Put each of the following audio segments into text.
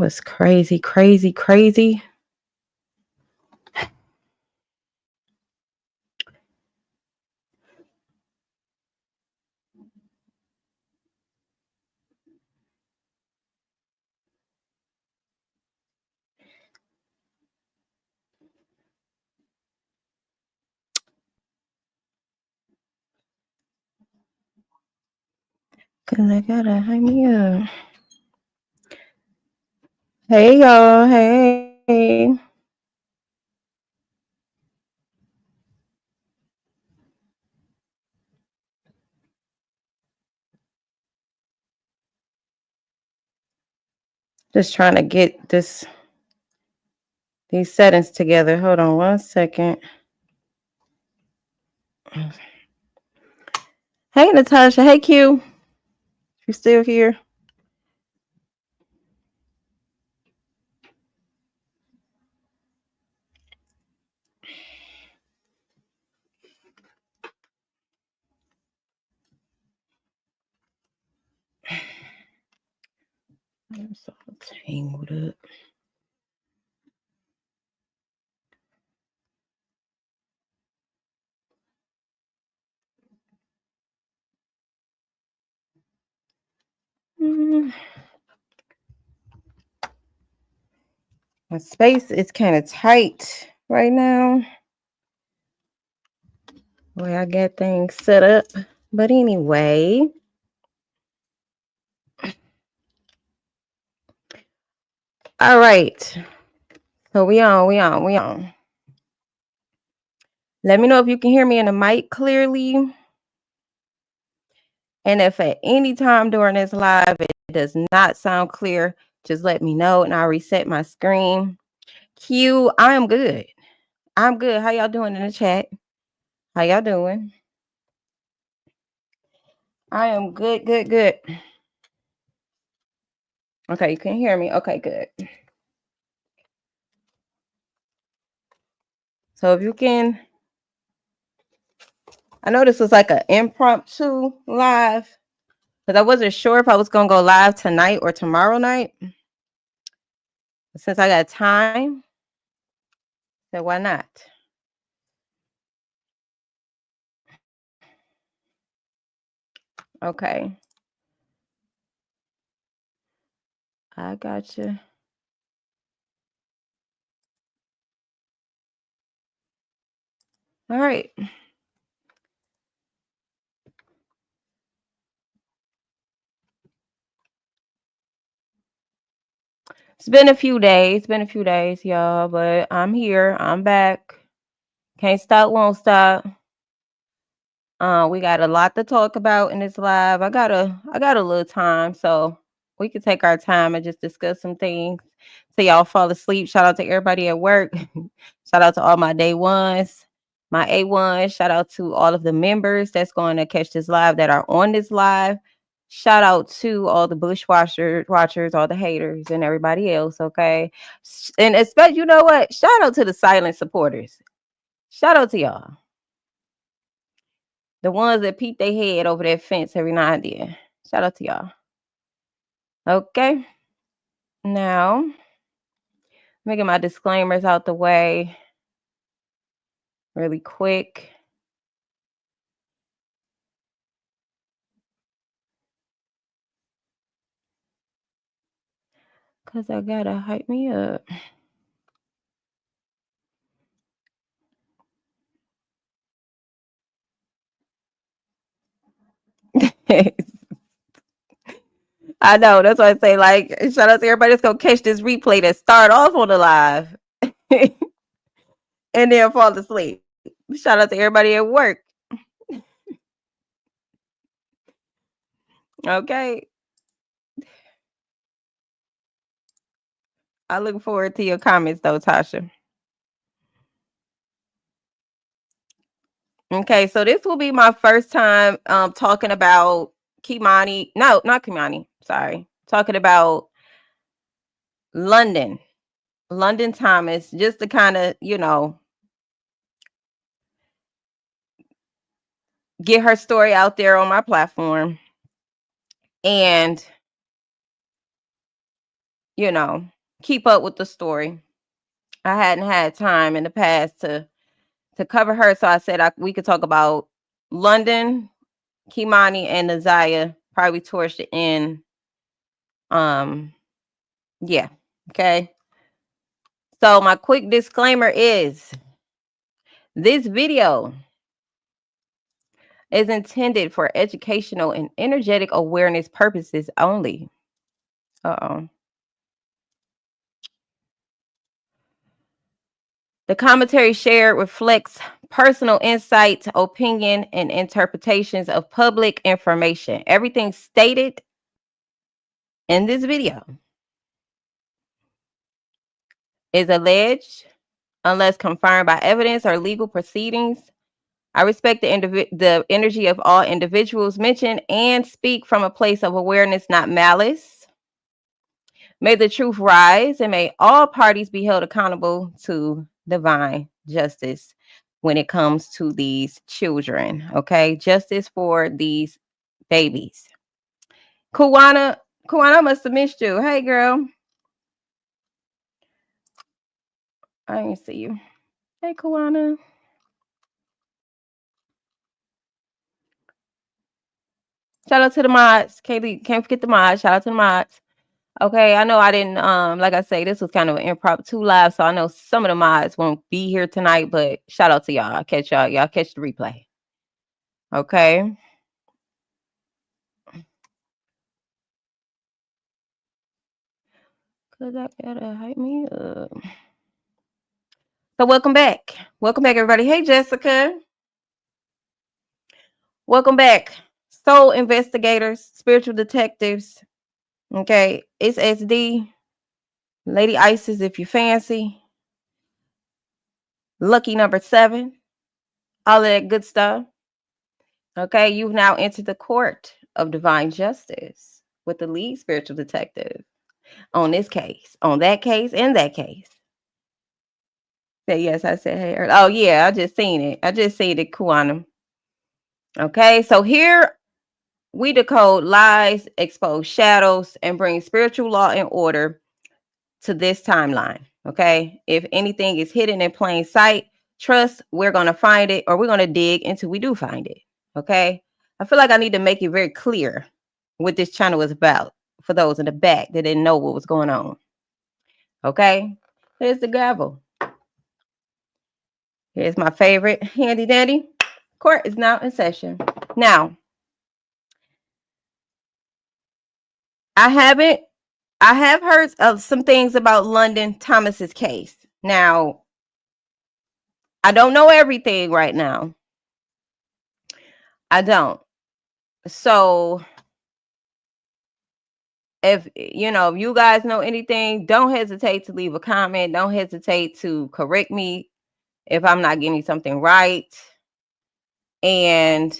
was crazy, crazy, crazy. Cause I gotta hang me up. Hey y'all, hey. Just trying to get these settings together. Hold on 1 second. Hey Natasha, hey Q. You still here? I'm so tangled up. My space is kind of tight right now. Way I got things set up. But anyway. All right. So we on. Let me know if you can hear me in the mic clearly. And if at any time during this live it does not sound clear, just let me know and I'll reset my screen. Q, I am good. I'm good. How y'all doing in the chat? How y'all doing? I am good. Okay, you can hear me. Okay, good. So if you can, I know this was like an impromptu live, because I wasn't sure if I was going to go live tonight or tomorrow night. Since I got time, so why not? Okay. I got you. All right. It's been a few days, y'all, but I'm here. I'm back. Can't stop, won't stop. We got a lot to talk about in this live. I got a little time, so we can take our time and just discuss some things. So y'all fall asleep. Shout out to everybody at work. Shout out to all my day ones, my A1. Shout out to all of the members that's going to catch this live that are on this live. Shout out to all the watchers, all the haters, and everybody else. Okay, and especially, you know what? Shout out to the silent supporters. Shout out to y'all. The ones that peep their head over that fence every now and then. Shout out to y'all. Okay. Now, let me get my disclaimers out the way really quick. Because I got to hype me up. I know. That's why I say, like, shout out to everybody that's going to catch this replay that start off on the live and then fall asleep. Shout out to everybody at work. Okay. I look forward to your comments, though, Tasha. Okay, so this will be my first time talking about Kei'Mani. No, not Kei'Mani. Sorry. Talking about London Thomas, just to kind of, get her story out there on my platform. And keep up with the story. I hadn't had time in the past to cover her, so I said we could talk about London, Kei'Mani, and Naziah probably towards the end. Yeah. Okay. So my quick disclaimer is this video is intended for educational and energetic awareness purposes only. The commentary shared reflects personal insight, opinion, and interpretations of public information. Everything stated in this video is alleged unless confirmed by evidence or legal proceedings. I respect the energy of all individuals mentioned and speak from a place of awareness, not malice. May the truth rise and may all parties be held accountable to divine justice when it comes to these children. Okay, justice for these babies. Kuwana, I must have missed you. Hey, girl. I didn't see you. Hey, Kuwana. Shout out to the mods. Can't forget the mods. Shout out to the mods. Okay, I know I didn't like I say, this was kind of an impromptu live, so I know some of the mods won't be here tonight, but shout out to y'all. I'll catch y'all catch the replay. Okay. Cause I gotta hype me up. So welcome back. Welcome back, everybody. Hey, Jessica. Welcome back. Soul investigators, spiritual detectives. Okay, it's SD. Lady Isis, if you fancy. Lucky number 7. All of that good stuff. Okay, you've now entered the court of divine justice with the lead spiritual detective on this case, on that case, and that case. Say yes, I said hey. Oh yeah, I just seen it. Kuana. Okay, so here we decode lies, expose shadows, and bring spiritual law and order to this timeline. Okay, if anything is hidden in plain sight, trust we're gonna find it, or we're gonna dig until we do find it. Okay, I feel like I need to make it very clear what this channel is about for those in the back that didn't know what was going on. Okay, here's the gavel. Here's my favorite handy dandy. Court is now in session. Now, I have heard of some things about London Thomas's case. Now, I don't know everything right now. I don't. So, if you guys know anything, don't hesitate to leave a comment. Don't hesitate to correct me if I'm not getting something right. And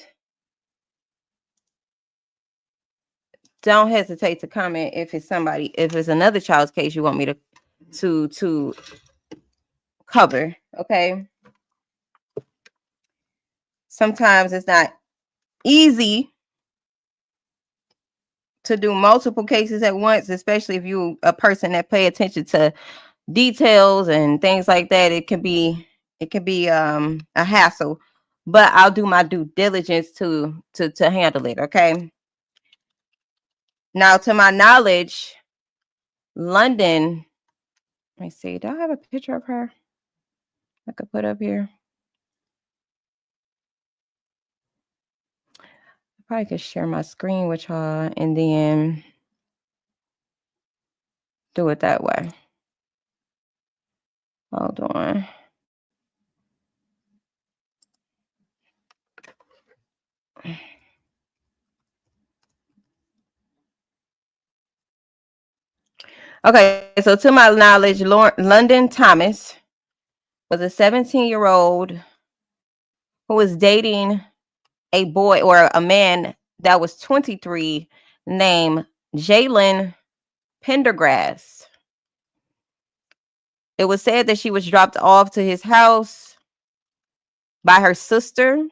don't hesitate to comment if it's another child's case you want me to cover. Okay. Sometimes it's not easy to do multiple cases at once, especially if you're a person that pay attention to details and things like that. It can be a hassle, but I'll do my due diligence to handle it. Okay. Now, to my knowledge, London, let me see, do I have a picture of her I could put up here? I probably could share my screen with y'all and then do it that way. Hold on. Okay, so to my knowledge, London Thomas was a 17-year-old who was dating a boy or a man that was 23 named Jalen Pendergrass. It was said that she was dropped off to his house by her sister.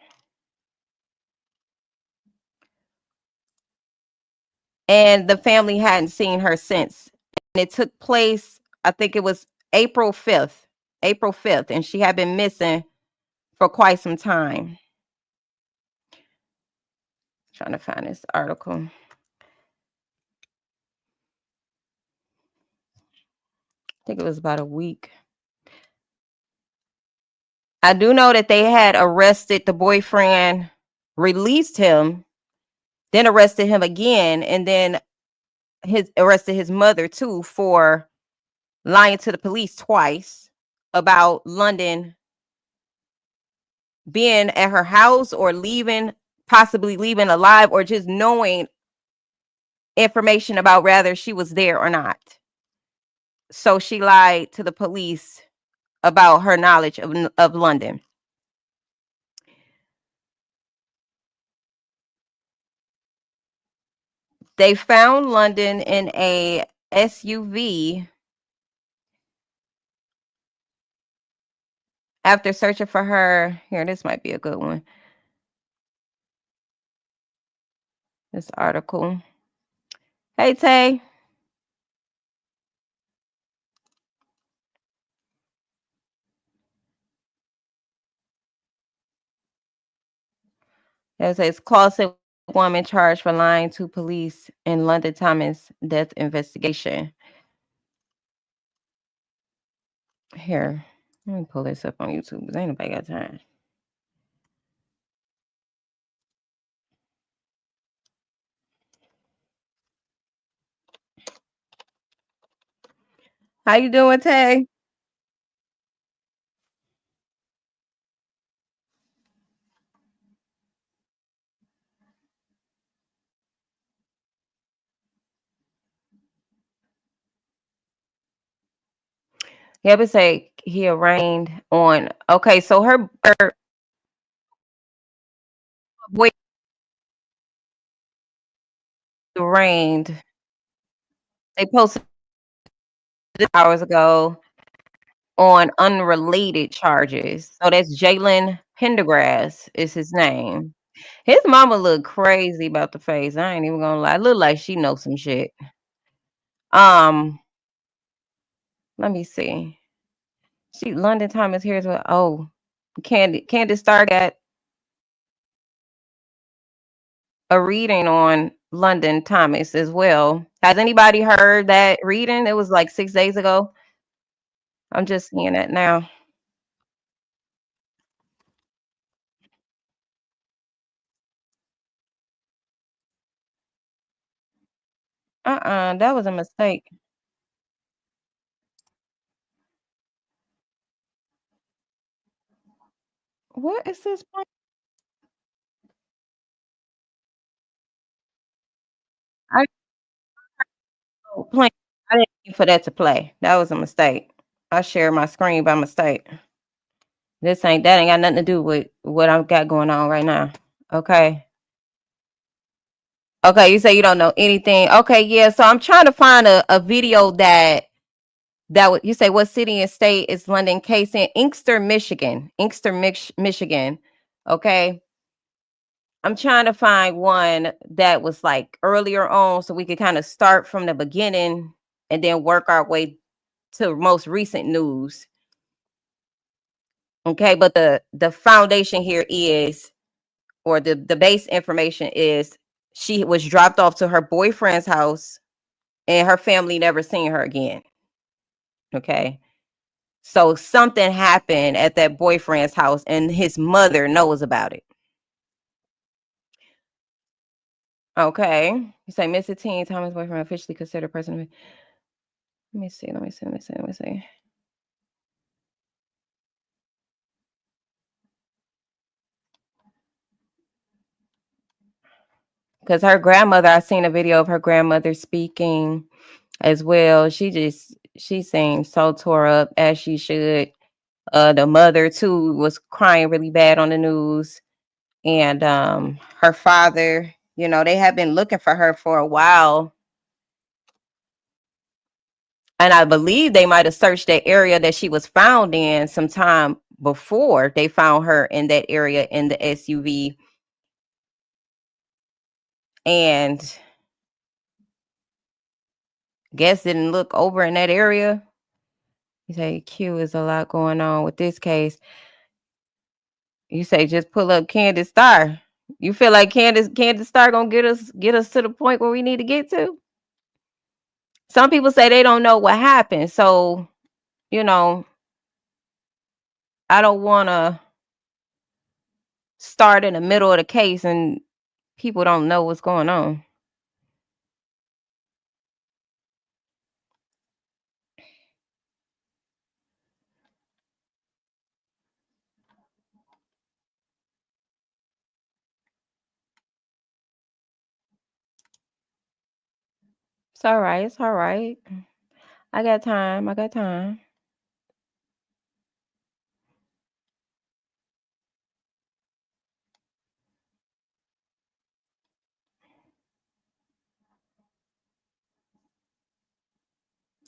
And the family hadn't seen her since. it took place, I think it was April 5th. April 5th, and she had been missing for quite some time. Trying to find this article. I think it was about a week. I do know that they had arrested the boyfriend, released him, then arrested him again, and then arrested his mother too for lying to the police twice about London being at her house or leaving, possibly leaving alive, or just knowing information about whether she was there or not. So she lied to the police about her knowledge of London. They found London in a SUV after searching for her. Here, this might be a good one. This article. Hey, Tay. It says closet woman charged for lying to police in London Thomas death investigation. Here, let me pull this up on YouTube because ain't nobody got time. How you doing, Tay? Yeah, but say he arraigned on. Okay, so her boy arraigned. They posted this hours ago on unrelated charges. So that's Jalen Pendergrass is his name. His mama look crazy about the face. I ain't even gonna lie. Look like she knows some shit. Um, let me see. She London Thomas here as well. Oh, Candace Stark at a reading on London Thomas as well. Has anybody heard that reading? It was like 6 days ago. I'm just seeing it now. That was a mistake. What is this I playing? I didn't mean for that to play. That was a mistake. I shared my screen by mistake. That ain't got nothing to do with what I've got going on right now. Okay. Okay, you say you don't know anything. Okay, yeah. So I'm trying to find a video that would you say what city and state is London case in? Inkster, Michigan. Michigan. Okay. I'm trying to find one that was like earlier on so we could kind of start from the beginning and then work our way to most recent news. Okay, but the foundation here is, or the base information is, she was dropped off to her boyfriend's house and her family never seen her again. Okay. So something happened at that boyfriend's house and his mother knows about it. Okay. You say Mr. Teen Thomas' boyfriend officially considered person. Let me see. Because her grandmother, I seen a video of her grandmother speaking as well. She seems so tore up as she should. The mother too was crying really bad on the news. And her father, they have been looking for her for a while. And I believe they might have searched that area that she was found in sometime before they found her in that area in the SUV. And guess didn't look over in that area. You say Q is a lot going on with this case. You say just pull up Candace Starr. You feel like Candace Starr gonna get us to the point where we need to get to? Some people say they don't know what happened, so you know, I don't want to start in the middle of the case and people don't know what's going on. It's all right. It's all right. I got time. I got time.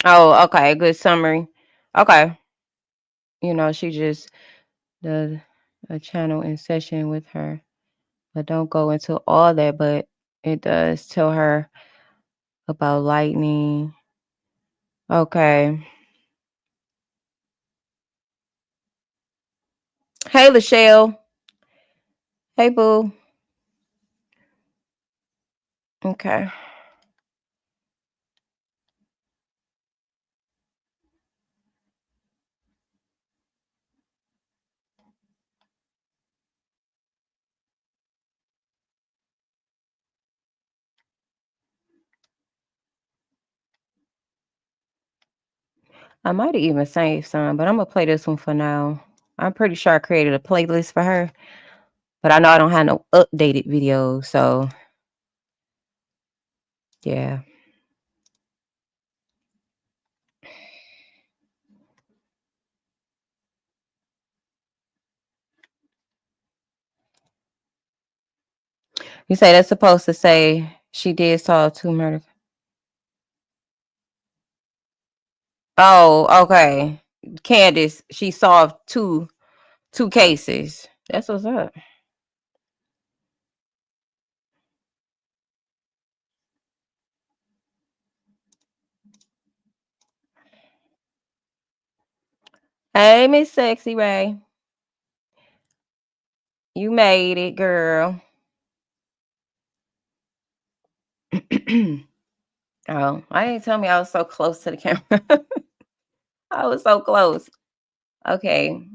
Oh, okay. Good summary. Okay. She just does a channel in session with her. But don't go into all that, but it does tell her about lightning. Okay. Hey, Lachelle. Hey, boo. Okay. I might have even saved some, but I'm gonna play this one for now. I'm pretty sure I created a playlist for her, but I know I don't have no updated videos, so yeah. You say that's supposed to say she did solve 2 murders. Oh, okay. Candace, she solved two cases. That's what's up. Hey, Miss Sexy Ray. You made it, girl. Oh, I didn't tell me I was so close to the camera. I was so close. Okay.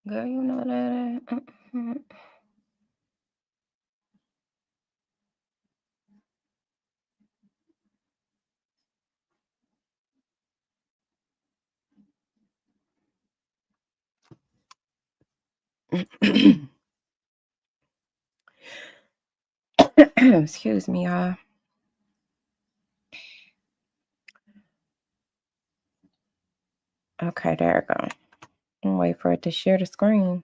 Girl, you know that. Excuse me, y'all. Okay, there we go. I'm wait for it to share the screen.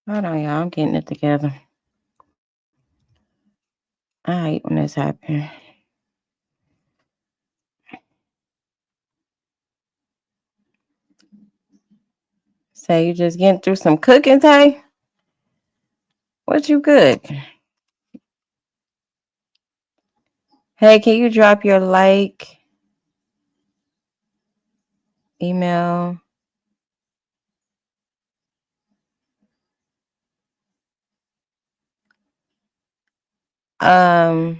Hold on, y'all. I'm getting it together. I hate when this happens. So you just getting through some cooking, Tay? What you cook? Hey, can you drop your like, email, Shauna?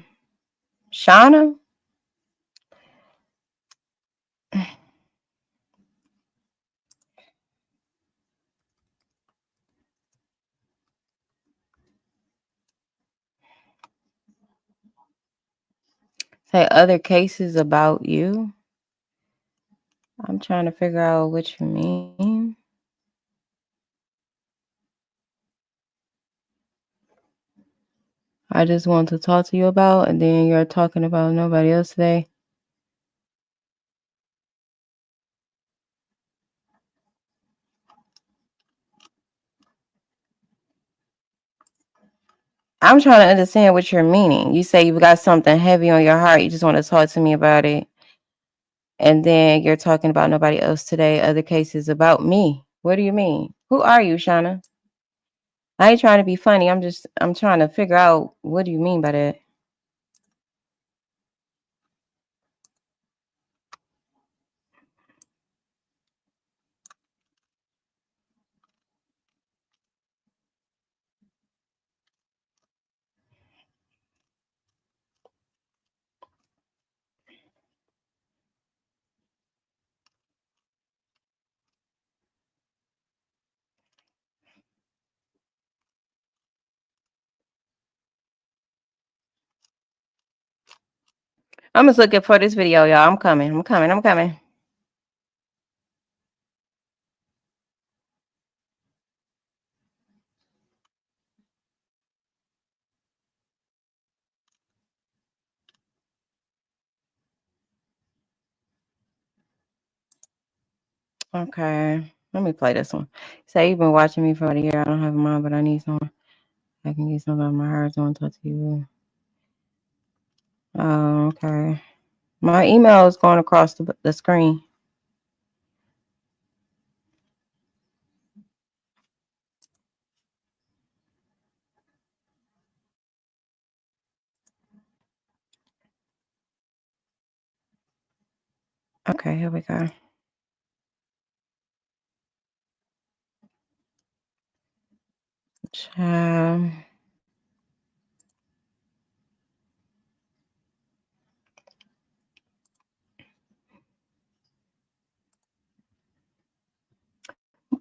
Say other cases about you. I'm trying to figure out what you mean. I just want to talk to you about, and then you're talking about nobody else today. I'm trying to understand what you're meaning. You say you've got something heavy on your heart. You just want to talk to me about it. And then you're talking about nobody else today, other cases about me. What do you mean? Who are you, Shauna? I ain't trying to be funny. I'm trying to figure out what do you mean by that. I'm just looking for this video, y'all. I'm coming. Okay. Let me play this one. Say you've been watching me for about a year. I don't have mine, but I need someone. I can get something on my heart. I want to talk to you. Oh, okay. My email is going across the screen. Okay, here we go. Child.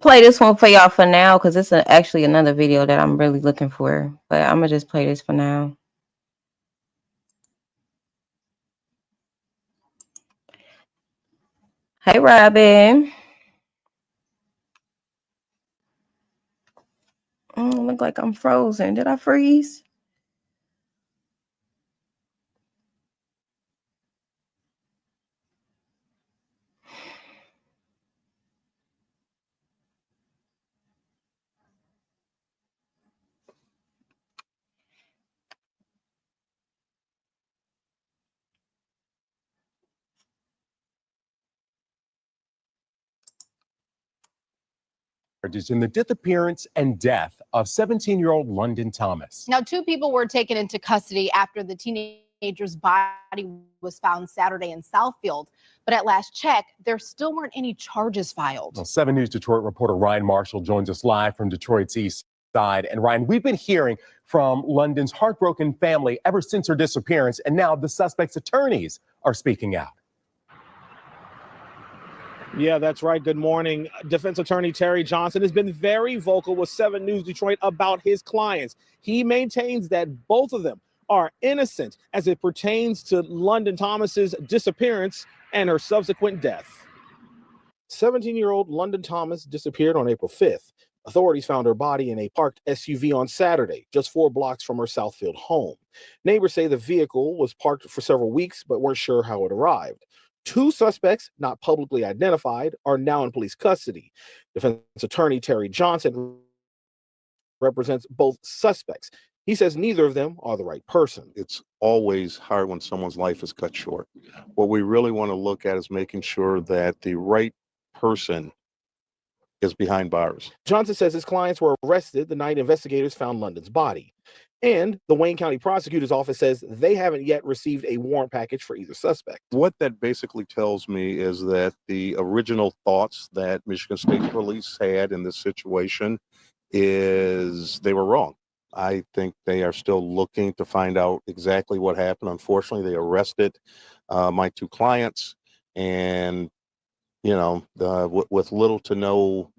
Play this one for y'all for now because it's actually another video that I'm really looking for. But I'm going to just play this for now. Hey, Robin. Look like I'm frozen. Did I freeze? In the disappearance and death of 17-year-old London Thomas. Now, 2 people were taken into custody after the teenager's body was found Saturday in Southfield. But at last check, there still weren't any charges filed. Well, 7 News Detroit reporter Ryan Marshall joins us live from Detroit's east side. And Ryan, we've been hearing from London's heartbroken family ever since her disappearance, and now the suspect's attorneys are speaking out. Yeah, that's right. Good morning. Defense attorney Terry Johnson has been very vocal with 7 News Detroit about his clients. He maintains that both of them are innocent as it pertains to London Thomas's disappearance and her subsequent death. 17-year-old London Thomas disappeared on April 5th. Authorities found her body in a parked SUV on Saturday, just 4 blocks from her Southfield home. Neighbors say the vehicle was parked for several weeks, but weren't sure how it arrived. 2 suspects, not publicly identified, are now in police custody. Defense attorney Terry Johnson represents both suspects. He says neither of them are the right person. It's always hard when someone's life is cut short. What we really want to look at is making sure that the right person is behind bars. Johnson says his clients were arrested the night investigators found London's body. And the Wayne County Prosecutor's Office says they haven't yet received a warrant package for either suspect. What that basically tells me is that the original thoughts that Michigan State Police had in this situation is they were wrong. I think they are still looking to find out exactly what happened. Unfortunately, they arrested my two clients, and with little to no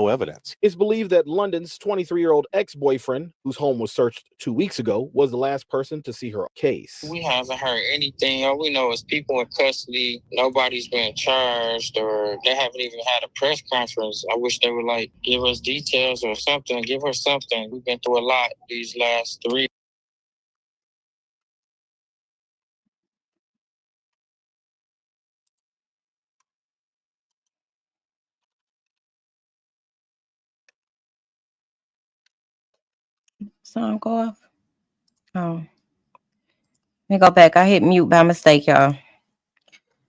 evidence. It's believed that London's 23-year-old ex-boyfriend, whose home was searched 2 weeks ago, was the last person to see her case. We haven't heard anything. All we know is people in custody. Nobody's been charged, or they haven't even had a press conference. I wish they would give us details or something, give her something. We've been through a lot these last 3. Sound go off? Oh. Let me go back. I hit mute by mistake, y'all.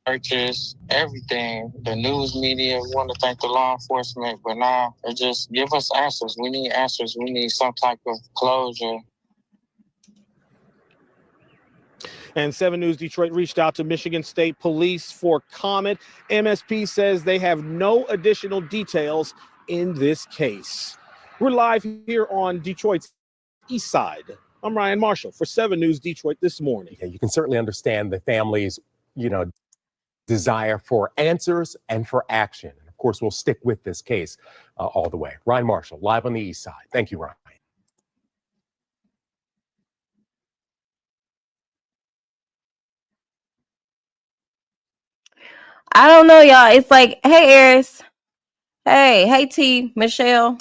Purchase everything. The news media want to thank the law enforcement, but now they just give us answers. We need answers. We need some type of closure. And 7 News Detroit reached out to Michigan State Police for comment. MSP says they have no additional details in this case. We're live here on Detroit's East Side. I'm Ryan Marshall for 7 News Detroit this morning. Yeah, you can certainly understand the family's, desire for answers and for action. And of course, we'll stick with this case all the way. Ryan Marshall, live on the East Side. Thank you, Ryan. I don't know, y'all. It's like, hey, Eris. Hey, T, Michelle.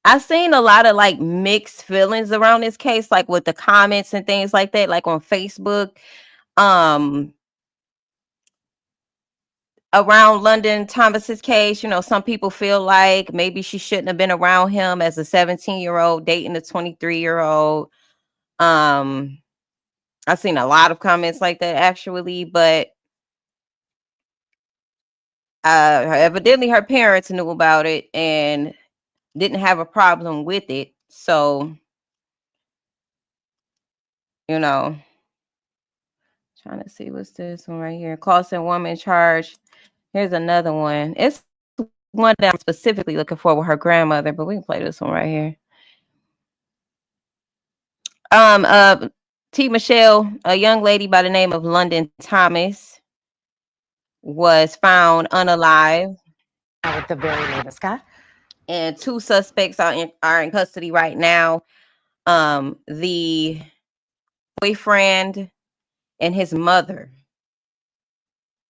I've seen a lot of mixed feelings around this case, with the comments and things like that, on Facebook. Around London Thomas's case, some people feel like maybe she shouldn't have been around him as a 17-year-old dating a 23-year-old. I've seen a lot of comments like that actually, but evidently her parents knew about it and didn't have a problem with it. So, trying to see what's this one right here. Clawson woman charged. Here's another one. It's one that I'm specifically looking for with her grandmother, but we can play this one right here. T. Michelle, a young lady by the name of London Thomas, was found unalive. With the very latest, Scott. And 2 suspects are in custody right now. The boyfriend and his mother.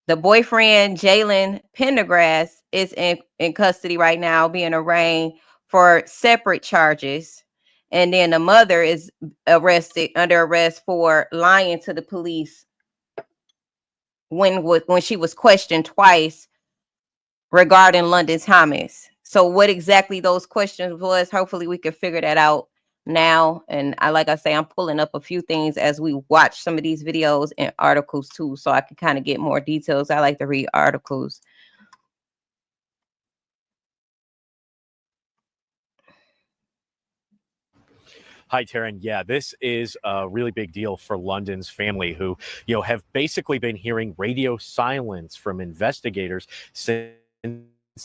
The boyfriend, Jalen Pendergrass, is in custody right now, being arraigned for separate charges. And then the mother is under arrest for lying to the police when she was questioned twice regarding London Thomas. So what exactly those questions was, hopefully we can figure that out now. And like I say, I'm pulling up a few things as we watch some of these videos and articles too, so I can kind of get more details. I like to read articles. Hi, Taryn. Yeah, this is a really big deal for London's family, who, have basically been hearing radio silence from investigators since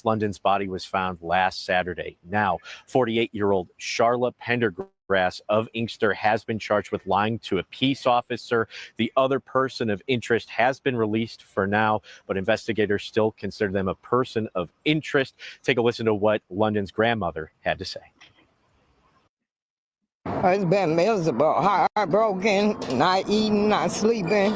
London's body was found last Saturday. Now, 48-year-old Charla Pendergrass of Inkster has been charged with lying to a peace officer. The other person of interest has been released for now, but investigators still consider them a person of interest. Take a listen to what London's grandmother had to say. It's been miserable, heartbroken, not eating, not sleeping.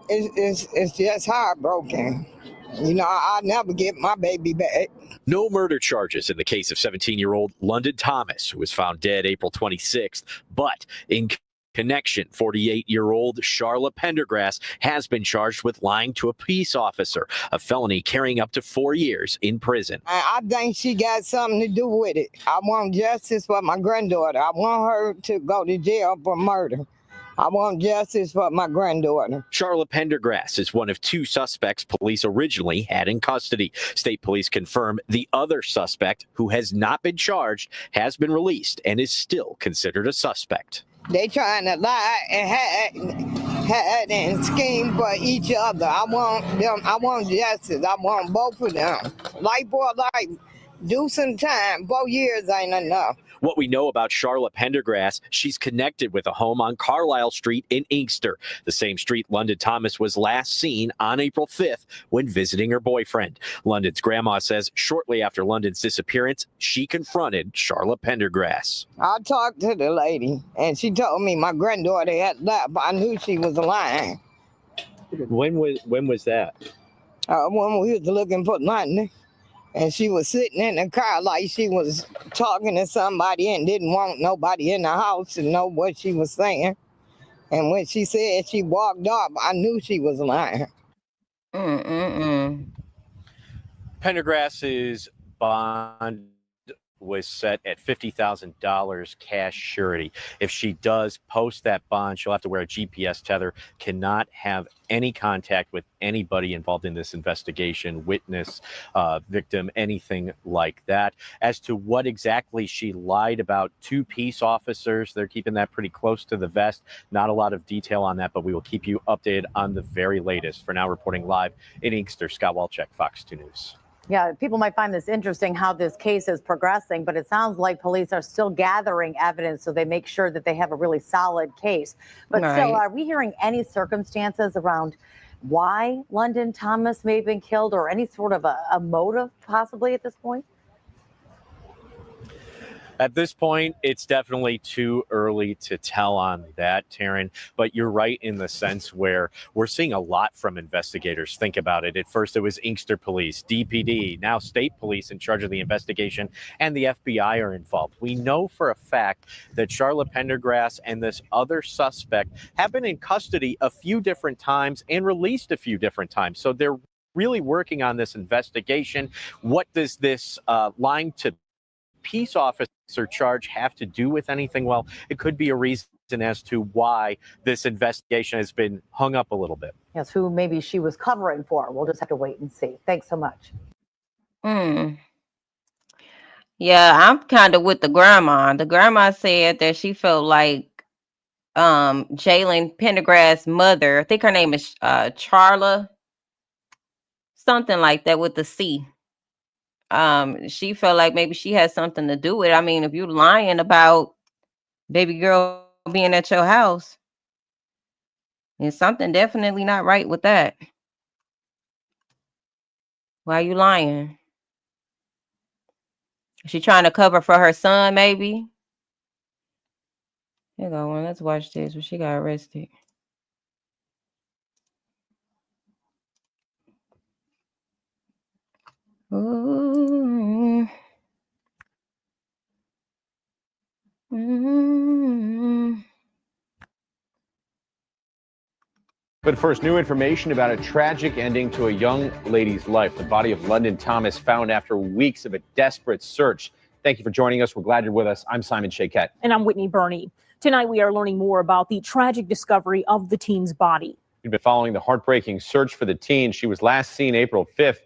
It's just heartbroken. I'll never get my baby back. No murder charges in the case of 17-year-old London Thomas, who was found dead April 26th. But in connection, 48-year-old Charla Pendergrass has been charged with lying to a peace officer, a felony carrying up to 4 years in prison. I think she got something to do with it. I want justice for my granddaughter. I want her to go to jail for murder. I want justice for my granddaughter. Charla Pendergrass is one of 2 suspects police originally had in custody. State police confirm the other suspect, who has not been charged, has been released and is still considered a suspect. They trying to lie and had and schemed for each other. I want them. I want justice. I want both of them. Life for life. Do some time. 4 years ain't enough. What we know about Charlotte Pendergrass, she's connected with a home on Carlisle Street in Inkster, the same street London Thomas was last seen on April 5th when visiting her boyfriend. London's grandma says shortly after London's disappearance, she confronted Charlotte Pendergrass. I talked to the lady, and she told me my granddaughter had left. I knew she was lying. When was that? When we was looking for London. And she was sitting in the car like she was talking to somebody and didn't want nobody in the house to know what she was saying. And when she said she walked off, I knew she was lying. Pendergrass's bond was set at $50,000 cash surety. If she does post that bond, she'll have to wear a GPS tether, cannot have any contact with anybody involved in this investigation, witness, victim, anything like that. As to what exactly she lied about to peace officers, they're keeping that pretty close to the vest. Not a lot of detail on that, but we will keep you updated on the very latest. For now, reporting live in Inkster, Scott Walczak, Fox 2 News. Yeah, people might find this interesting how this case is progressing, but it sounds like police are still gathering evidence so they make sure that they have a really solid case. But still, are we hearing any circumstances around why London Thomas may have been killed or any sort of a motive possibly at this point? At this point, it's definitely too early to tell on that, Taryn, but you're right in the sense where we're seeing a lot from investigators. Think about it. At first, it was Inkster Police, DPD, now state police in charge of the investigation, and the FBI are involved. We know for a fact that Charlotte Pendergrass and this other suspect have been in custody a few different times and released a few different times. So they're really working on this investigation. What does this lying to peace officer charge have to do with anything? Well, it could be a reason as to why this investigation has been hung up a little bit. Yes, who maybe she was covering for. We'll just have to wait and see. Thanks so much. Yeah, I'm kind of with the grandma. The grandma said that she felt like Jalen Pendergrass' mother, I think her name is Charla, something like that with the C. She felt like maybe she had something to do with it. I mean, if you're lying about baby girl being at your house, there's something definitely not right with that. Why are you lying? Is she trying to cover for her son, maybe? Here you go. Well, let's watch this when she got arrested. Ooh. But first, new information about a tragic ending to a young lady's life. The body of London Thomas found after weeks of a desperate search. Thank you for joining us. We're glad you're with us. I'm Simon Shakette. And I'm Whitney Burney. Tonight, we are learning more about the tragic discovery of the teen's body. We've been following the heartbreaking search for the teen. She was last seen April 5th,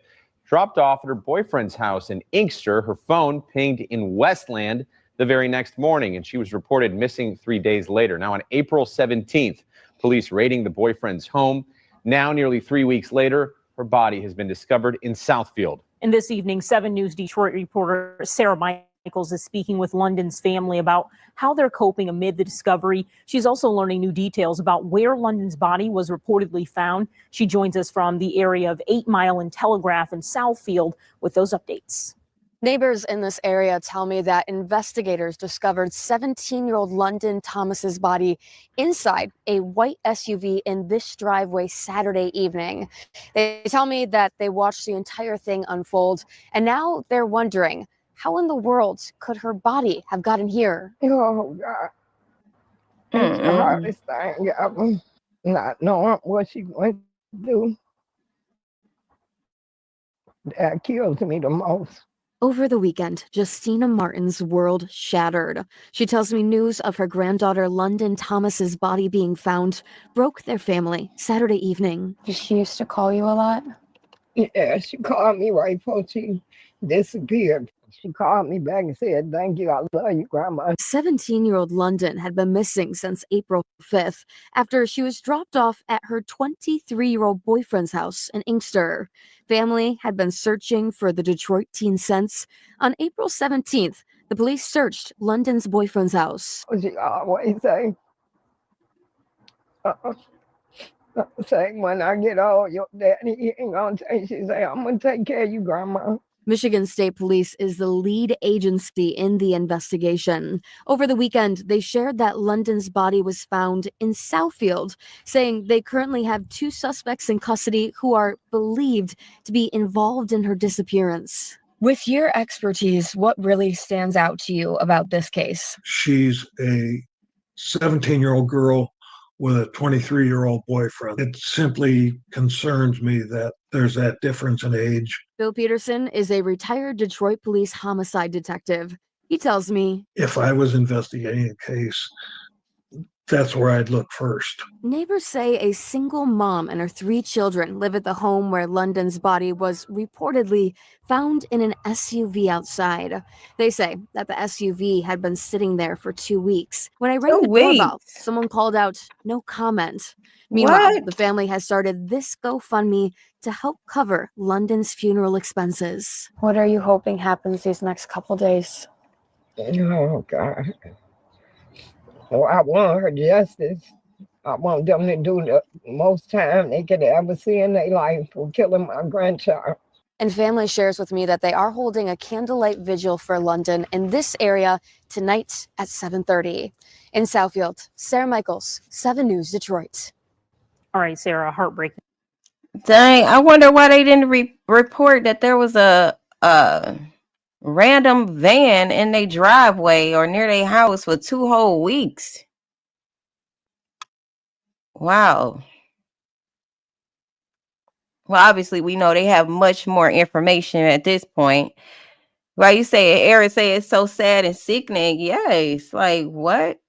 dropped off at her boyfriend's house in Inkster. Her phone pinged in Westland the very next morning, and she was reported missing 3 days later. Now, on April 17th, police raiding the boyfriend's home. Now, nearly 3 weeks later, her body has been discovered in Southfield. And this evening, 7 News Detroit reporter Sarah Michaels is speaking with London's family about how they're coping amid the discovery. She's also learning new details about where London's body was reportedly found. She joins us from the area of 8 Mile and Telegraph in Southfield with those updates. Neighbors in this area tell me that investigators discovered 17-year-old London Thomas's body inside a white SUV in this driveway Saturday evening. They tell me that they watched the entire thing unfold, and now they're wondering, how in the world could her body have gotten here? Oh, God. It's the hardest thing ever. Not knowing what she went to do. That kills me the most. Over the weekend, Justina Martin's world shattered. She tells me news of her granddaughter London Thomas's body being found broke their family Saturday evening. She used to call you a lot? Yeah, she called me right before she disappeared. She called me back and said, "Thank you, I love you, Grandma." 17-year-old London had been missing since April 5th after she was dropped off at her 23-year-old boyfriend's house in Inkster. Family had been searching for the Detroit teen since. On April 17th, the police searched London's boyfriend's house. She always say, "When I get old, your daddy he ain't gonna take." She say, "I'm gonna take care of you, Grandma." Michigan State Police is the lead agency in the investigation. Over the weekend, they shared that London's body was found in Southfield, saying they currently have 2 suspects in custody who are believed to be involved in her disappearance. With your expertise, what really stands out to you about this case? She's a 17-year-old girl with a 23-year-old boyfriend. It simply concerns me that there's that difference in age. Bill Peterson is a retired Detroit police homicide detective. He tells me, If I was investigating a case, that's where I'd look first. Neighbors say a single mom and her 3 children live at the home where London's body was reportedly found in an SUV outside. They say that the SUV had been sitting there for 2 weeks. When I rang the doorbell, someone called out, "No comment." Meanwhile, the family has started this GoFundMe to help cover London's funeral expenses. What are you hoping happens these next couple days? Oh, God. Oh, I want her justice. I want them to do the most time they could ever see in their life for killing my grandchild. And family shares with me that they are holding a candlelight vigil for London in this area tonight at 7:30. In Southfield, Sarah Michaels, 7 News Detroit. All right, Sarah, heartbreaking. Dang, I wonder why they didn't report that there was a random van in their driveway or near their house for 2 whole weeks. Wow. Well, obviously, we know they have much more information at this point. Right? You say, Eric say it's so sad and sickening. Yes. Like, what?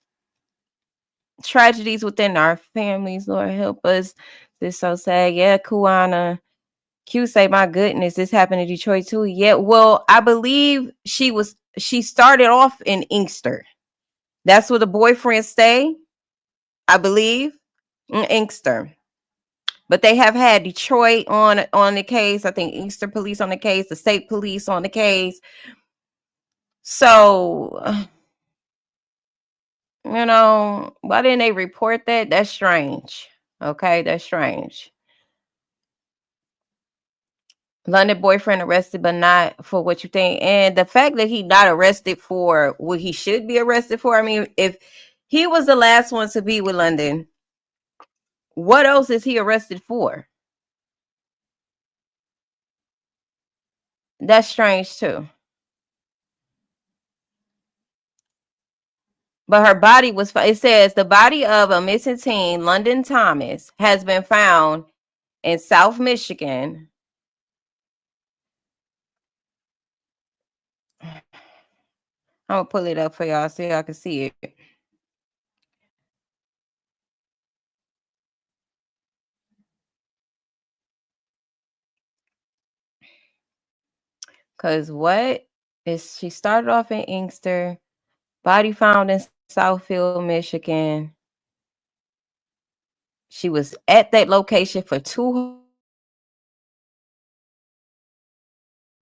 Tragedies within our families, Lord help us. This is so sad. Yeah, Kuana. Q say, my goodness, this happened in Detroit too. Yeah, well, I believe she started off in Inkster. That's where the boyfriend stay, I believe, in Inkster. But they have had Detroit on the case. I think Inkster police on the case, the state police on the case. So, why didn't they report that? That's strange. Okay, that's strange. London boyfriend arrested, but not for what you think. And the fact that he not arrested for what he should be arrested for. I mean, if he was the last one to be with London, what else is he arrested for? That's strange too. But her body was, it says the body of a missing teen, London Thomas, has been found in South Michigan. I'm going to pull it up for y'all so y'all can see it. Because she started off in Inkster, body found in Southfield, Michigan. She was at that location for 2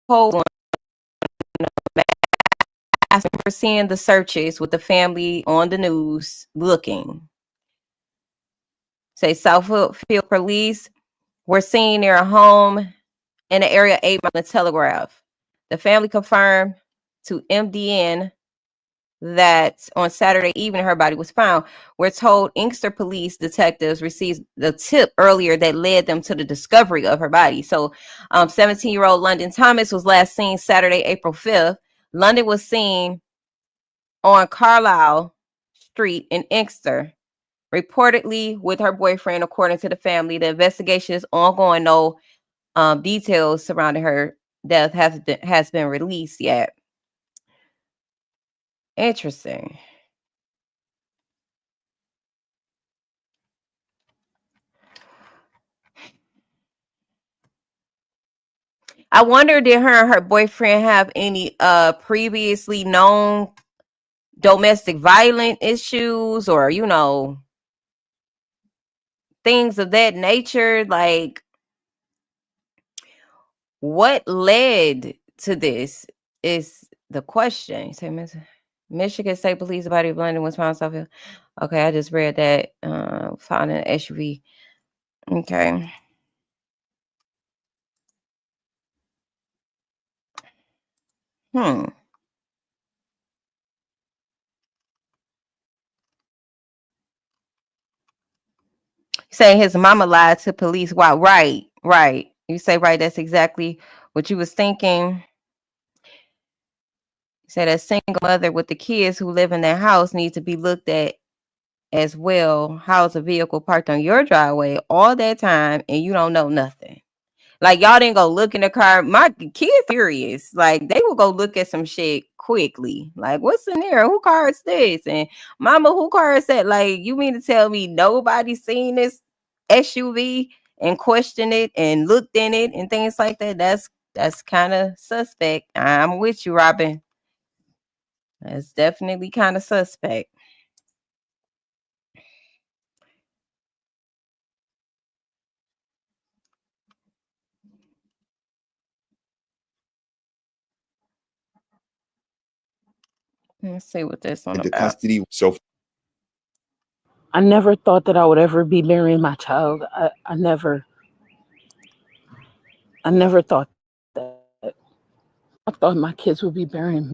whole I remember seeing the searches with the family on the news looking. Say Southfield police were seen near a home in the area 8 mile the Telegraph. The family confirmed to MDN that on Saturday evening her body was found. We're told Inkster police detectives received the tip earlier that led them to the discovery of her body. So 17-year-old London Thomas was last seen Saturday, April 5th. London was seen on Carlisle Street in Inkster, reportedly with her boyfriend, according to the family. The investigation is ongoing. No details surrounding her death has been released yet. Interesting. I wonder, did her and her boyfriend have any previously known domestic violence issues, or things of that nature? Like, what led to this is the question. Say, Michigan State Police body of London was found Southfield. Okay, I just read that. Found an SUV. Okay. Saying his mama lied to police. Wow, right. You say right. That's exactly what you was thinking. You said a single mother with the kids who live in their house needs to be looked at as well. How's a vehicle parked on your driveway all that time and you don't know nothing? Like, y'all didn't go look in the car. My kids furious. Like, they will go look at some shit quickly. Like, what's in there? Who car is this? And mama, who car is that? Like, you mean to tell me nobody's seen this SUV and questioned it and looked in it and things like that? That's kind of suspect. I'm with you, Robin. That's definitely kind of suspect. Let's see what this one into about. custody. So I never thought that I would ever be burying my child. I never thought that. I thought my kids would be burying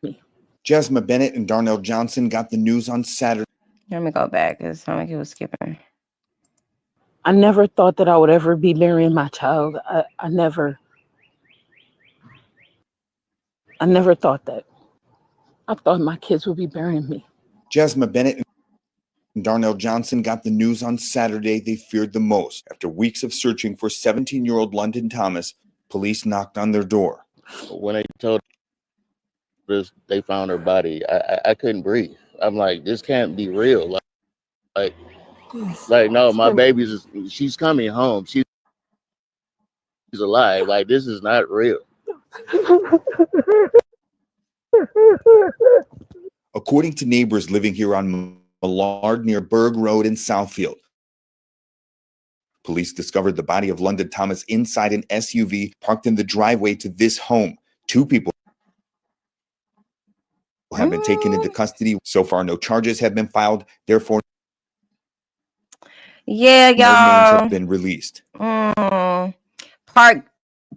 me. Jasmine Bennett and Darnell Johnson got the news on Saturday. Let me go back. It sounded like he was skipping. I never thought that I would ever be burying my child. I never thought that. I thought my kids would be burying me. Jasmine Bennett and Darnell Johnson got the news on Saturday they feared the most. After weeks of searching for 17-year-old London Thomas, police knocked on their door. When they told us they found her body, I couldn't breathe. I'm like, this can't be real. Like no, my baby's, she's coming home. She's alive. Like, this is not real. According to neighbors living here on Millard near Berg Road in Southfield, police discovered the body of London Thomas inside an SUV parked in the driveway to this home. 2 people have been taken into custody. So far, no charges have been filed. Therefore, yeah, y'all. No names have been released.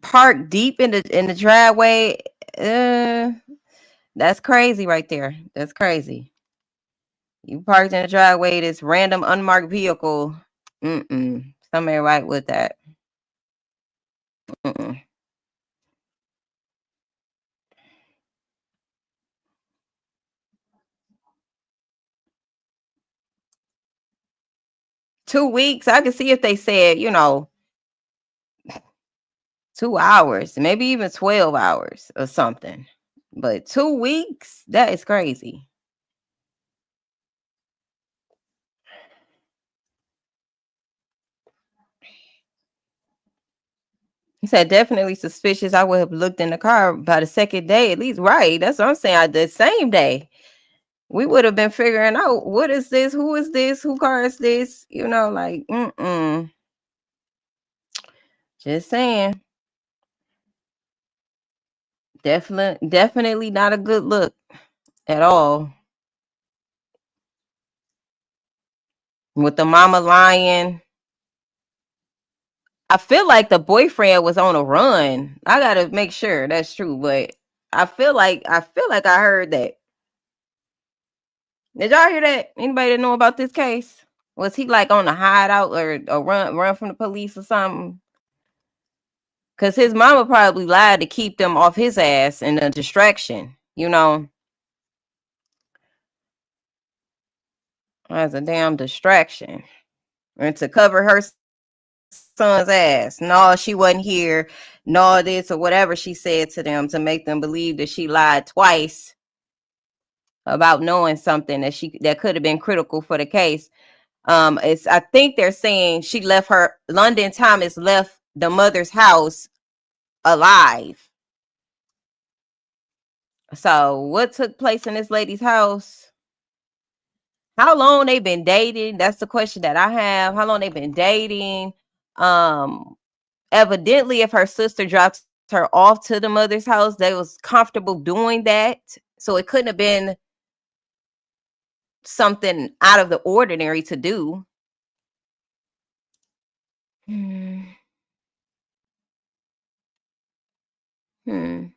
Park deep in the driveway. That's crazy right there. That's crazy. You parked in the driveway, this random unmarked vehicle. Something ain't right with that. 2 weeks. I could see if they said, 2 hours, maybe even 12 hours or something. But 2 weeks, that is crazy. He said, definitely suspicious. I would have looked in the car by the second day, at least. Right. That's what I'm saying. The same day, we would have been figuring out, what is this? Who is this? Who car is this? Like, just saying. Definitely not a good look at all. With the mama lying. I feel like the boyfriend was on a run. I gotta make sure that's true, but I feel like I heard that. Did y'all hear that? Anybody that know about this case? Was he like on a hideout or run from the police or something? Because his mama probably lied to keep them off his ass in a distraction, As a damn distraction. And to cover her son's ass. No, she wasn't here. No, this or whatever she said to them to make them believe that she lied twice about knowing something that could have been critical for the case. I think they're saying London Thomas left the mother's house alive. So what took place in this lady's house? How long they been dating? That's the question that I have. How long they been dating? Evidently, if her sister dropped her off to the mother's house, they was comfortable doing that. So it couldn't have been something out of the ordinary to do. Hmm. You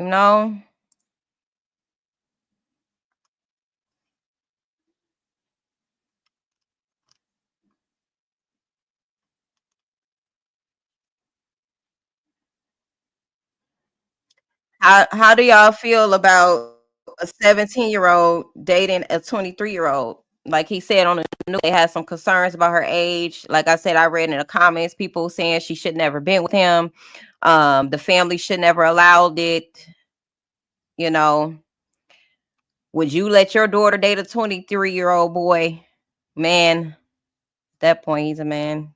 know, how do y'all feel about a 17-year-old dating a 23-year-old? Like he said on the news, they had some concerns about her age. Like I said, I read in the comments people saying she should never been with him. The family should never allowed it. You know, would you let your daughter date a 23-year-old boy? Man, at that point, he's a man.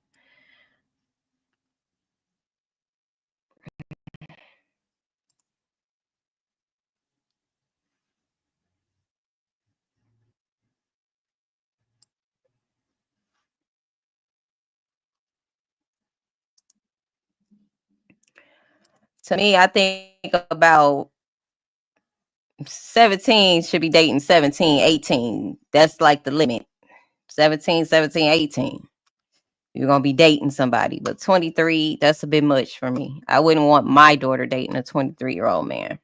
To me, I think about 17 should be dating 17, 18. That's like the limit. 17, 18. You're going to be dating somebody. But 23, that's a bit much for me. I wouldn't want my daughter dating a 23-year-old man.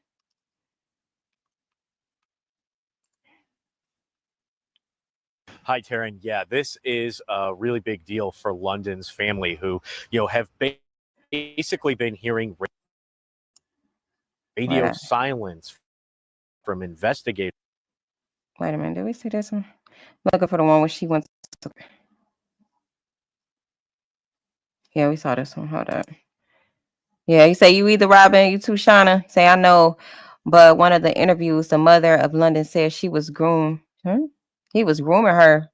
Hi, Taryn. Yeah, this is a really big deal for London's family who, have basically been hearing radio silence from investigators. Wait a minute. Did we see this one? Looking for the one where she went to... Yeah, we saw this one. Hold up. Yeah, you say you either Robin, you too, Shauna. Say I know, but one of the interviews, the mother of London said she was groomed. He was grooming her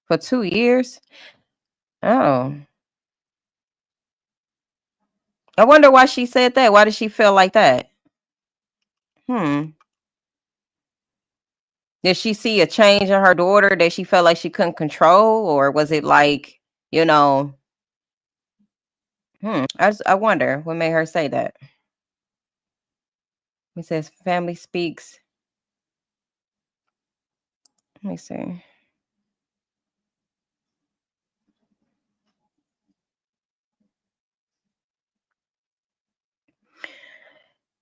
for 2 years. Oh, I wonder why she said that. Why did she feel like that? Did she see a change in her daughter that she felt like she couldn't control, or was it like, I wonder what made her say that. It says family speaks. Let me see.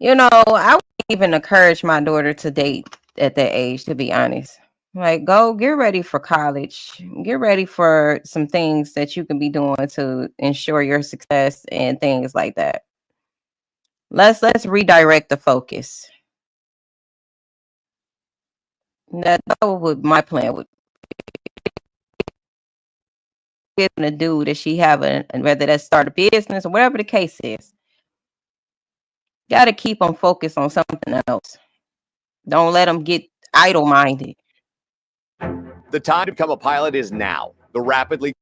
I wouldn't even encourage my daughter to date at that age, to be honest. Like, go get ready for college. Get ready for some things that you can be doing to ensure your success and things like that. Let's redirect the focus. That was my plan would be to do that she have and whether that's start a business or whatever the case is. Got to keep them focused on something else. Don't let them get idle-minded. The time to become a pilot is now. The rapidly...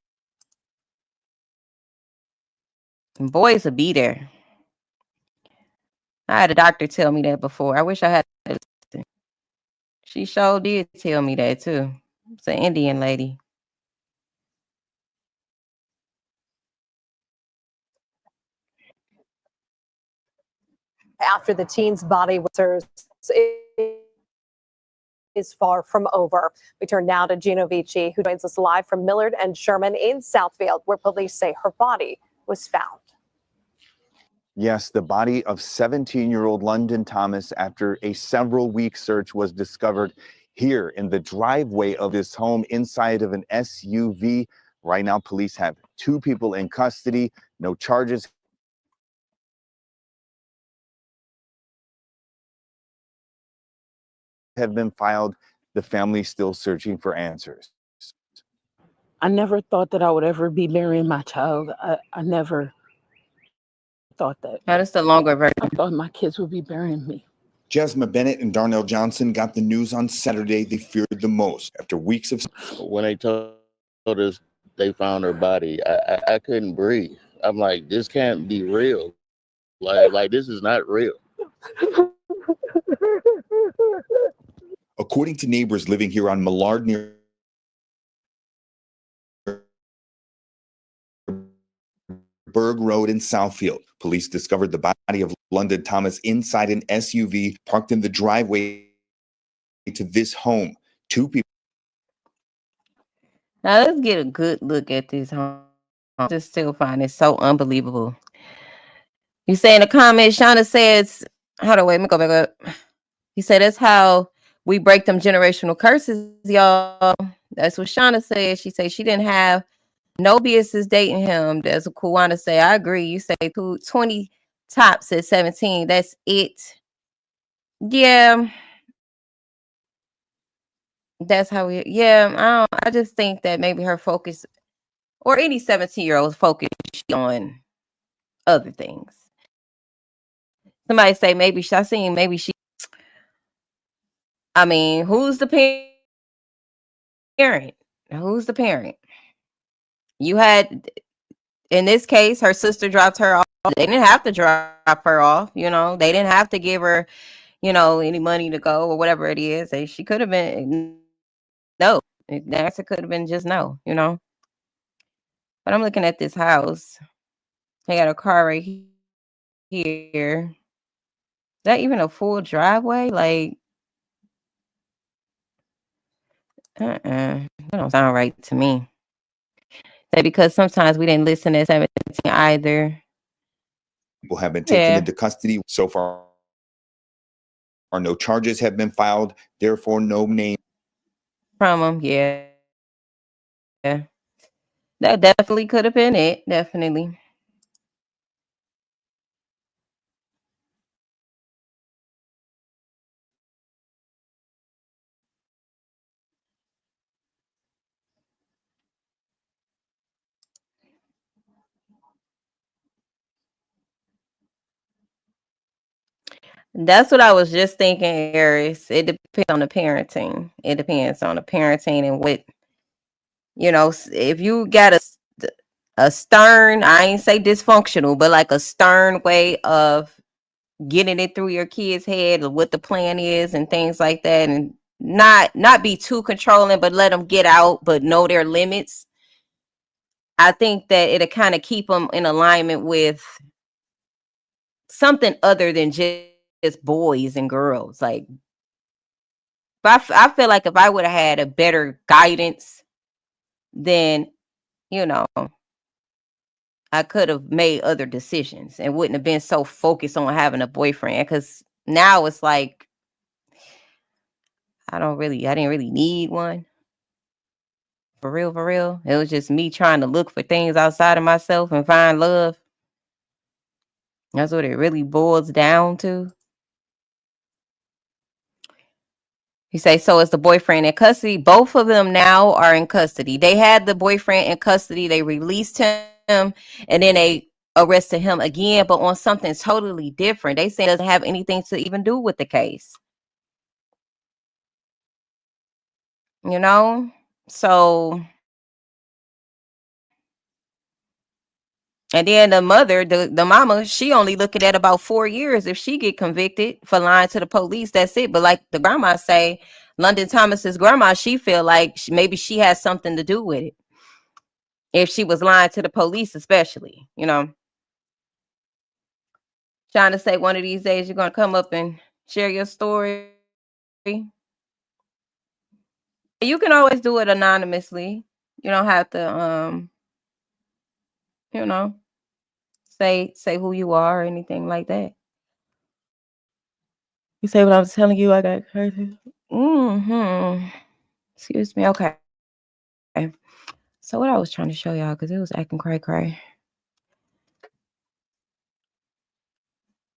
Boys will be there. I had a doctor tell me that before. I wish I had to listen. She sure did tell me that too. It's an Indian lady. After the teen's body was is far from over. We turn now to Gino Vici, who joins us live from Millard and Sherman in Southfield, where police say her body was found. Yes, the body of 17-year-old London Thomas, after a several-week search, was discovered here in the driveway of his home inside of an SUV. Right now, police have 2 people in custody. No charges have been filed. The family's still searching for answers. I never thought that I would ever be burying my child. I never thought that. That is the longer version. I thought my kids would be burying me. Jasmine Bennett and Darnell Johnson got the news on Saturday they feared the most after weeks of... When they told us they found her body, I couldn't breathe. I'm like, this can't be real. Like this is not real. According to neighbors living here on Millard near Berg Road in Southfield, police discovered the body of London Thomas inside an SUV parked in the driveway to this home. Two people. Now let's get a good look at this home. I just still find it so unbelievable. You say in the comments, Shauna says, hold on, wait, let me go back up. He said, that's how we break them generational curses, y'all. That's what Shauna said. She said she didn't have no business dating him. That's what Kuwana say. I agree. You say 20 tops at 17. That's it. Yeah. That's how we, yeah. I just think that maybe her focus, or any 17-year-old's focus on other things. Somebody say maybe I seen maybe she. I mean, who's the parent? Who's the parent? You had, in this case, her sister dropped her off. They didn't have to drop her off. You know, they didn't have to give her, you know, any money to go or whatever it is. She could have been no. The answer could have been just no. You know. But I'm looking at this house. They got a car right here. Is that even a full driveway? Like, that don't sound right to me. Say because sometimes we didn't listen at 17 either. People have been taken into custody so far. Or no charges have been filed. Therefore, no name from them. Yeah. That definitely could have been it. Definitely. That's what I was just thinking, Harris. It depends on the parenting. It depends on the parenting and what, you know, if you got a stern, I ain't say dysfunctional, but like a stern way of getting it through your kid's head of what the plan is and things like that, and not be too controlling, but let them get out, but know their limits. I think that it'll kind of keep them in alignment with something other than just boys and girls. Like, but I feel like if I would have had a better guidance, then, you know, I could have made other decisions and wouldn't have been so focused on having a boyfriend. Because now it's like, I didn't really need one. For real. It was just me trying to look for things outside of myself and find love. That's what it really boils down to. You say, so is the boyfriend in custody? Both of them now are in custody. They had the boyfriend in custody. They released him, and then they arrested him again, but on something totally different. They say it doesn't have anything to even do with the case. You know? So, and then the mother, the mama, she only looking at about 4 years if she get convicted for lying to the police. That's it. But like the grandma say, London Thomas's grandma, she feel like maybe she has something to do with it. If she was lying to the police, especially, you know. Trying to say one of these days you're going to come up and share your story. You can always do it anonymously. You don't have to, you know, say who you are or anything like that. You say what I was telling you, I got crazy. Excuse me. Okay. So what I was trying to show y'all, because it was acting cray.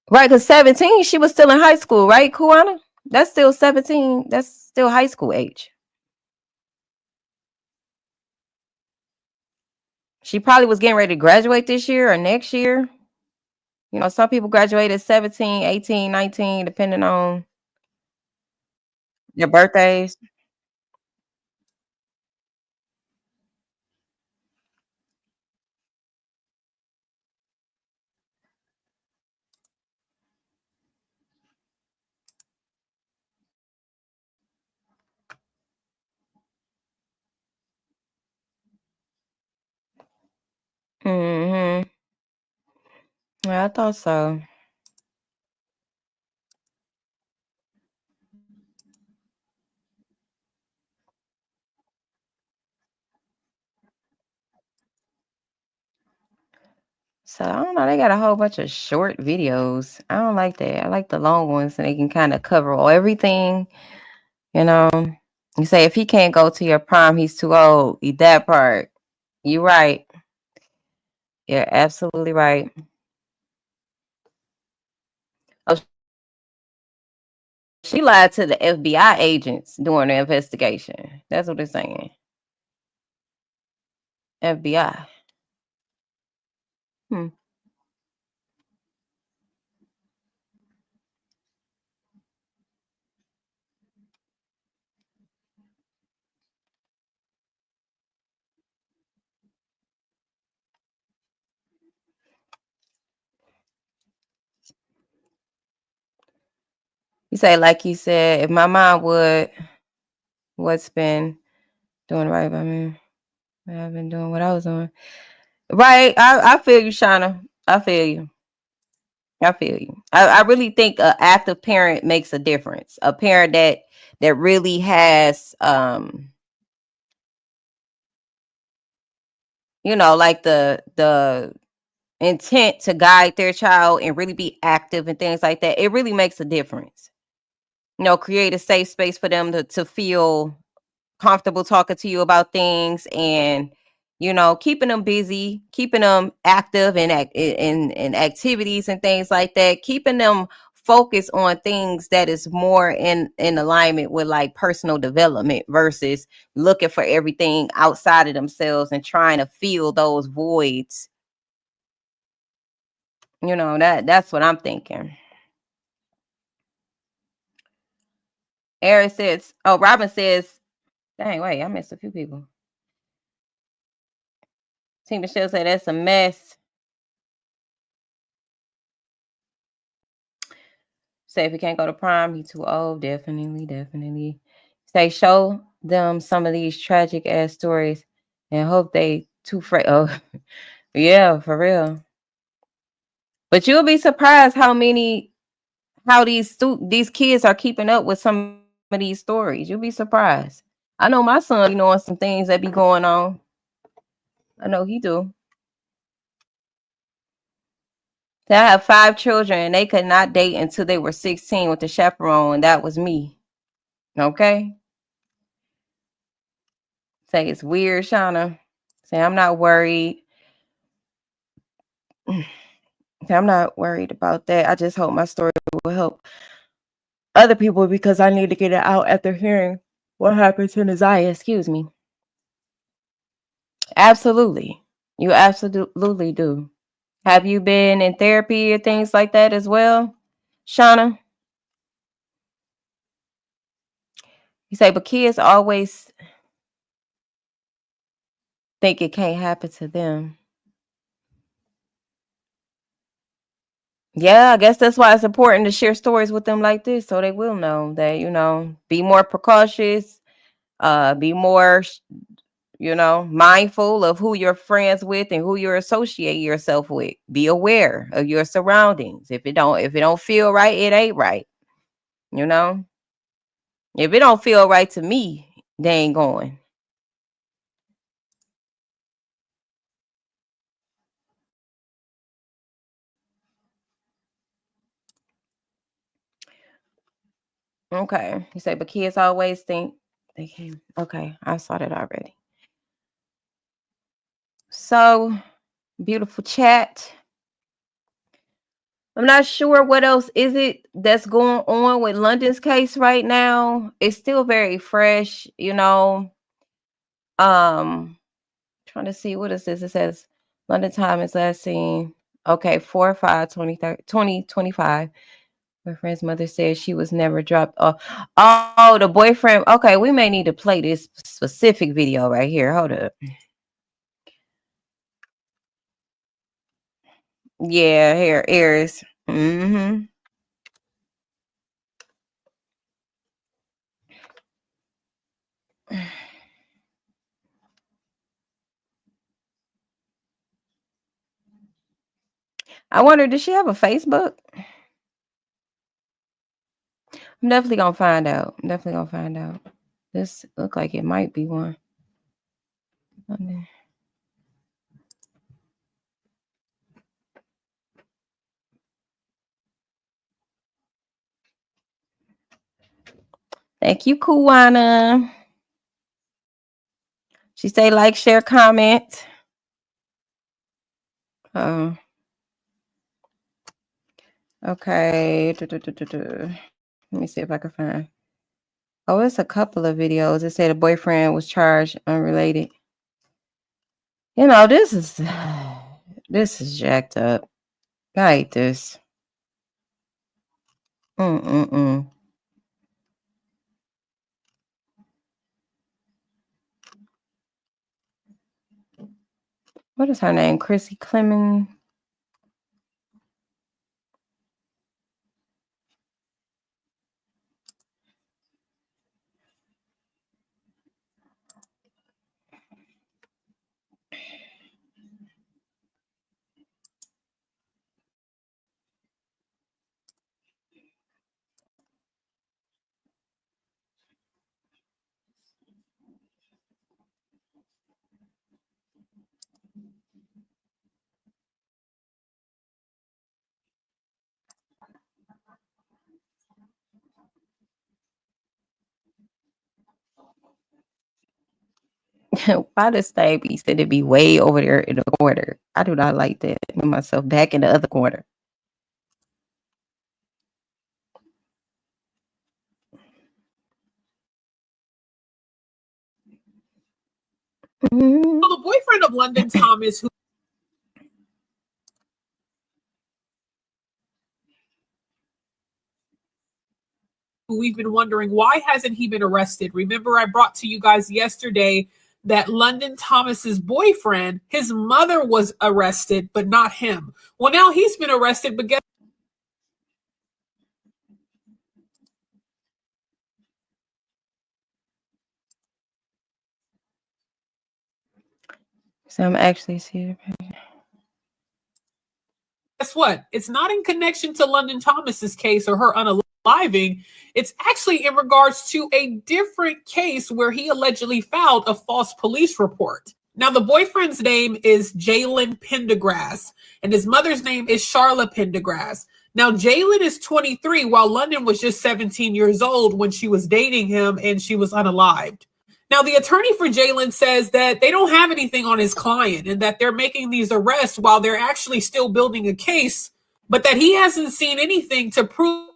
Right, because 17, she was still in high school, right, Kuwana? That's still 17. That's still high school age. She probably was getting ready to graduate this year or next year. You know, some people graduate at 17, 18, 19, depending on their birthdays. Yeah, I thought so. So I don't know. They got a whole bunch of short videos. I don't like that. I like the long ones, so they can kind of cover everything. You know, you say if he can't go to your prom, he's too old. Eat that part. You're right. You're absolutely right. Oh, she lied to the FBI agents during the investigation. That's what they're saying. FBI. Hmm. You say, like you said, if my mom would, what's been doing right by me? I've been doing what I was doing. Right. I feel you, Shauna. I feel you. I feel you. I really think an active parent makes a difference. A parent that really has like the intent to guide their child and really be active and things like that. It really makes a difference. Create a safe space for them to feel comfortable talking to you about things, and keeping them busy, keeping them active in activities and things like that, keeping them focused on things that is more in alignment with like personal development versus looking for everything outside of themselves and trying to fill those voids. That's what I'm thinking. Eric says, oh, Robin says, dang, wait, I missed a few people. T. Michelle said that's a mess. Say if he can't go to prom, he too old. Definitely. Say show them some of these tragic ass stories and hope they too afraid. Oh, yeah, for real. But you'll be surprised how these kids are keeping up with some of these stories. You'll be surprised. I know my son be knowing some things that be going on. I know he do. I have 5 children and they could not date until they were 16 with the chaperone, and that was me. Okay? Say it's weird, Shauna. Say I'm not worried. Say I'm not worried about that. I just hope my story will help other people because I need to get it out after hearing what happened to Naziah. Excuse me. Absolutely. You absolutely do. Have you been in therapy or things like that as well, Shauna? You say, but kids always think it can't happen to them. Yeah, I guess that's why it's important to share stories with them like this so they will know that, be more precautious, be more, mindful of who you're friends with and who you're associating yourself with. Be aware of your surroundings. If it don't feel right, it ain't right. If it don't feel right to me, they ain't going. Okay. You say, but kids always think they can. Okay, I saw that already. So, beautiful chat. I'm not sure what else is it that's going on with London's case right now. It's still very fresh, Trying to see what is this. It says London time is last seen. Okay, 4/5/2025. Boyfriend's mother said she was never dropped off. Oh, the boyfriend. Okay, we may need to play this specific video right here. Hold up. Yeah, here, ears. Mm-hmm. I wonder, does she have a Facebook? I'm definitely gonna find out. I'm definitely gonna find out. This look like it might be one. Thank you, Kuwana. She say like, share, comment. Okay. Let me see if I can find. Oh, it's a couple of videos. It said a boyfriend was charged unrelated. You know, this is jacked up. I hate this. What is her name? Chrissy Clemens. Why does they be said to be way over there in the corner? I do not like that. Move myself back in the other corner. So the boyfriend of London Thomas, who we've been wondering, why hasn't he been arrested? Remember, I brought to you guys yesterday that London Thomas's boyfriend, his mother was arrested, but not him. Well, now he's been arrested, but guess So I'm actually seeing. guess what? It's not in connection to London Thomas's case or her unaliving. It's actually in regards to a different case where he allegedly filed a false police report. Now, the boyfriend's name is Jalen Pendergrass, and his mother's name is Charla Pendergrass. Now, Jalen is 23, while London was just 17 years old when she was dating him and she was unalived. Now, the attorney for Jalen says that they don't have anything on his client and that they're making these arrests while they're actually still building a case, but that he hasn't seen anything to prove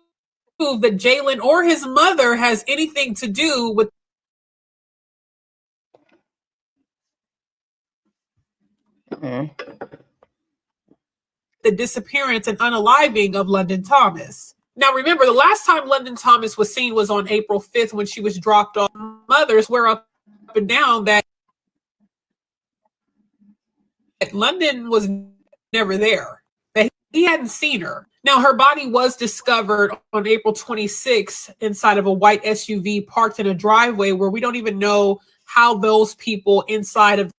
that Jalen or his mother has anything to do with the disappearance and unaliving of London Thomas. Now, remember, the last time London Thomas was seen was on April 5th when she was dropped off. Mothers were up and down that London was never there, that he hadn't seen her. Now, her body was discovered on April 26th inside of a white SUV parked in a driveway where we don't even know how those people inside of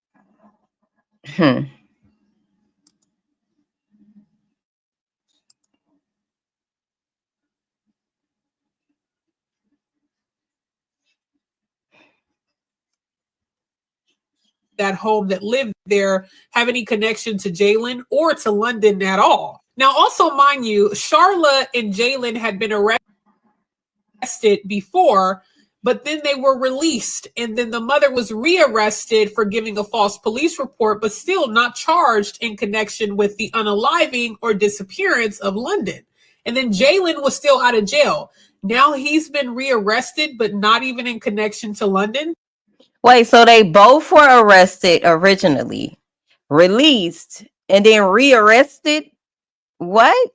that home that lived there have any connection to Jalen or to London at all. Now, also, mind you, Charla and Jalen had been arrested before, but then they were released. And then the mother was rearrested for giving a false police report, but still not charged in connection with the unaliving or disappearance of London. And then Jalen was still out of jail. Now he's been rearrested, but not even in connection to London. Wait, so they both were arrested originally, released, and then rearrested? What?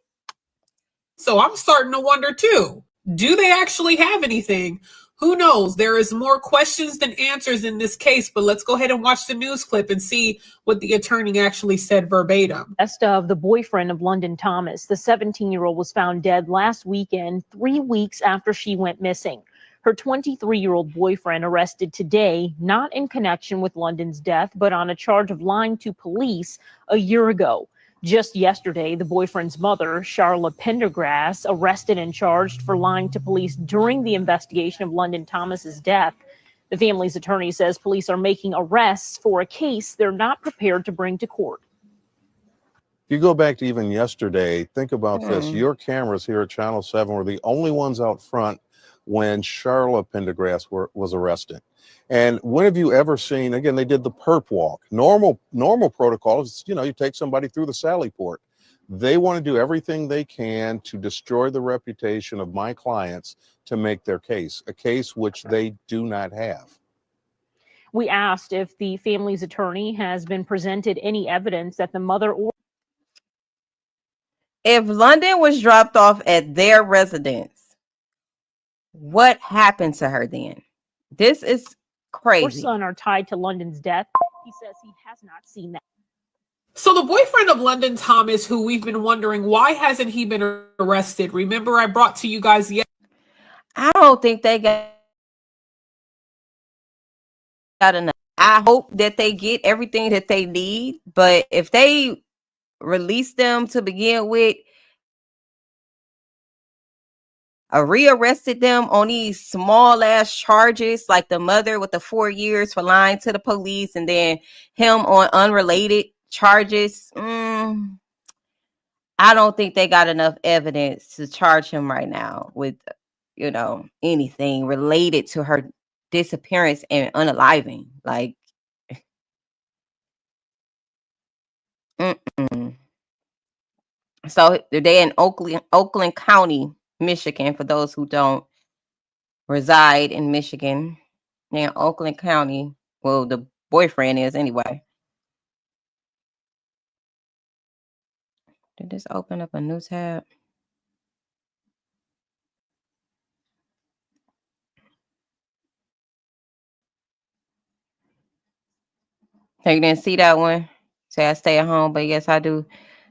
So I'm starting to wonder too, do they actually have anything? Who knows? There is more questions than answers in this case, but let's go ahead and watch the news clip and see what the attorney actually said verbatim. Arrest of the boyfriend of London Thomas, the 17-year-old was found dead last weekend, 3 weeks after she went missing. Her 23-year-old boyfriend arrested today, not in connection with London's death, but on a charge of lying to police a year ago. Just yesterday, the boyfriend's mother, Charla Pendergrass, arrested and charged for lying to police during the investigation of London Thomas's death. The family's attorney says police are making arrests for a case they're not prepared to bring to court. If you go back to even yesterday, think about this. Your cameras here at Channel 7 were the only ones out front when Charla Pendergrass was arrested. And when have you ever seen, again, they did the perp walk. Normal protocol is, you take somebody through the Sally Port. They want to do everything they can to destroy the reputation of my clients to make their case, a case which they do not have. We asked if the family's attorney has been presented any evidence that the mother or if London was dropped off at their residence, what happened to her then? This is crazy. son are tied to London's death. He says he has not seen that. So the boyfriend of London Thomas, who we've been wondering, why hasn't he been arrested? Remember, I brought to you guys yet. I don't think they got enough. I hope that they get everything that they need, but if they release them to begin with, rearrested them on these small ass charges, like the mother with the 4 years for lying to the police, and then him on unrelated charges. I don't think they got enough evidence to charge him right now with, anything related to her disappearance and unaliving. Like, So they're in Oakland County, Michigan, for those who don't reside in Michigan. They're in Oakland County. Well, the boyfriend is anyway. Did this open up a new tab? So you didn't see that one? Say I stay at home, but yes, I do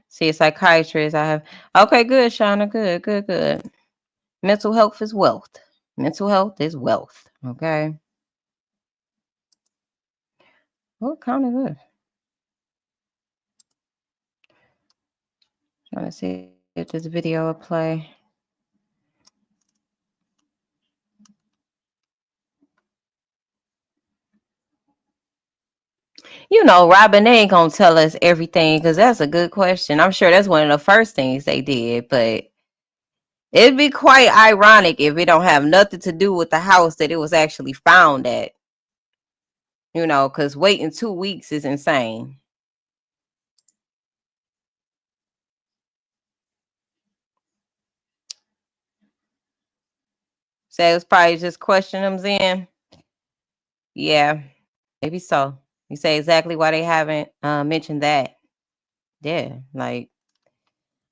see a psychiatrist. I have. Okay, good, Shauna. Good. Mental health is wealth. Mental health is wealth. Okay. What kind of this? Trying to see if this video will play. Robin, they ain't gonna tell us everything because that's a good question. I'm sure that's one of the first things they did, but it'd be quite ironic if it don't have nothing to do with the house that it was actually found at. Because waiting 2 weeks is insane. So it was probably just questioning them in. Yeah, maybe so. You say exactly why they haven't mentioned that. Yeah, like,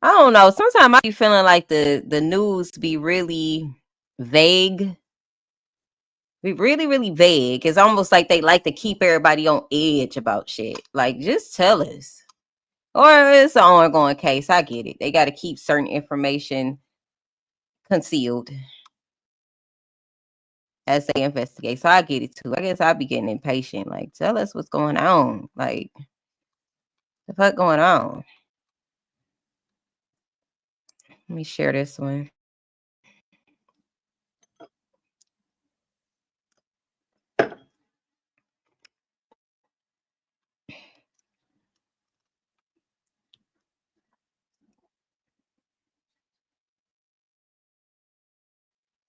I don't know. Sometimes I be feeling like the news be really vague. Be really, really vague. It's almost like they like to keep everybody on edge about shit. Like, just tell us. Or it's an ongoing case. I get it. They got to keep certain information concealed as they investigate. So I get it too. I guess I'll be getting impatient. Like, tell us what's going on. Like, the fuck going on? Let me share this one.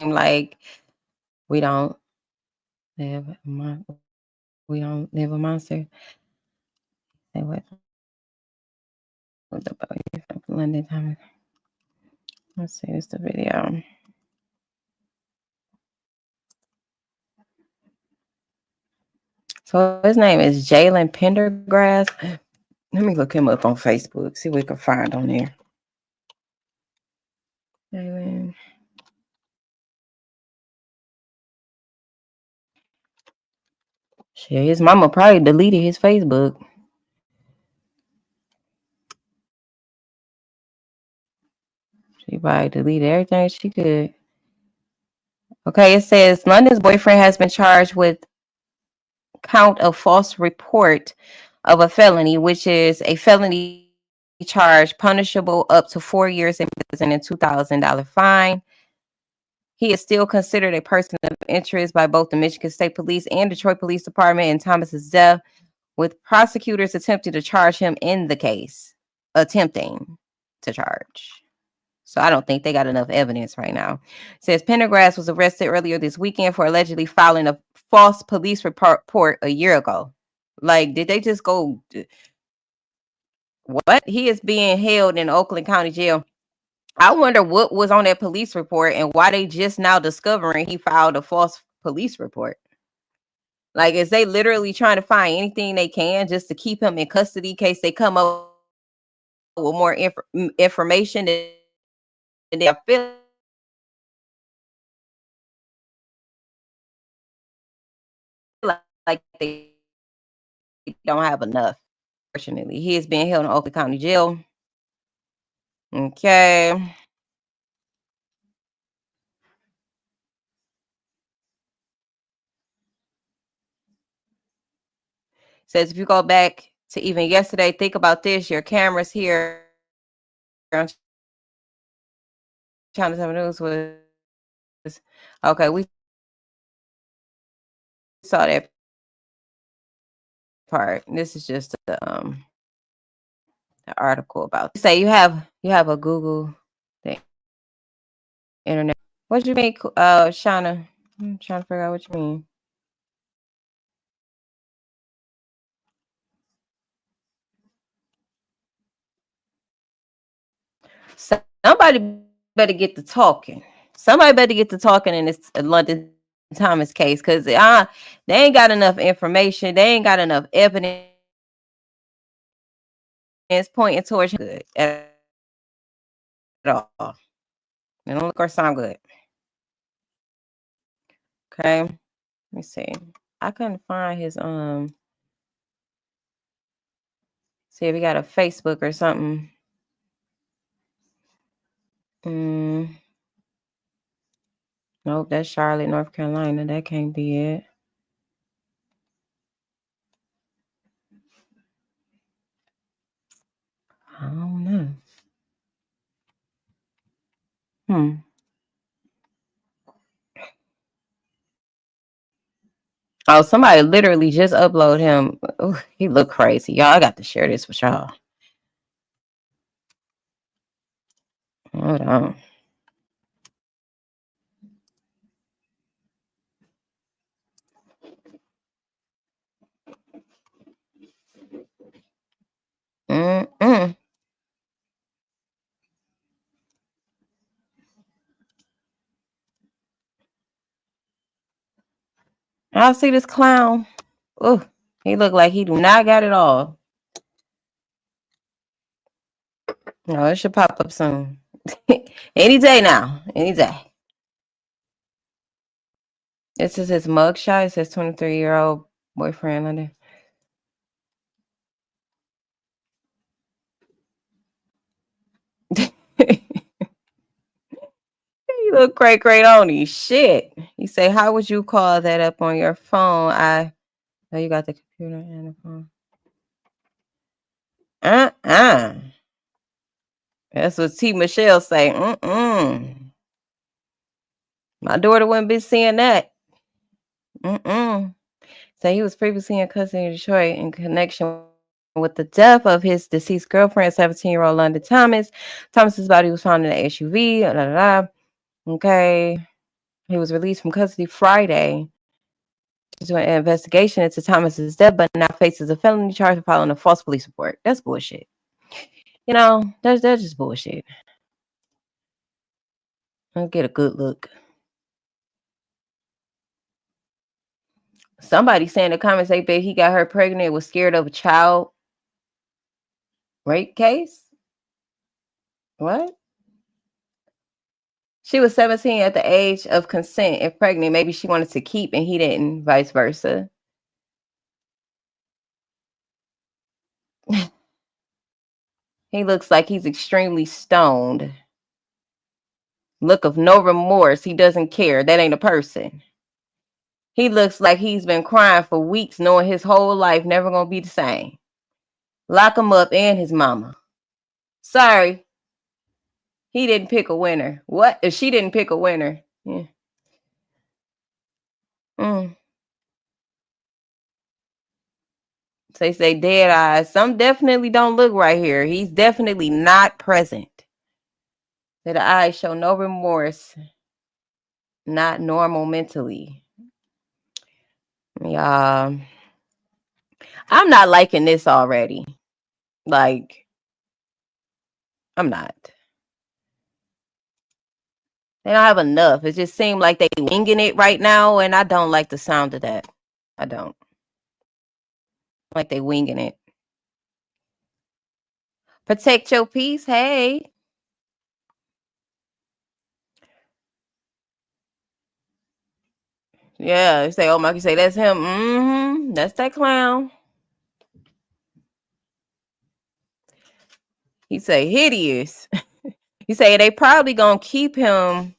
Like, we don't live a monster. Say what? What about you from London Thomas? Let's see, it's the video. So his name is Jalen Pendergrass. Let me look him up on Facebook, see what we can find on there. Jalen. Shit, his mama probably deleted his Facebook. She probably deleted everything she could. Okay, it says London's boyfriend has been charged with count of false report of a felony, which is a felony charged, punishable up to 4 years in prison and $2,000 fine. He is still considered a person of interest by both the Michigan State Police and Detroit Police Department in Thomas's death, with prosecutors attempting to charge him in the case. Attempting to charge. So I don't think they got enough evidence right now. It says Pendergrass was arrested earlier this weekend for allegedly filing a false police report a year ago. Like, did they just go... What? He is being held in Oakland County Jail. I wonder what was on that police report and why they just now discovering he filed a false police report. Like, is they literally trying to find anything they can just to keep him in custody in case they come up with more information than they feel like they don't have enough. Fortunately, he is being held in Oakland County Jail. Okay. Says if you go back to even yesterday, think about this. Your cameras here on Channel 7 News was okay. We saw that part. This is just the article about. Say you have a Google thing, internet. What do you mean, Shauna? I'm trying to figure out what you mean. Somebody better get to talking. Somebody better get to talking in this London Thomas case, because they ain't got enough information. They ain't got enough evidence pointing towards good at all. They don't look or sound good. Okay, let me see. I couldn't find his see if he got a Facebook or something. Nope, that's Charlotte, North Carolina. That can't be it. I don't know. Oh, somebody literally just upload him. Ooh, he look crazy. Y'all, I got to share this with y'all. Hold on. I see this clown. Oh, he look like he do not got it all. No, it should pop up soon. Any day now. Any day. This is his mugshot. It says 23-year-old boyfriend under. You look great on these shit. You say, how would you call that up on your phone? Oh, you got the computer and the phone. That's what T. Michelle say. My daughter wouldn't be seeing that. So he was previously in custody in Detroit in connection with the death of his deceased girlfriend, 17-year-old London Thomas. Thomas's body was found in an SUV. Okay. He was released from custody Friday to do an investigation into Thomas's death, but now faces a felony charge for filing a false police report. That's bullshit. You know, that's just bullshit. Let's get a good look. Somebody saying in the comments, they bet he got her pregnant, was scared of a child rape case. What? She was 17 at the age of consent and pregnant. Maybe she wanted to keep and he didn't, vice versa. He looks like he's extremely stoned. Look of no remorse. He doesn't care. That ain't a person. He looks like he's been crying for weeks, knowing his whole life never gonna be the same. Lock him up and his mama. Sorry. He didn't pick a winner. What? If she didn't pick a winner. Yeah. They say dead eyes. Some definitely don't look right here. He's definitely not present. The eyes show no remorse. Not normal mentally. Yeah. I'm not liking this already. Like, I'm not. They don't have enough. It just seems like they winging it right now, and I don't like the sound of that. I don't. Like they winging it. Protect your peace. Hey. Yeah, you say, oh my, you say that's him. Mm-hmm. That's that clown. He say hideous. He say they probably gonna keep him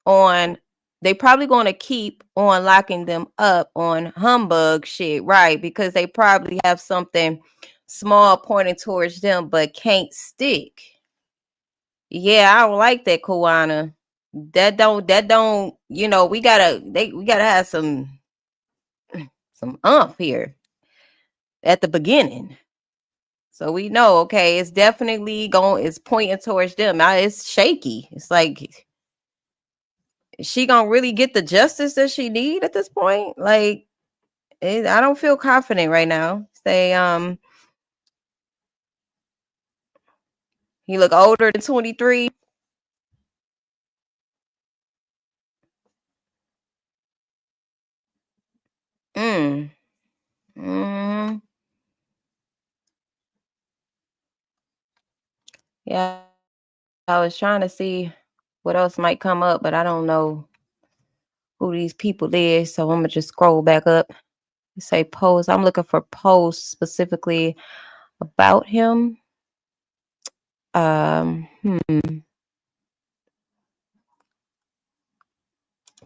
on. They probably gonna keep on locking them up on humbug shit, right? Because they probably have something small pointing towards them, but can't stick. Yeah, I don't like that, Kawana. That don't. You know, we gotta have some umph here at the beginning. So we know, okay, it's definitely it's pointing towards them. Now it's shaky. It's like, is she gonna really get the justice that she need at this point? Like, I don't feel confident right now. Say, he look older than 23. Yeah, I was trying to see what else might come up, but I don't know who these people is. So I'm gonna just scroll back up. Say post. I'm looking for posts specifically about him.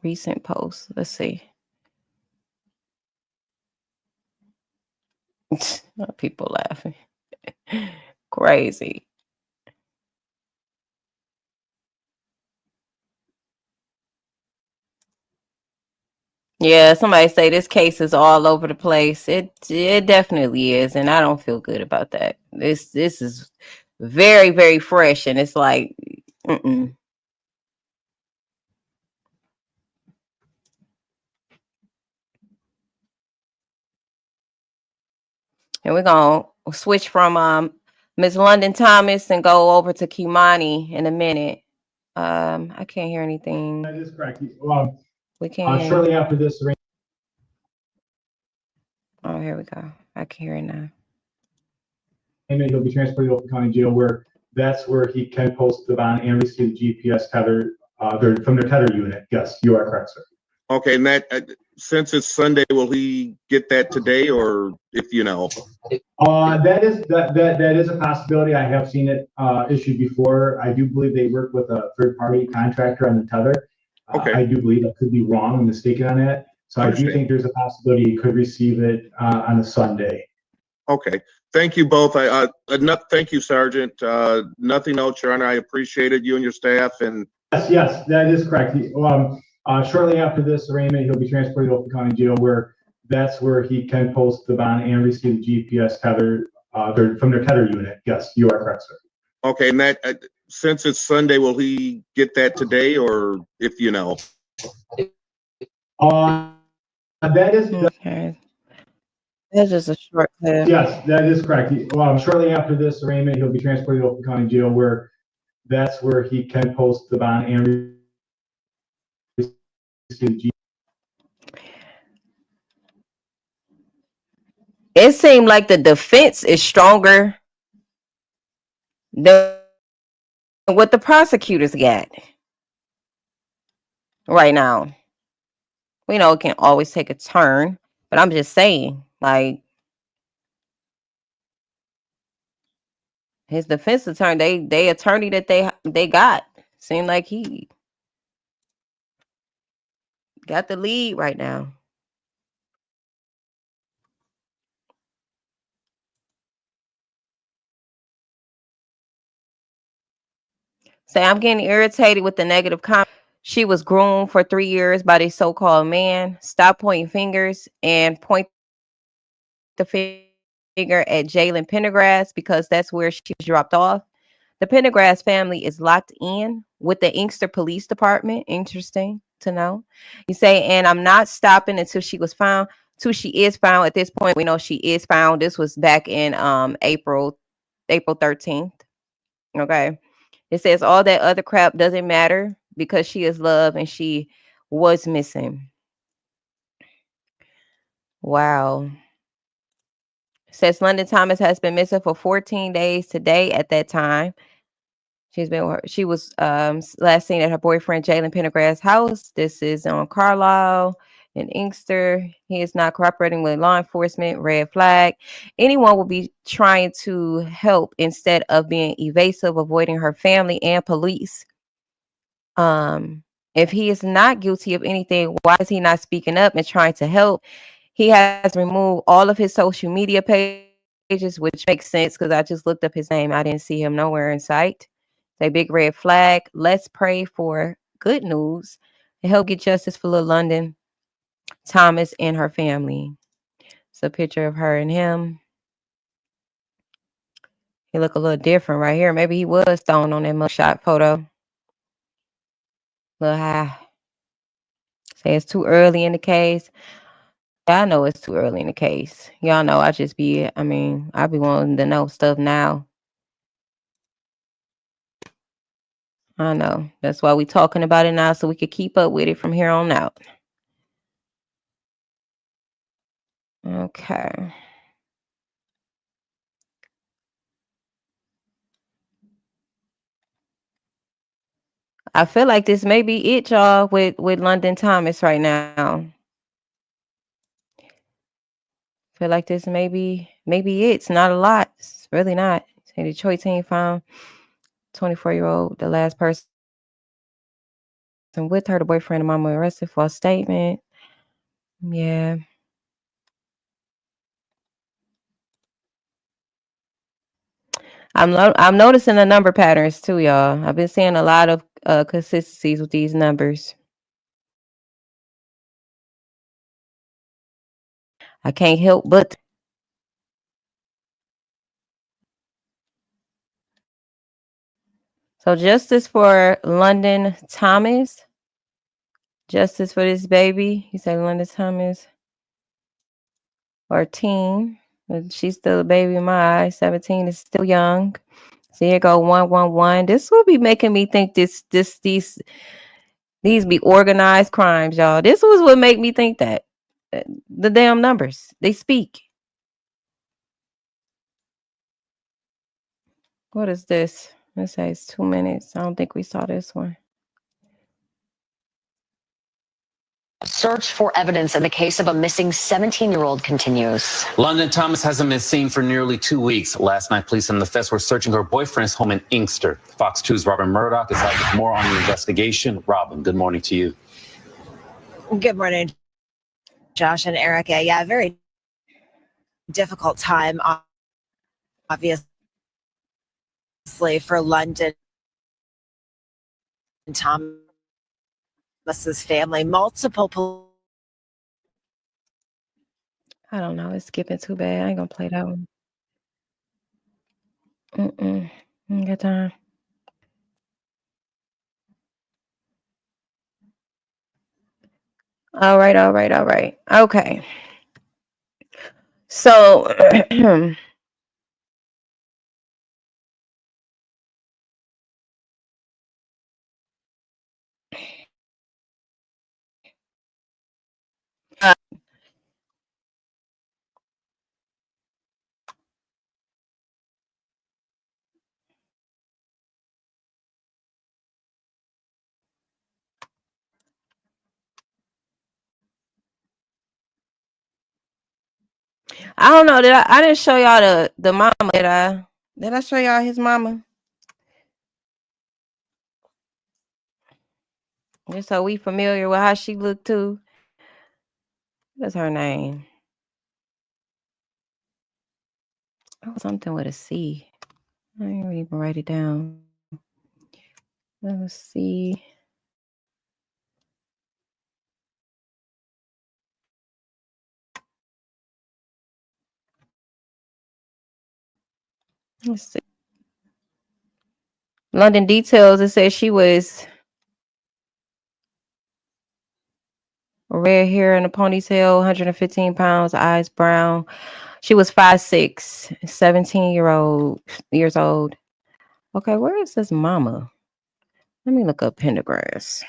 Recent posts. Let's see. People laughing. Crazy. Yeah, somebody say this case is all over the place. It definitely is, and I don't feel good about that. This is very, very fresh, and it's like, And we're gonna switch from Miss London Thomas and go over to Kei'Mani in a minute. I can't hear anything. That is correct. We can't hear. Shortly after this. Oh, here we go. I can hear it now. He'll be transported to Oakland County Jail, where that's where he can post the bond and receive the GPS tether from their tether unit. Yes, you are correct, sir. Okay, and that since it's Sunday, will he get that today, or if you know? That is a possibility. I have seen it issued before. I do believe they work with a third-party contractor on the tether. Okay. I do believe I could be wrong and mistaken on that. So I do think there's a possibility he could receive it on a Sunday. Okay. Thank you both. Thank you, Sergeant. Nothing else, Your Honor. I appreciated you and your staff. And yes, that is correct. Shortly after this arraignment, he'll be transported to Oakland County Jail, where that's where he can post the bond and receive the GPS tether from their tether unit. Yes, you are correct, sir. Okay, and that since it's Sunday, will he get that today, or if you know? That is okay. That's just a short clip. Yes, that is correct. Shortly after this arraignment, he'll be transported to Oakland County Jail, where that's where he can post the bond and receive. It seemed like the defense is stronger than what the prosecutors got right now. We know it can always take a turn, but I'm just saying, like, his defense attorney, they attorney that they got, seemed like he got the lead right now. Say, I'm getting irritated with the negative comment. She was groomed for 3 years by this so-called man. Stop pointing fingers and point the finger at Jalen Pendergrass because that's where she was dropped off. The Pendergrass family is locked in with the Inkster Police Department. Interesting to know. You say, and I'm not stopping until she was found. Till she is found. At this point, we know she is found. This was back in April 13th. Okay. It says all that other crap doesn't matter because she is loved and she was missing. Wow. Says London Thomas has been missing for 14 days today at that time. She was last seen at her boyfriend Jalen Pendergrass' house. This is on Carlisle in Inkster. He is not cooperating with law enforcement. Red flag. Anyone will be trying to help instead of being evasive, avoiding her family and police. If he is not guilty of anything, why is he not speaking up and trying to help? He has removed all of his social media pages, which makes sense because I just looked up his name. I didn't see him nowhere in sight. It's a big red flag. Let's pray for good news and help get justice for little London Thomas and her family. It's a picture of her and him. He look a little different right here. Maybe he was stoned on that mugshot photo. A little high. Say it's too early in the case. Yeah, I know it's too early in the case. Y'all know I be wanting to know stuff now. I know. That's why we talking about it now so we could keep up with it from here on out. Okay. I feel like this may be it, y'all, with London Thomas right now. Feel like this maybe it's not a lot. It's really not. The Detroit team found 24-year-old, the last person with her, the boyfriend and mama arrested for a statement. Yeah. I'm noticing the number patterns too, y'all. I've been seeing a lot of consistencies with these numbers. I can't help but. So justice for London Thomas. Justice for this baby. You say London Thomas. Or teen. But she's still a baby in my eyes. 17 is still young. So here go 111. This will be making me think these be organized crimes, y'all. This was what made me think that. The damn numbers. They speak. What is this? It says 2 minutes. I don't think we saw this one. Search for evidence in the case of a missing 17-year-old continues. London Thomas hasn't been seen for nearly 2 weeks. Last night, police in the Fest were searching her boyfriend's home in Inkster. Fox 2's Robin Murdoch is live with more on the investigation. Robin, good morning to you. Good morning, Josh and Erica. Yeah, very difficult time, obviously, for London Thomas's family. Multiple. I don't know. It's skipping too bad. I ain't gonna play that one. Ain't got time. All right. Okay. So I don't know. I didn't show y'all the mama. Did I show y'all his mama? Just so we familiar with how she looked too. What's her name? Oh, something with a C. I didn't even write it down. Let's see. Let's see. London details. It says she was red hair in a ponytail, 115 pounds, eyes brown. She was 5'6", 17 years old. Okay, where is this mama? Let me look up Pendergrass.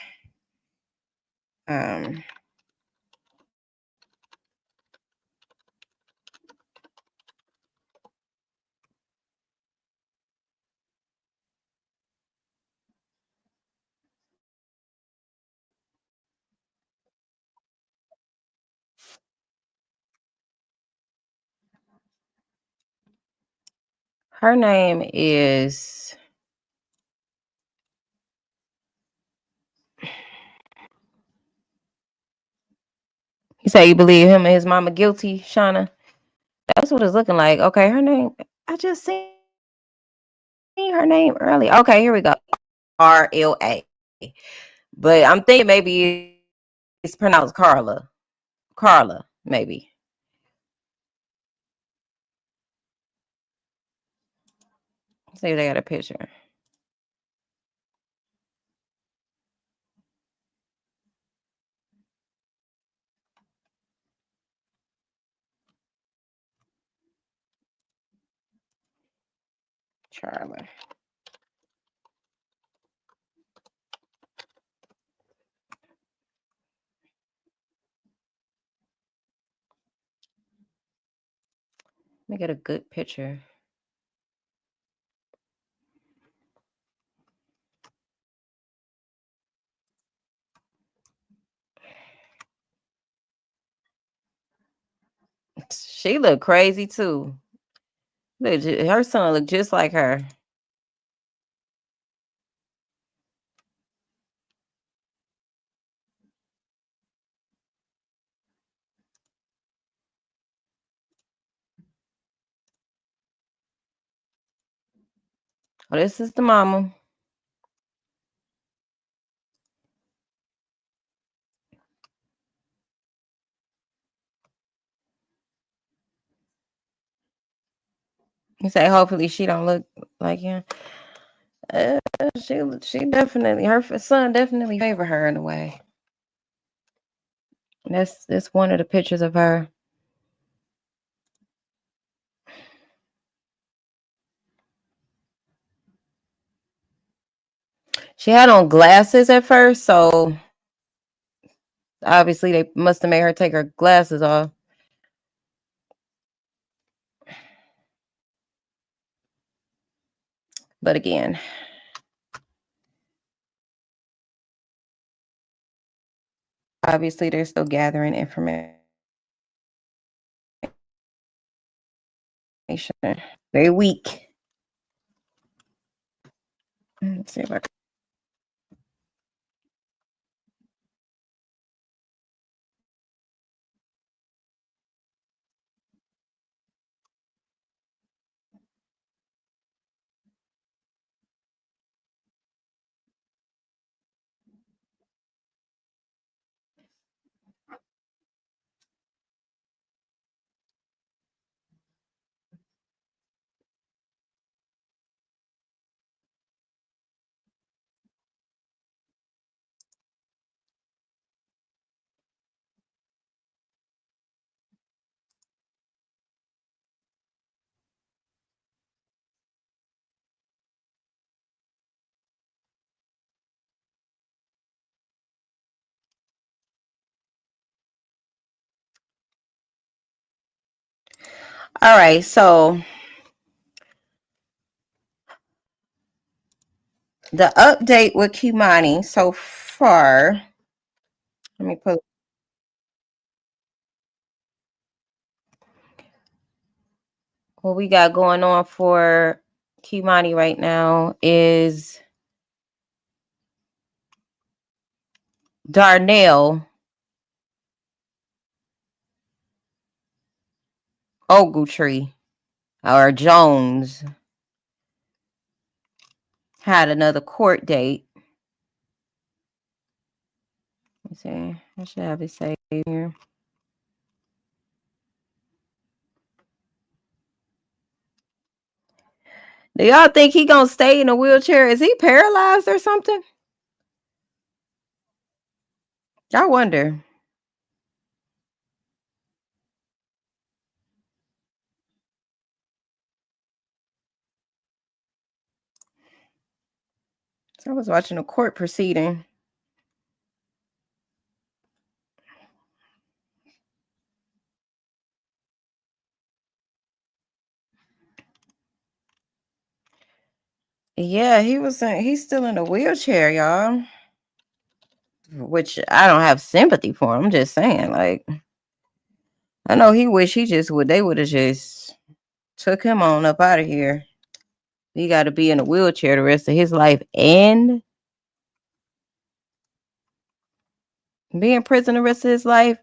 Her name is You say you believe him and his mama guilty, Shauna? That's what it's looking like. Okay, her name. I just seen her name earlier. Okay, here we go. RLA. But I'm thinking maybe it's pronounced Carla. Carla, maybe. See if they got a picture. Charlie. Let me get a good picture. She look crazy too. Look, her son look just like her. Oh, this is the mama. You say hopefully she don't look like him. She definitely, her son definitely favor her in a way. That's one of the pictures of her. She had on glasses at first, so obviously they must have made her take her glasses off. But again, obviously they're still gathering information. Very weak. Let's see if I can. All right, so the update with Kei'Mani so far. Let me put. What we got going on for Kei'Mani right now is Darnell Ogletree or Jones had another court date. see. I should have it saved here. Do y'all think he gonna stay in a wheelchair? Is he paralyzed or something? I wonder. So I was watching a court proceeding. Yeah, he's still in a wheelchair, y'all. Which I don't have sympathy for. I'm just saying, like, I know he wish they would have just took him on up out of here. He got to be in a wheelchair the rest of his life and be in prison the rest of his life.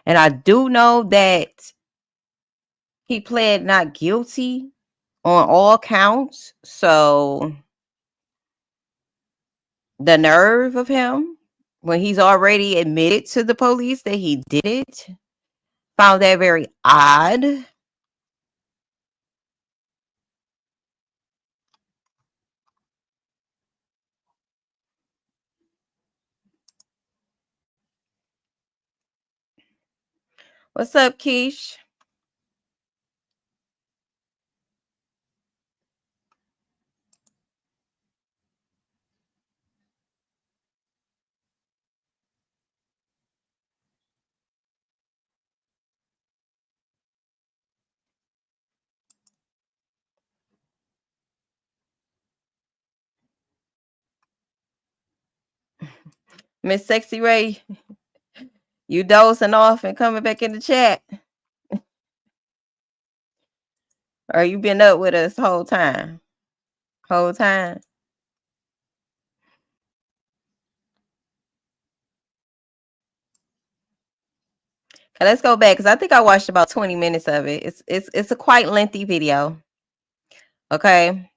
And I do know that he pled not guilty on all counts. So the nerve of him when he's already admitted to the police that he did it, found that very odd. What's up, Keish? Miss Sexy Ray, you dozing off and coming back in the chat? Or you been up with us the whole time? Whole time? Okay, let's go back because I think I watched about 20 minutes of it. It's a quite lengthy video. Okay.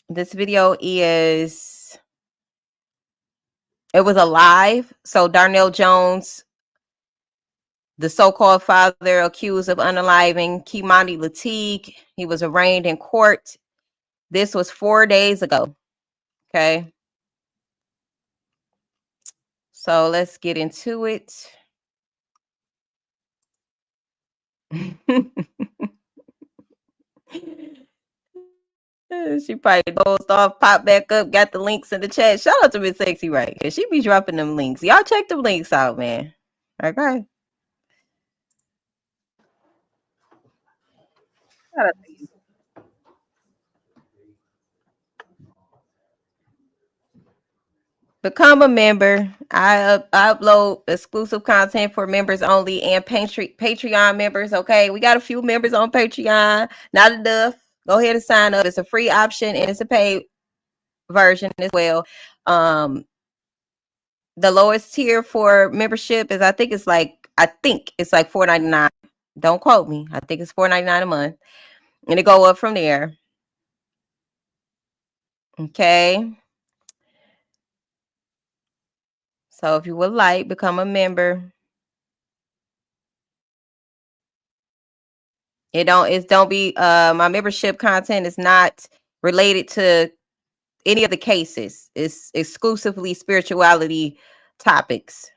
This video it was a live. So Darnell Jones, the so-called father accused of unaliving Kimani Latig, he was arraigned in court. This was 4 days ago. Okay. So let's get into it. She probably dozed off, popped back up, got the links in the chat. Shout out to Miss Sexy Right, because she be dropping them links. Y'all check them links out, man. Okay. Shout out to you. Become a member. I upload exclusive content for members only and Patreon members. Okay, we got a few members on Patreon. Not enough. Go ahead and sign up. It's a free option and it's a paid version as well. The lowest tier for membership is I think it's like $4.99. Don't quote me. I think it's $4.99 a month, and it go up from there. Okay. So if you would like, become a member. My membership content is not related to any of the cases. It's exclusively spirituality topics.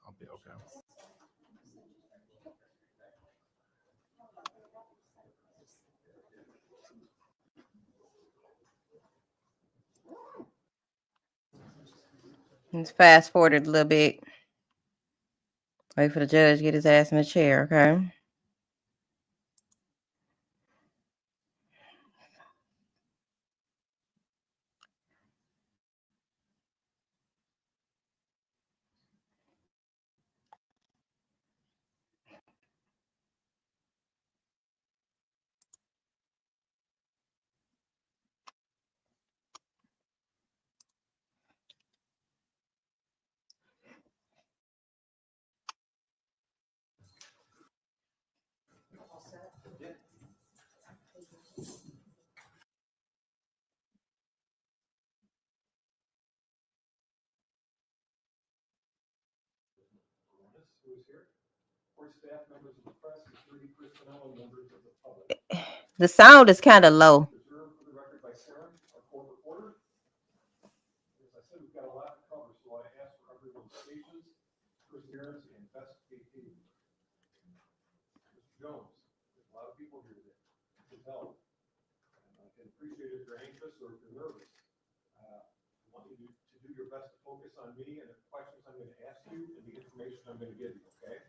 I'll be okay. Let's fast forward a little bit. Wait for the judge to get his ass in the chair, okay? The sound is kind of low. Appreciate if you're anxious or if you're nervous. I want you to do your best to focus on me and the questions I'm going to ask you and the information I'm going to give you, okay?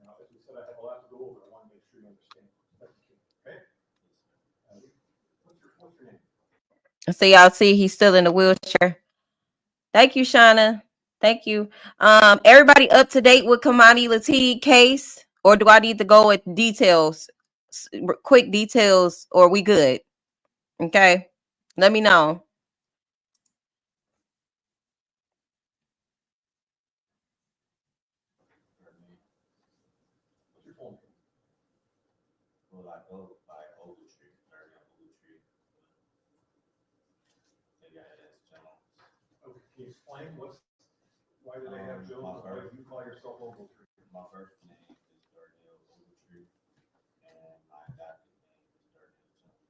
Now, as we said, I have a lot to go over. I want to make sure you understand. Okay? What's your name? So y'all see he's still in the wheelchair. Thank you, Shauna. Thank you. Everybody up to date with Kimani Latig case, or do I need to go with details? Quick details, or we good? Okay, let me know. Can you explain why do they have Jones? Why do you call yourself Ogletree? My birth name is Darnell Ogletree, and my adopted name is Darnell Jones.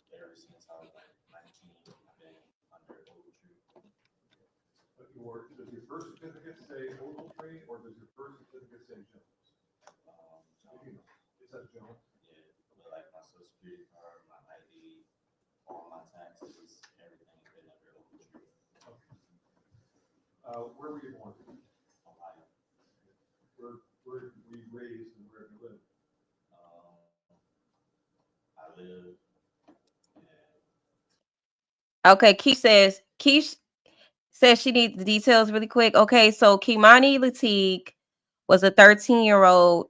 But ever since I was like 19, I've been under Ogletree. But does your birth certificate say Ogletree, or does your birth certificate say Jones? Jones. It says Jones. Yeah, but like my social security card, my ID. All my taxes, everything's been under Ogletree. Okay. Where were you born? Ohio. Where were you raised and where have you lived? I live in... Okay, Keish says she needs the details really quick. Okay, so Kimani Latig was a 13-year-old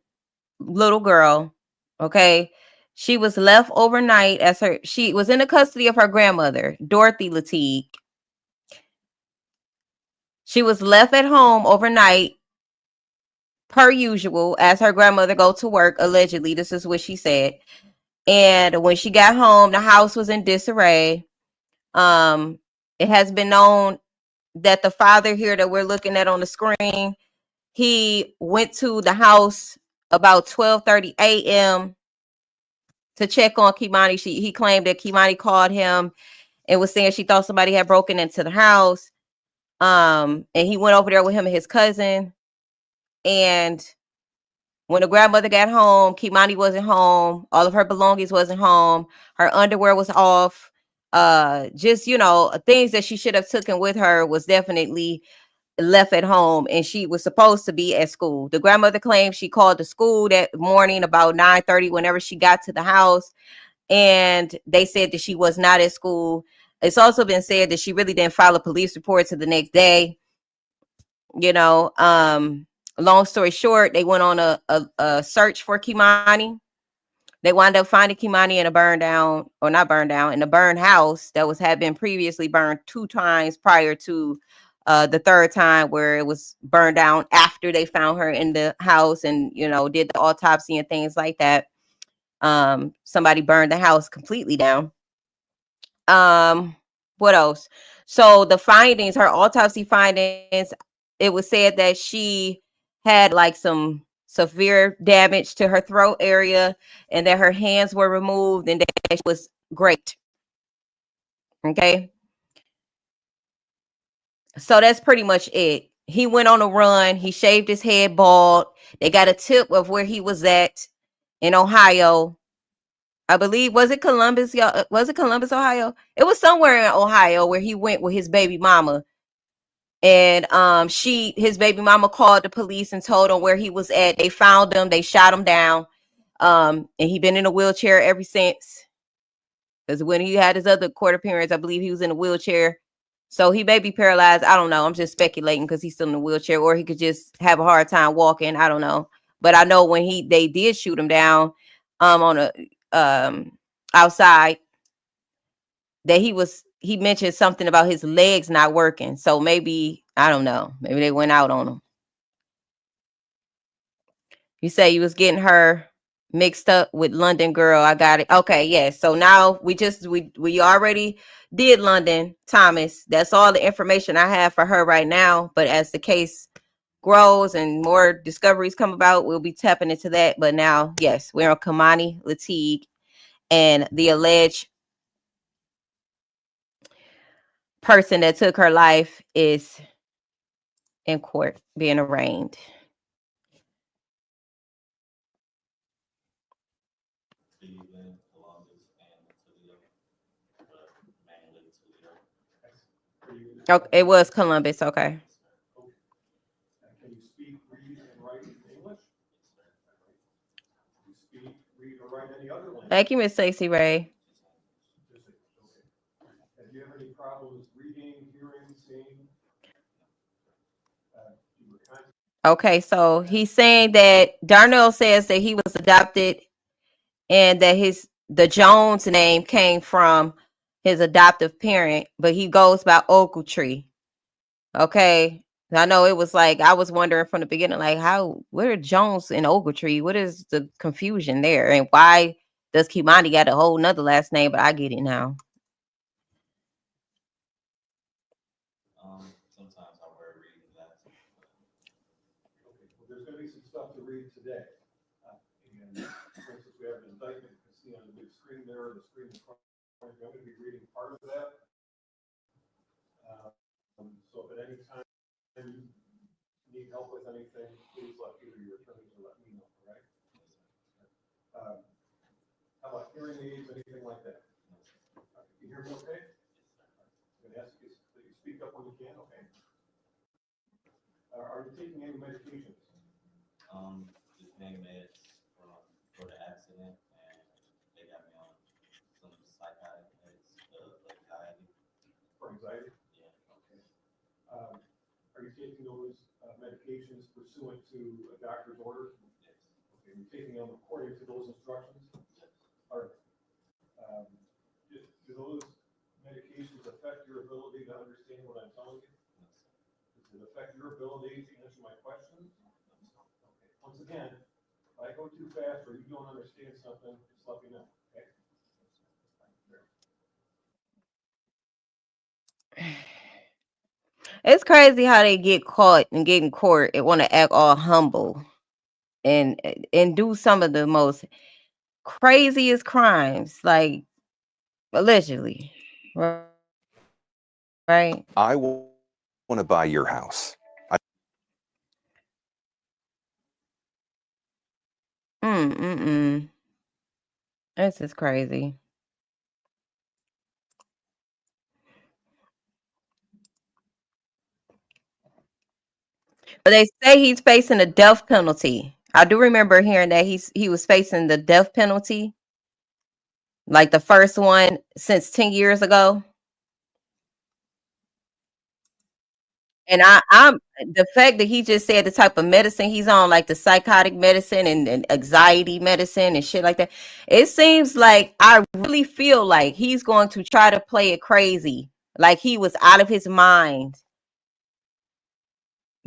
little girl. Okay. She was left overnight she was in the custody of her grandmother, Dorothy Latigue. She was left at home overnight, per usual, as her grandmother go to work, allegedly. This is what she said. And when she got home, the house was in disarray. It has been known that the father here that we're looking at on the screen, he went to the house about 12:30 a.m. to check on Kei'Mani. He claimed that Kei'Mani called him and was saying she thought somebody had broken into the house. And he went over there with him and his cousin. And when the grandmother got home, Kei'Mani wasn't home. All of her belongings wasn't home. Her underwear was off. Just, things that she should have taken with her was definitely left at home, and she was supposed to be at school. The grandmother claims she called the school that morning about 9:30 whenever she got to the house, and they said that she was not at school. It's also been said that she really didn't file a police report to the next day. Long story short, they went on a search for Kei'Mani. They wound up finding Kei'Mani in a in a burned house that had been previously burned 2 times prior to the third time, where it was burned down after they found her in the house and, did the autopsy and things like that. Somebody burned the house completely down. What else? So the findings, her autopsy findings, it was said that she had like some severe damage to her throat area and that her hands were removed and that she was great. Okay. So that's pretty much it. He went on a run. He shaved his head bald. They got a tip of where he was at in Ohio. I believe, was it Columbus? Was it Columbus, Ohio? It was somewhere in Ohio where he went with his baby mama. And his baby mama called the police and told them where he was at. They found him. They shot him down. And he been in a wheelchair ever since. Because when he had his other court appearance, I believe he was in a wheelchair. So he may be paralyzed. I don't know. I'm just speculating because he's still in a wheelchair, or he could just have a hard time walking. I don't know. But I know when they did shoot him down on a outside, that he mentioned something about his legs not working. So maybe, I don't know, maybe they went out on him. You say you was getting her mixed up with London girl. I got it. Okay, yes. So now we already did London Thomas. That's all the information I have for her right now. But as the case grows and more discoveries come about, we'll be tapping into that. But now, yes, we're on Kimani Latig, and the alleged person that took her life is in court being arraigned. Okay, it was Columbus. Okay. Can you speak, read, and write English? You speak, read, or write any other language? Thank you, Miss Stacey Ray. Have you ever any problems reading, hearing, seeing? Okay, so he's saying that Darnell says that he was adopted and that the Jones name came from his adoptive parent, but he goes by Ogletree. Okay. I know it was like, I was wondering from the beginning, like, where are Jones and Ogletree? What is the confusion there? And why does Kei'Mani got a whole nother last name? But I get it now. Sometimes I wear reading glasses. Okay, well, there's going to be some stuff to read today. And for instance, we have an indictment. You can see on the big screen there, the screen in front. I'm going to be reading part of that. So if at any time you need help with anything, please let either your attorneys or let me know, all right? How about hearing aids, anything like that? Can you hear me okay? I'm going to ask you that you speak up when you can, okay? Are you taking any medications? Just pain meds for the accident, and they got me on some psychotic meds, anxiety. For anxiety? Yeah. Okay. Are you taking those medications pursuant to a doctor's order? Yes. Okay. You're taking them according to those instructions? Yes. All right. Do those medications affect your ability to understand what I'm telling you? Yes. Does it affect your ability to answer my questions? Okay. Once again, if I go too fast or you don't understand something, just let me know. Okay. It's crazy how they get caught and get in court and want to act all humble and do some of the most craziest crimes, like allegedly. Right? I want to buy your house. This is crazy. But they say he's facing a death penalty. I do remember hearing that he was facing the death penalty, like the first one since 10 years ago. And I'm the fact that he just said the type of medicine he's on, like the psychotic medicine and anxiety medicine and shit like that. It seems like I really feel like he's going to try to play it crazy, like he was out of his mind.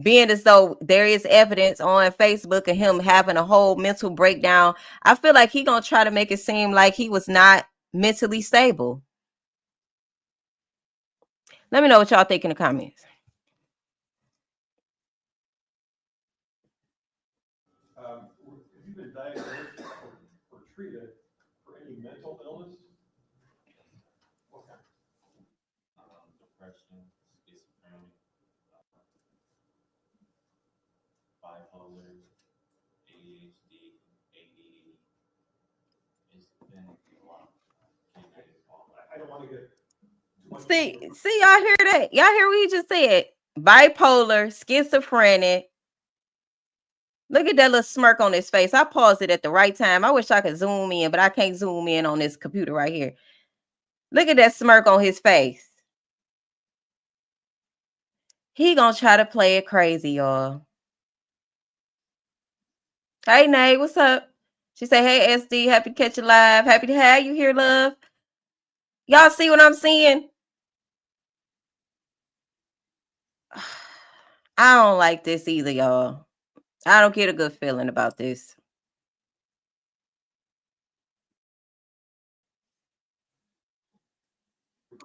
Being as though there is evidence on Facebook of him having a whole mental breakdown, I feel like he gonna try to make it seem like he was not mentally stable. Let me know what y'all think in the comments. Have you been diagnosed or treated for any mental illness? What kind? Depression, schizophrenia, bipolar, ADHD, ADD. It's been a lot. I don't want to get too much. See, y'all hear that? Y'all hear what he just said? Bipolar, schizophrenic. Look at that little smirk on his face. I paused it at the right time. I wish I could zoom in, but I can't zoom in on this computer right here. Look at that smirk on his face. He gonna try to play it crazy, y'all. Hey, Nay, what's up? She said, hey, SD, happy to catch you live. Happy to have you here, love. Y'all see what I'm seeing? I don't like this either, y'all. I don't get a good feeling about this.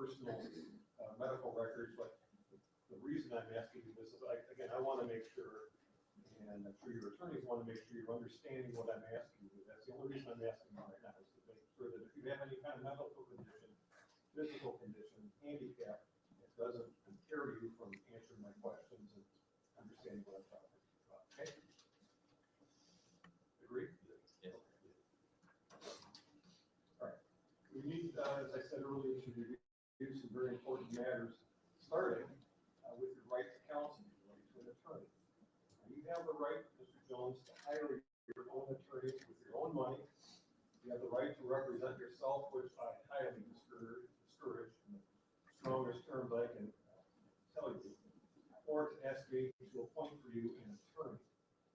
personal medical records, but the reason I'm asking you this is, I want to make sure, and I'm sure your attorneys want to make sure you're understanding what I'm asking you. That's the only reason I'm asking you right now, is to make sure that if you have any kind of medical condition, physical condition, handicap, it doesn't impair you from answering my questions and understanding what I'm talking about. Okay? Agree? Yes. All right. We need, as I said earlier, to review some very important matters, starting with your right to counsel, your right to an attorney. You have the right, Mr. Jones, to hire your own attorney with your own money. You have the right to represent yourself, which I highly discourage in the strongest terms I can tell you, or to ask me to appoint for you an attorney.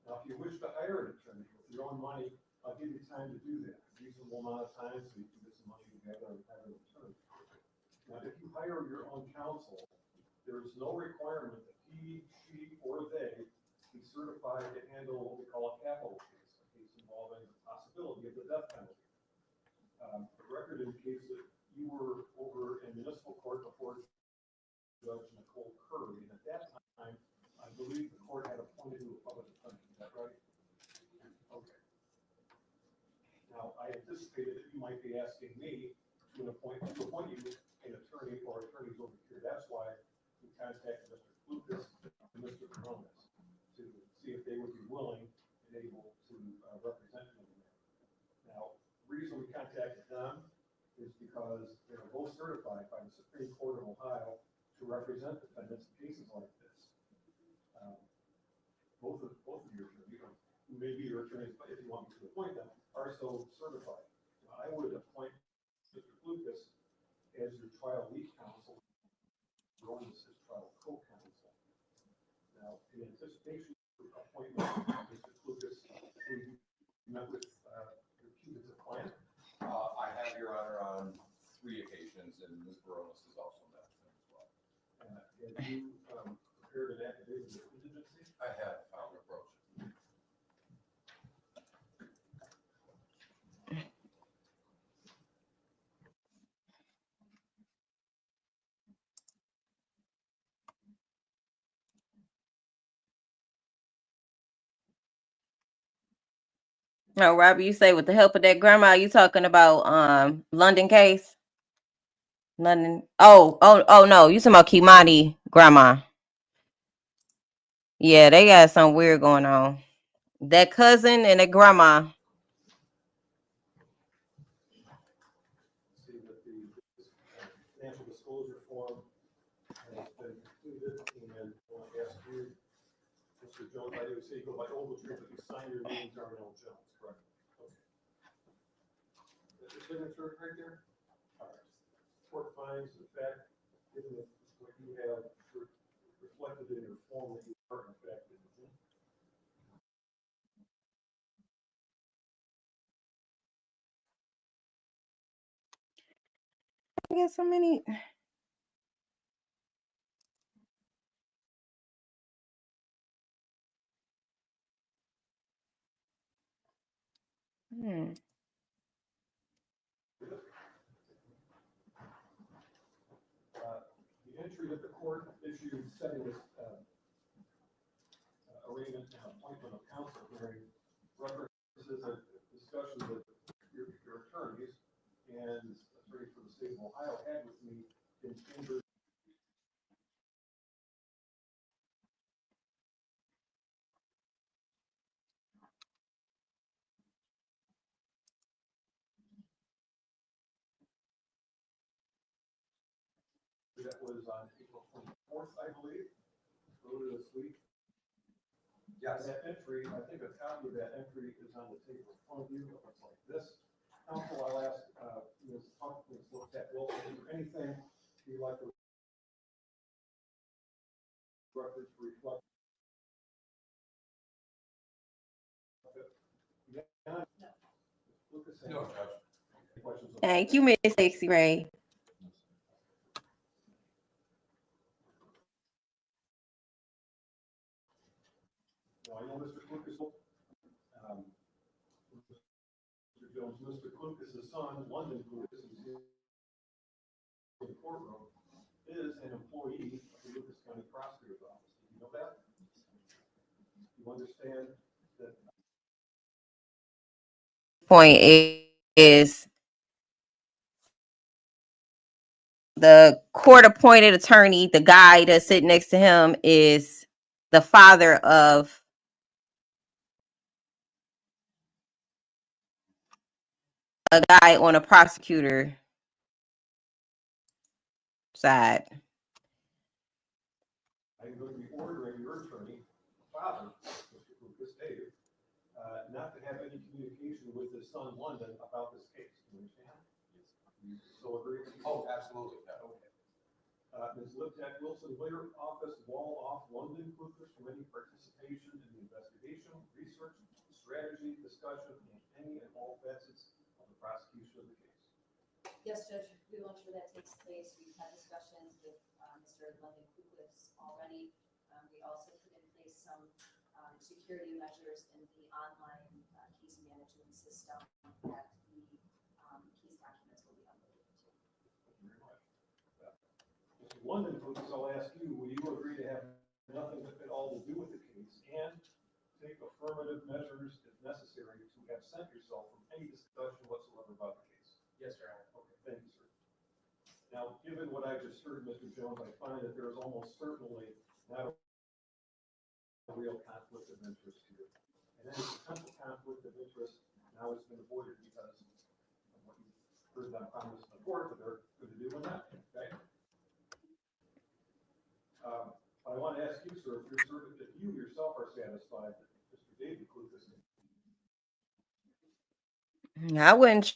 Now, if you wish to hire an attorney with your own money, I'll give you time to do that, a reasonable amount of time, so you can get some money together and hire an attorney. Now, if you hire your own counsel, there is no requirement that he, she, or they be certified to handle what we call a capital case, a case involving the possibility of the death penalty. The record indicates that you were over in municipal court before Judge Nicole Curry, and at that time, I believe the court had appointed you a public attorney. Is that right? Okay. Now, I anticipated that you might be asking me to appoint you an attorney or attorneys over here. That's why we contacted Mr. Lucas and Mr. Coronas to see if they would be willing and able to represent you in that. Now, the reason we contacted them is because they are both certified by the Supreme Court of Ohio to represent defendants in cases like this. Both of your attorneys, who may be your attorneys, but if you want me to appoint them, are so certified. Now, I would appoint Mr. Lucas as your trial lead counsel, Coronas as trial co-counsel. Now, in anticipation of the appointment of Mr. Lucas, we met with your cubits of client. I have, Your Honor, on 3 occasions, and Ms. Baronis has also met with him as well. Have you prepared an affidavit of indigency? I have filed a approach. No, Robbie, you say with the help of that grandma, you talking about London case? London. Oh no, you talking about Kei'Mani grandma. Yeah, they got something weird going on. That cousin and that grandma. See that the financial disclosure form has been completed, and I want to ask you, Mr. Jones, I do say you go by Ogletree, but you sign your name, Darnell Jones, correct? Okay. That's your signature right there? All right. Court finds the fact, given that what you have reflected in your form, that you are in fact indigent. I get so many. The entry that the court issued setting this arraignment and appointment of counsel hearing references a discussion that your attorneys and attorneys for the state of Ohio had with me in chambers. That was on April 24th, I believe, earlier this week. Yes. That entry, I think a copy of that entry is on the table in front of you. It looks like this. Counsel, I'll ask Ms. Hunt, Ms. Wilson, is there anything you'd like to record to reflect? Yeah. No, Judge. Thank you, Miss Sexy Ray. Now, I know Mr. Lucas, Mr. Jones, Mr. Lucas's son, London Lucas, is here the courtroom is an employee of the Lucas County Prosecutor's Office. Did you know that? You understand that? Point is the court appointed attorney, the guy that's sitting next to him, is the father of a guy on a prosecutor side. I'm going to be ordering your attorney, father, Mr. Lucas, Dave, not to have any communication with his son, London, about this case. Do you understand? You so agree? Oh, absolutely. Yeah. Okay. Ms. Liptak Wilson, will your office wall off London Lucas from any participation in the investigation, research, strategy, discussion, and any and all facets of the prosecution of the case? Yes, Judge, we will ensure that takes place. We've had discussions with Mr. London Lucas already. We also put in place some security measures in the online case management system that the case documents will be uploaded to. Thank you very much. Mr. London Lucas, I'll ask you, will you agree to have nothing at all to do with the case and take affirmative measures if necessary to absent yourself from any discussion whatsoever about the case? Yes, Your Honor. Okay, thank you, sir. Now, given what I just heard, Mr. Jones, I find that there is almost certainly not a real conflict of interest here. And any potential conflict of interest now has been avoided because of what you heard them promise in the court that they're going to do and not, okay? I want to ask you, sir, if you yourself are satisfied that Mr. David Lucas. I wouldn't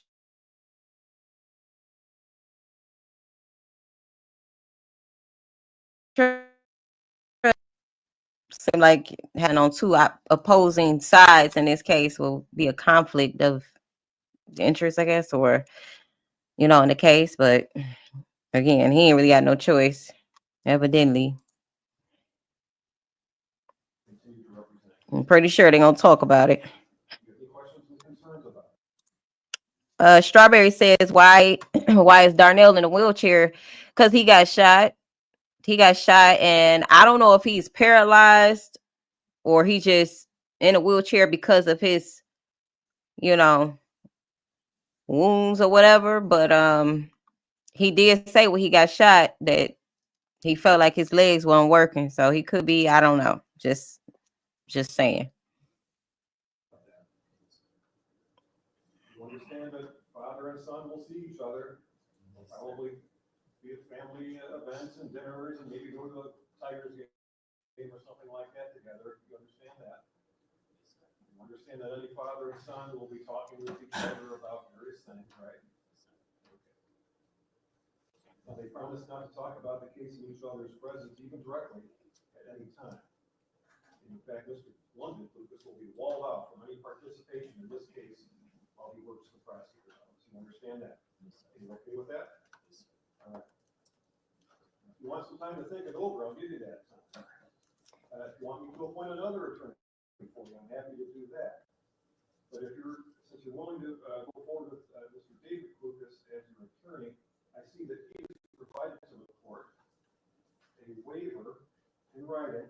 seem like having on two opposing sides in this case will be a conflict of interest, I guess, or in the case. But again, he ain't really got no choice, evidently. I'm pretty sure they're gonna talk about it. Any questions and concerns about it? Strawberry says, why is Darnell in a wheelchair? Because he got shot. He got shot, and I don't know if he's paralyzed or he just in a wheelchair because of his, wounds or whatever. But he did say when he got shot that he felt like his legs weren't working. So he could be, I don't know. Just saying. You understand that father and son will see each other. They'll probably be at family events and dinners and maybe go to a Tigers game or something like that together. You understand that? You understand that any father and son will be talking with each other about various things, right? Okay. Now, they promise not to talk about the case in each other's presence, even directly, at any time. In fact, Mr. London Lucas will be walled out from any participation in this case while he works for the prosecutor's office. You understand that? Are you okay with that? All right. If you want some time to think it over, I'll give you that time. If you want me to appoint another attorney for you, I'm happy to do that. But since you're willing to go forward with Mr. David Lucas as your attorney, I see that he has provided to the court a waiver in writing,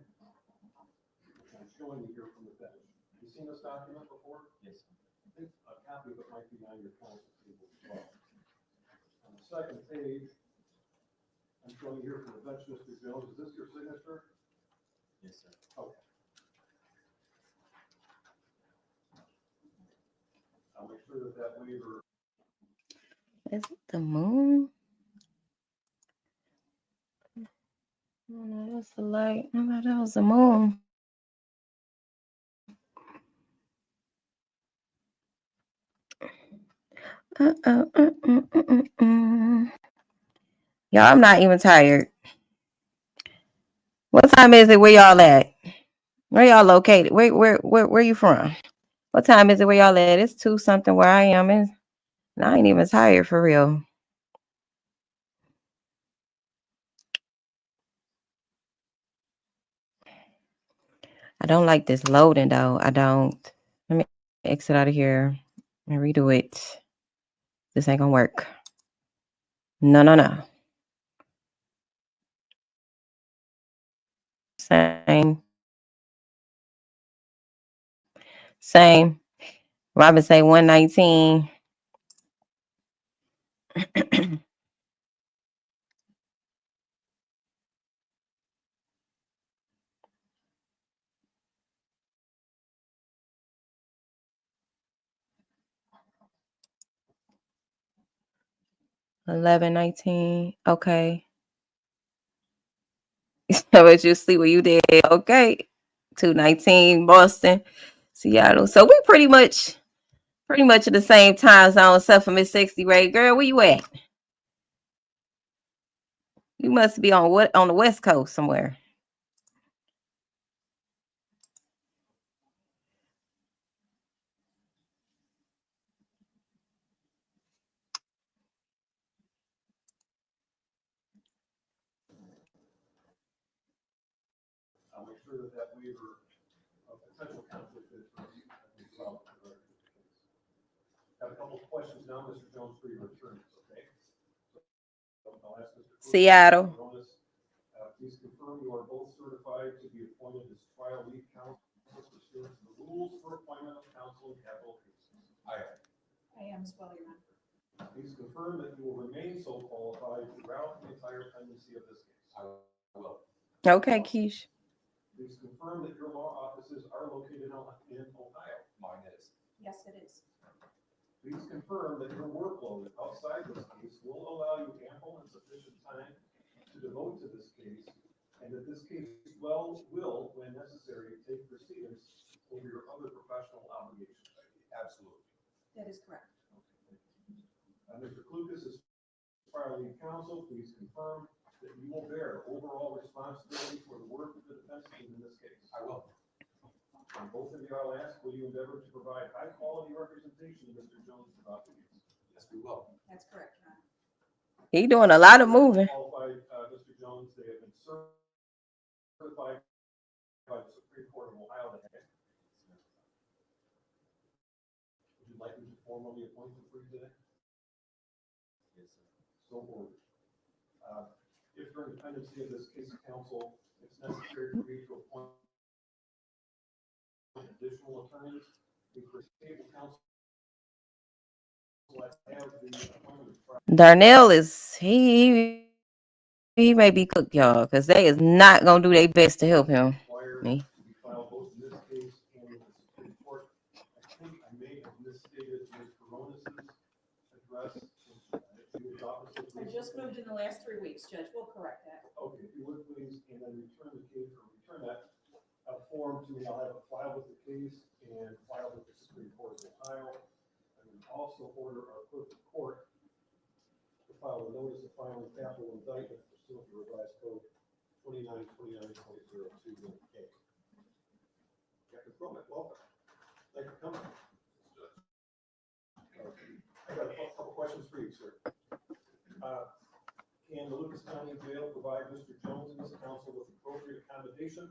which I'm showing you here from the bench. Have you seen this document before? Yes. I think a copy of it might be on your counsel table as well. On the second page, I'm showing you here from the bench, Mr. Jones. Is this your signature? Yes, sir. Okay. I'll make sure that waiver. Is it the moon? Oh, no, that's the light. No, that was the moon. Y'all, I'm not even tired. What time is it? Where y'all at? Where y'all located? Where you from? What time is it? Where y'all at? It's 2 something where I am, and I ain't even tired for real. I don't like this loading though. I don't. Let me exit out of here and redo it. This ain't gonna work. No. Same. Robin say 119. $11.19. Okay. But you see what you did. Okay. $2.19. Boston, Seattle. So we pretty much at the same time zone, except for Miss 60 Ray. Girl, where you at? You must be on the West Coast somewhere. I'll make sure that waiver of potential conflict is resolved. Got a couple of questions now, Mr. Jones, for your attorneys, okay? So I'll ask Mr. Seattle. Please confirm you are both certified to be appointed as trial lead counsel pursuant to the rules for appointment of counsel in capital cases. I am. I am as well, Your Honor. Please confirm that you will remain so qualified throughout the entire pendency of this case. I will. Okay, Keish. Please confirm that your law offices are located in Ohio. Mine is. Yes, it is. Please confirm that your workload outside this case will allow you ample and sufficient time to devote to this case, and that this case will, when necessary, take proceedings over your other professional obligations. Absolutely. That is correct. Mr. Klukas is trial lead counsel. Please confirm that you will bear overall responsibility for the work of the defense team in this case. I will. And both of you, I'll ask, will you endeavor to provide high quality representation to Mr. Jones throughout the case? Yes, we will. That's correct, Your Honor. He doing a lot of moving. Qualified, Mr. Jones, they have been certified by the Supreme Court of Ohio. Would you like me to formally appoint them for you today? Yes, sir. So ordered. If during the pendency of this case, counsel, it's necessary for you to appoint additional attorneys, we table counsel. Darnell is he may be cooked, y'all, because they is not gonna do their best to help him. Me. Filed both in this case and with the Supreme Court. I think I may have misstated Ms. Coronis's address. I just moved in the last 3 weeks, Judge. We'll correct that. Okay, if you would please, and then return the case or return that form to me. I'll have it filed with the case and filed with the Supreme Court of Ohio. And then also order our clerk of court to file a notice of filing capital indictment pursuant to revised code 2929.021K. Captain Cromek, welcome. Thanks for coming. I got a couple questions for you, sir. Can the Lucas County Jail provide Mr. Jones and his counsel with appropriate accommodation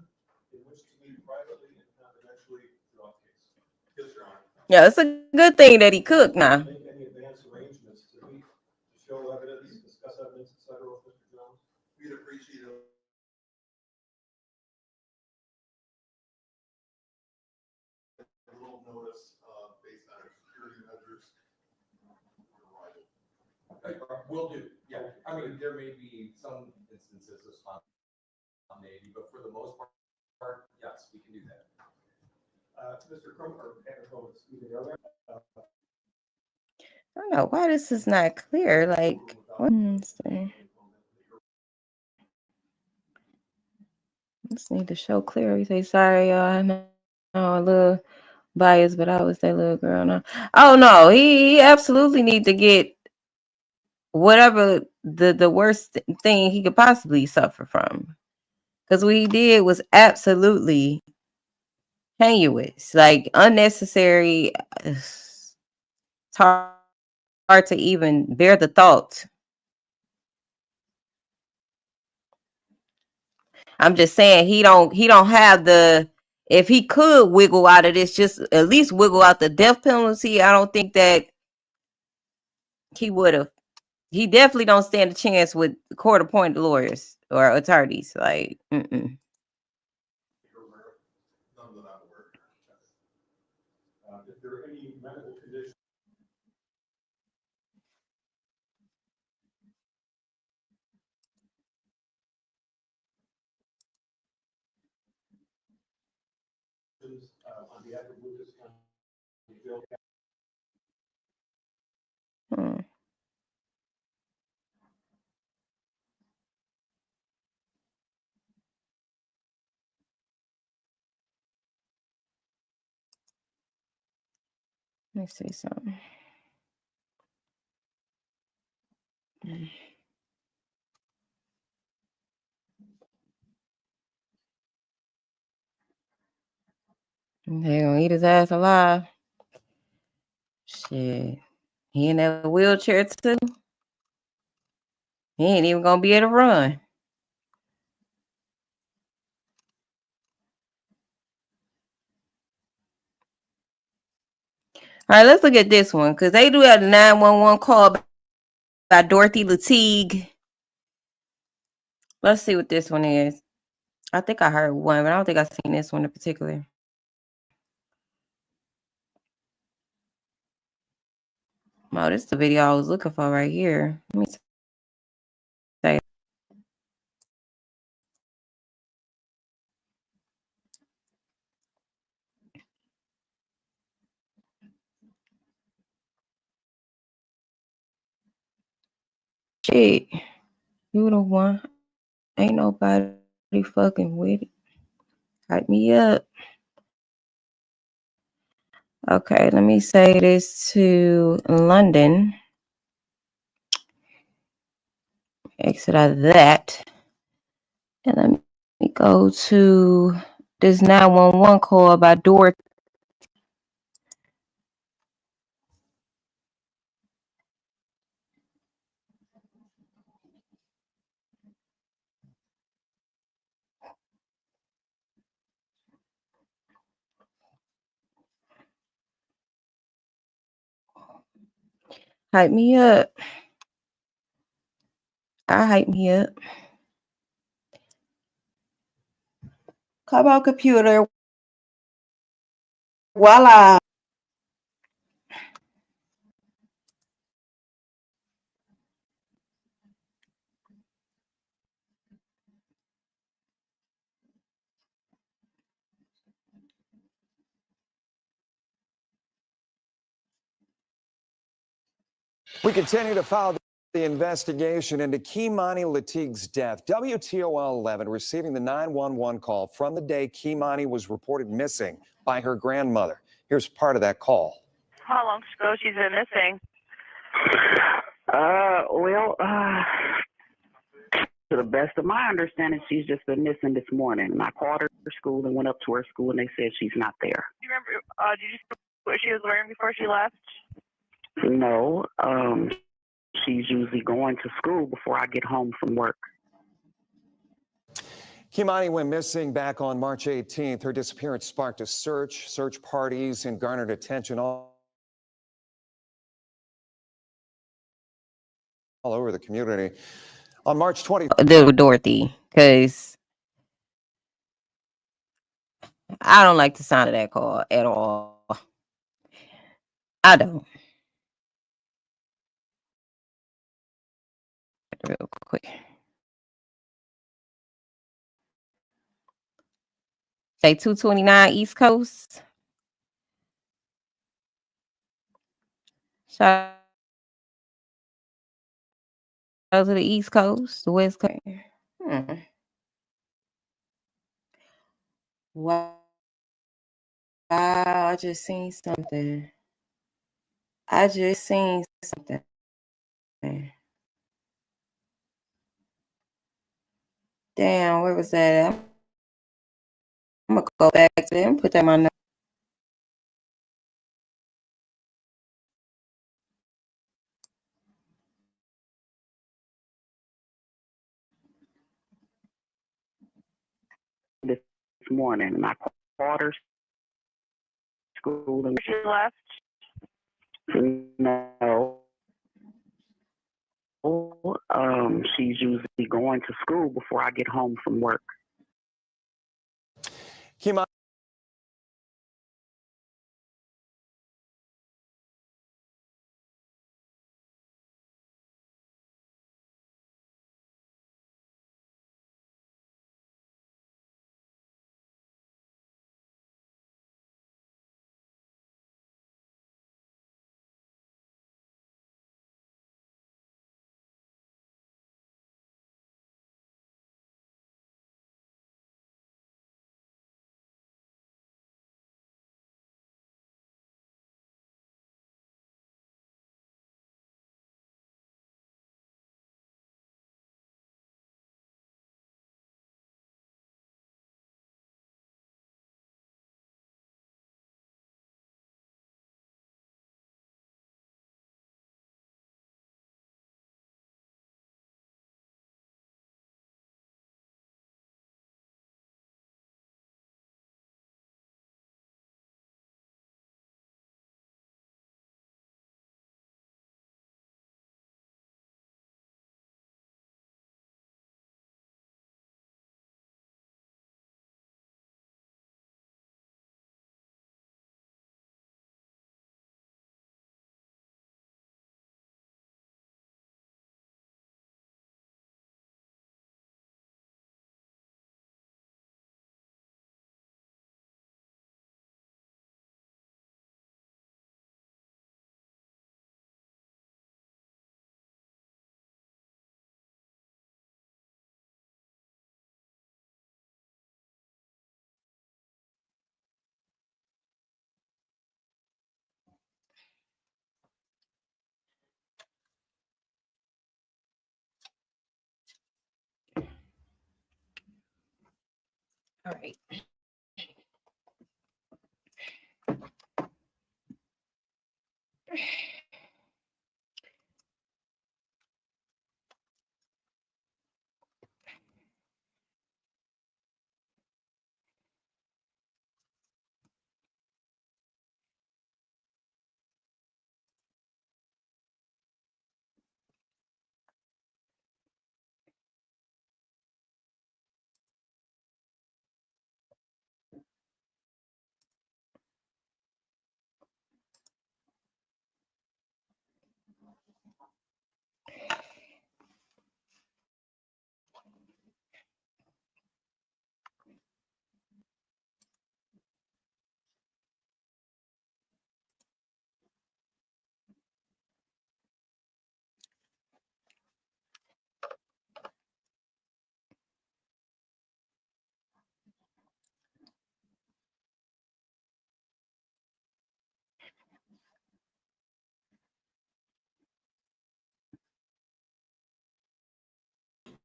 in which to meet privately and confidentially throughout the case? Yes, Your Honor. Yeah, it's a good thing that he cooked now. Make any advance arrangements to meet, to show evidence, discuss evidence, etc. with Mr. Jones? We'd appreciate it. A little notice based on security measures. Will do. Yeah. I mean, there may be some instances of spontaneity, but for the most part, yes, we can do that. Mr. Crump, or excuse me, I don't know why this is not clear. Like, Wednesday. Just need to show clear. We say sorry, y'all. I know a little biased, but I was that little girl. No. Oh no, he absolutely need to get whatever the worst thing he could possibly suffer from, because what he did was absolutely tenuous, like unnecessary. It's hard to even bear the thought. I'm just saying he don't have the, if he could wiggle out of this, just at least wiggle out the death penalty. I don't think that he would have. He definitely don't stand a chance with court appointed lawyers or attorneys. Like, behalf of Lucas County Jail. Hmm. Let me see something. They gonna eat his ass alive. Shit. He in that wheelchair too. He ain't even gonna be able to run. All right, let's look at this one because they do have a 911 call by Dorothy Latigue. Let's see what this one is. I think I heard one, but I don't think I've seen this one in particular. Oh, this is the video I was looking for right here. Let me say. Shit, you the one. Ain't nobody fucking with it. Hype me up. Okay, let me say this to London. Exit out of that. And let me go to this 911 call by Dorothy. Hype me up. I hype me up. Come on, computer. Voila. We continue to follow the investigation into Kimani Latigue's death. WTOL 11 receiving the 911 call from the day Kimani was reported missing by her grandmother. Here's part of that call. How long ago she's been missing? To the best of my understanding, she's just been missing this morning. I called her to school and went up to her school, and they said she's not there. Do you remember, did you see what she was wearing before she left? No, she's usually going to school before I get home from work. Kimani went missing back on March 18th. Her disappearance sparked a search parties, and garnered attention all over the community. On March 20th. Dorothy, because I don't like the sound of that call at all. I don't. Real quick. Say 229 East Coast. Shout out to the East Coast, the West Coast. Wow, I just seen something. Damn, where was that? I'm gonna go back to them, put that in my notes. This morning, and I called her school and She left? no. She's usually going to school before I get home from work. Kimani All right.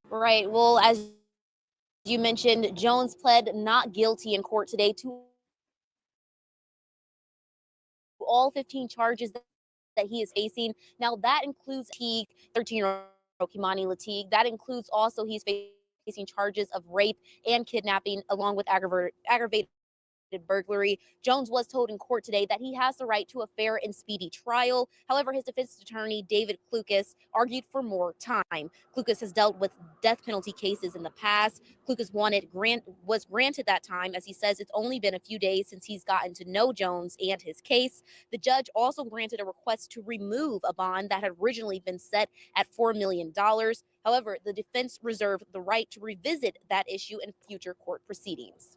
Right. Well, as you mentioned, Jones pled not guilty in court today to all 15 charges that he is facing. Now, that includes 13-year-old Kimani Latig. That includes also he's facing charges of rape and kidnapping, along with aggravated burglary. Jones was told in court today that he has the right to a fair and speedy trial. However, his defense attorney, David Klukas, argued for more time. Klukas has dealt with death penalty cases in the past. Klukas was granted that time, as he says it's only been a few days since he's gotten to know Jones and his case. The judge also granted a request to remove a bond that had originally been set at $4 million. However, the defense reserved the right to revisit that issue in future court proceedings.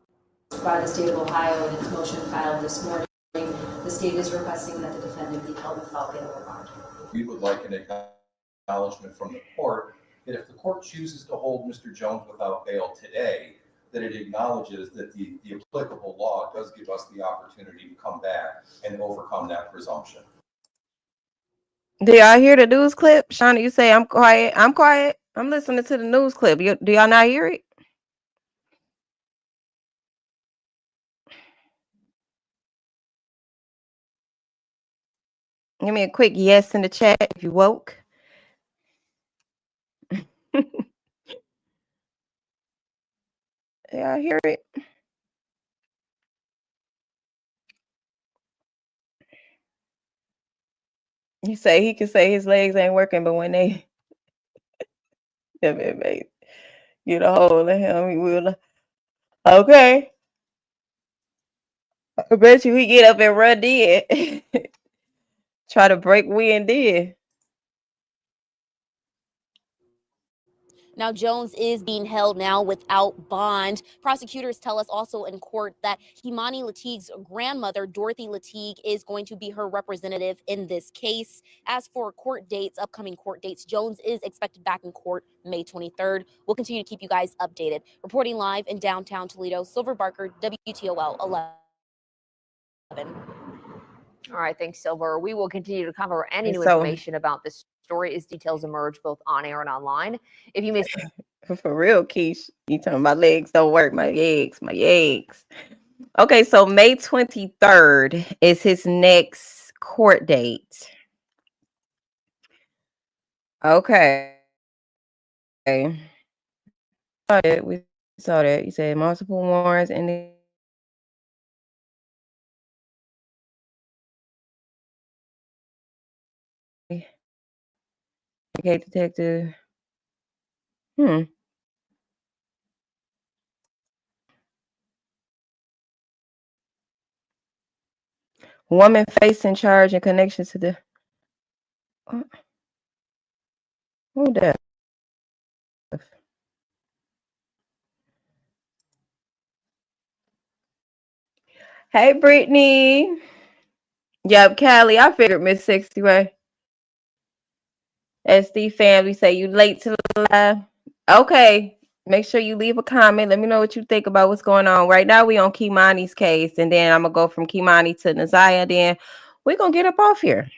By the state of Ohio in its motion filed this morning, the state is requesting that the defendant be held without bail or bond. We would like an acknowledgement from the court that if the court chooses to hold Mr. Jones without bail today, that it acknowledges that the applicable law does give us the opportunity to come back and overcome that presumption. Do y'all hear the news clip? Shauna, you say I'm quiet. I'm quiet. I'm listening to the news clip. Do y'all not hear it? Give me a quick yes in the chat if you woke. Y'all hear it? He say he can say his legs ain't working, but when they get a hold of him, he will. Okay. I bet you he get up and run dead. Try to break wind dead. Now, Jones is being held now without bond. Prosecutors tell us also in court that Kimani Latigue's grandmother, Dorothy Latigue, is going to be her representative in this case. As for upcoming court dates, Jones is expected back in court May 23rd. We'll continue to keep you guys updated. Reporting live in downtown Toledo, Silver Barker, WTOL 11. All right, thanks, Silver. We will continue to cover any new So- information about this story as details emerge both on air and online. If you missed For real, Keish. You talking about legs don't work. My legs. Okay, so May 23rd is his next court date. Okay. We saw that. You said multiple warrants and okay, detective. Woman facing charge in connection to the who that? Hey, Brittany. Yep, Callie. I figured Miss 60 Way. SD family say you late to the live. Okay. Make sure you leave a comment. Let me know what you think about what's going on. Right now, we on Kei'Mani's case, and then I'm gonna go from Kei'Mani to Naziyah. Then we're gonna get up off here.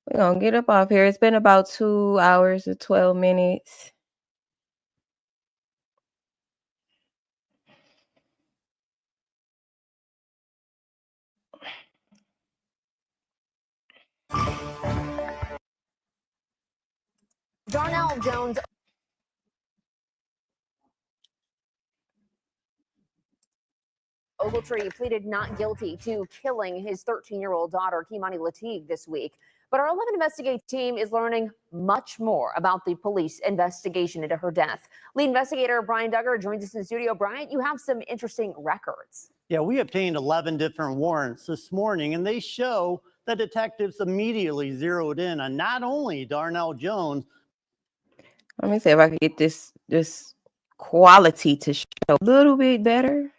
We're gonna get up off here. It's been about 2 hours and 12 minutes. Darnell Jones. Ogletree pleaded not guilty to killing his 13-year-old daughter, Kimani Latig, this week. But our 11 Investigate team is learning much more about the police investigation into her death. Lead investigator Brian Duggar joins us in the studio. Brian, you have some interesting records. Yeah, we obtained 11 different warrants this morning, and they show that detectives immediately zeroed in on not only Darnell Jones. Let me see if I can get this quality to show a little bit better.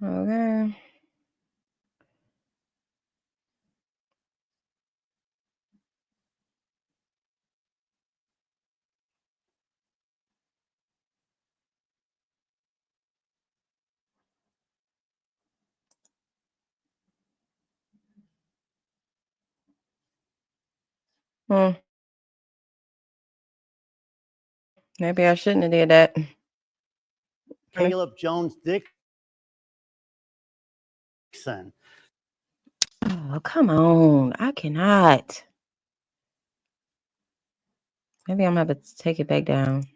Okay. Maybe I shouldn't have did that. Caleb Jones Dixon. Oh, come on. I cannot. Maybe I'm going to have to take it back down.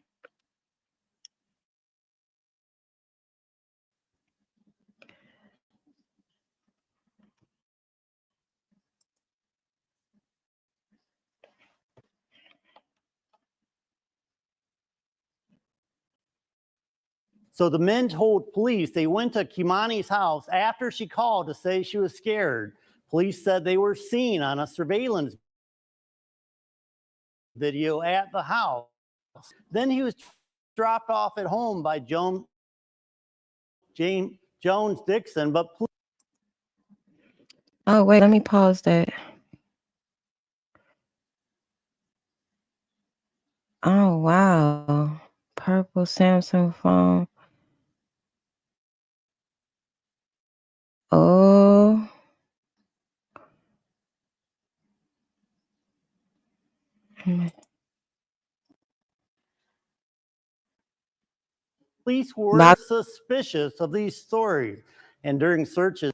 So the men told police they went to Kimani's house after she called to say she was scared. Police said they were seen on a surveillance video at the house. Then he was dropped off at home by Jones Dixon, but Oh, wait, let me pause that. Oh, wow. Purple Samsung phone. Oh. police were suspicious of these stories. And during searches,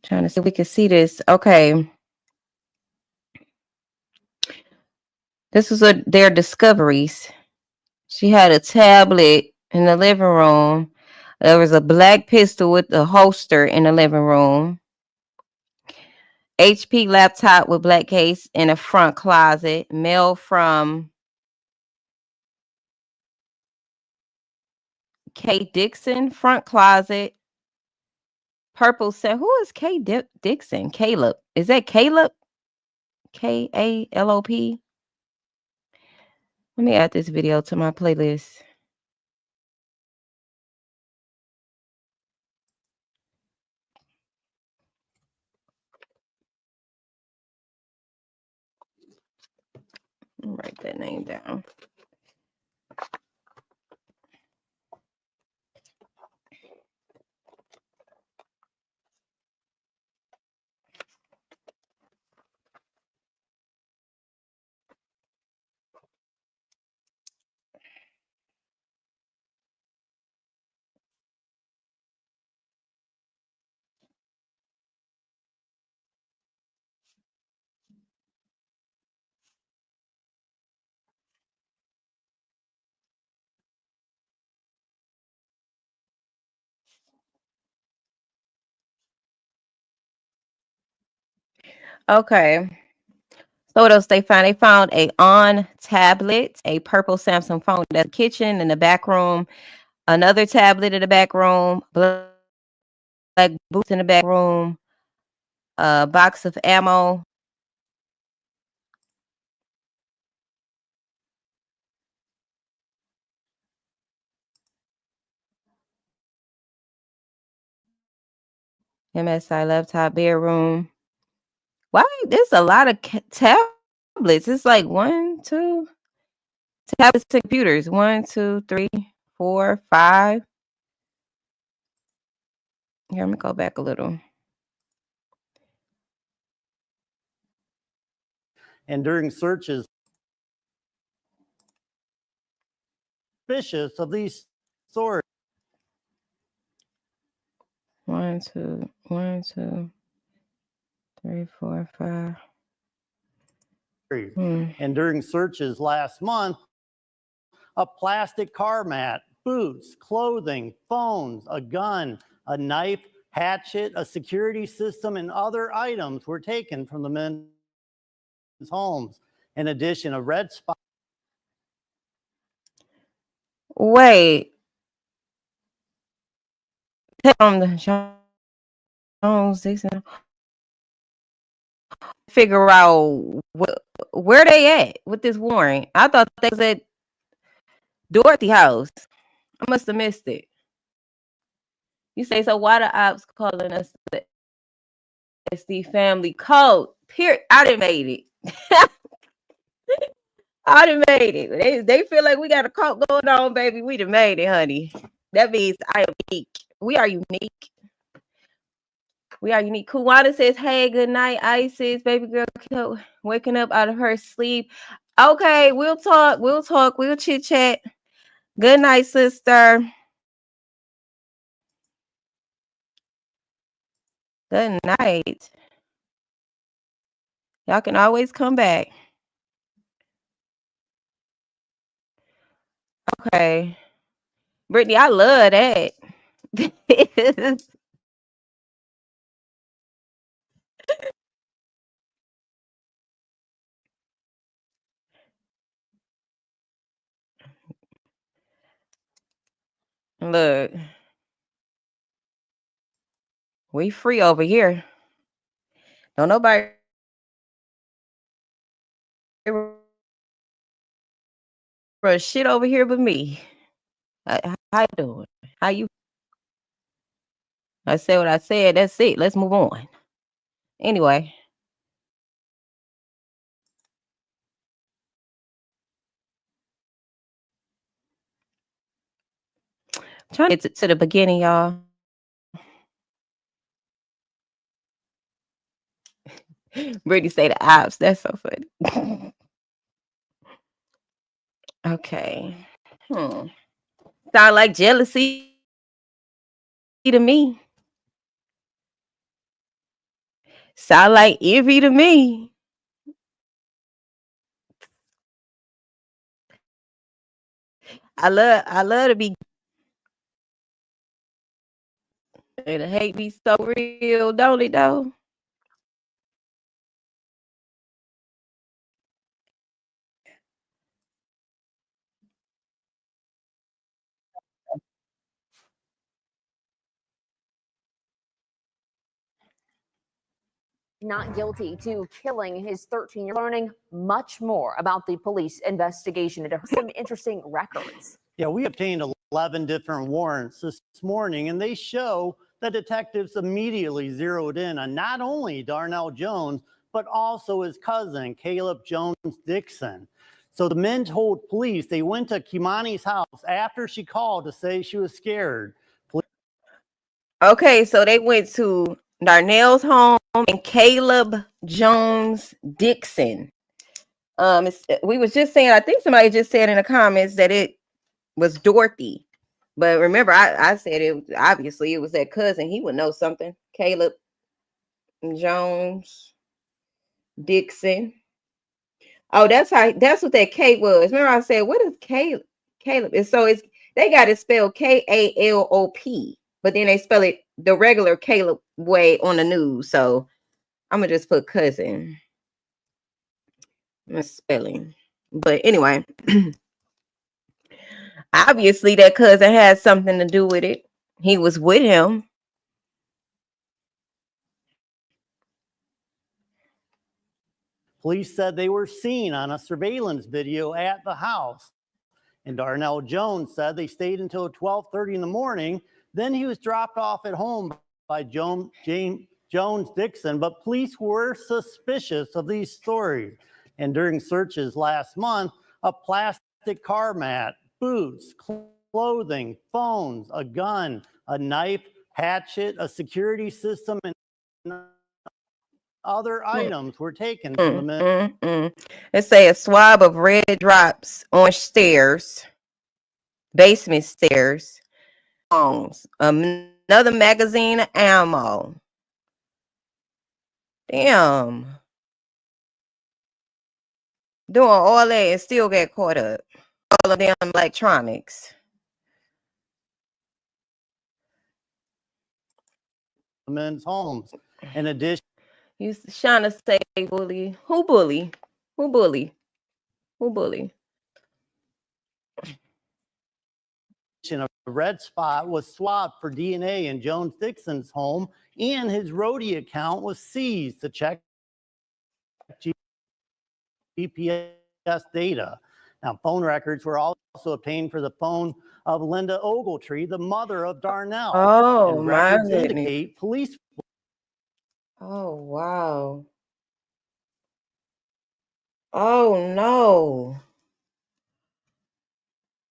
Trying to see if we can see this. Okay. This was their discoveries. She had a tablet in the living room. There was a black pistol with a holster in the living room. HP laptop with black case in a front closet. Mail from K. Dixon, front closet. Purple said, who is K. Dixon? Caleb. Is that Caleb? Kalop? Let me add this video to my playlist. Write that name down. Okay. So what else they found? They found a on tablet, a purple Samsung phone in the kitchen, in the back room, another tablet in the back room, black boots in the back room, a box of ammo. MSI laptop, bedroom. Why? There's a lot of tablets. It's like 1, 2 tablets to computers. 1, 2, 3, 4, 5. Here, let me go back a little. and during searches, suspicious of these stories. 1, 2, 1, 2, 3, 4, 5. And during searches last month, a plastic car mat, boots, clothing, phones, a gun, a knife, hatchet, a security system, and other items were taken from the men's homes. In addition, a red spot. Wait. On the Jones, Dixon. Figure out where they at with this warrant. I thought they was at Dorothy house. I must have missed it. You say, so why the ops calling us the SD family code? Period. I done made it. I done made it. They feel like we got a cult going on, baby. We done made it, honey. That means I am unique. We are unique. We are unique. Kuwana says, hey, good night, Isis. Baby girl waking up out of her sleep. Okay, we'll talk. We'll chit chat. Good night, sister. Good night. Y'all can always come back. Okay. Brittany, I love that. Look. We free over here. Don't nobody run shit over here but me. How you doing? How you? I said what I said. That's it. Let's move on. Anyway. Trying to get to the beginning, y'all. Brittany say the ops. That's so funny. Okay. Sound like jealousy to me. Sound like envy to me. I love to be. And the hate be so real, don't it though? Not guilty to killing his 13-year-old. Learning much more about the police investigation into some interesting records. Yeah, we obtained 11 different warrants this morning, and they show that detectives immediately zeroed in on not only Darnell Jones, but also his cousin, Caleb Jones Dixon. So the men told police they went to Kimani's house after she called to say she was scared. Okay, so they went to Darnell's home and Caleb Jones Dixon. We was just saying, I think somebody just said in the comments that it was Dorothy. But remember, I said obviously it was that cousin. He would know something. Caleb Jones Dixon. Oh, that's what that K was. Remember, I said, what is Caleb? They got it spelled KALOP, but then they spell it the regular Caleb way on the news. So I'm gonna just put cousin. Spelling. But anyway, obviously that cousin had something to do with it. He was with him. Police said they were seen on a surveillance video at the house. And Darnell Jones said they stayed until 12:30 in the morning. Then he was dropped off at home by Jones Dixon, but police were suspicious of these stories. And during searches last month, a plastic car mat, boots, clothing, phones, a gun, a knife, hatchet, a security system, and other items were taken from the men. Let's say a swab of red drops on stairs, basement stairs, another magazine of ammo. Damn. doing all that and still get caught up. All of them electronics. Men's homes. In addition, You trying to say bully? Who bully? Who bully? Who bully? a red spot was swapped for DNA in Jones Dixon's home, and his roadie account was seized to check GPS data. Now, phone records were also obtained for the phone of Linda Ogletree, the mother of Darnell. Oh, and my records goodness. indicate police. Oh, wow. Oh, no.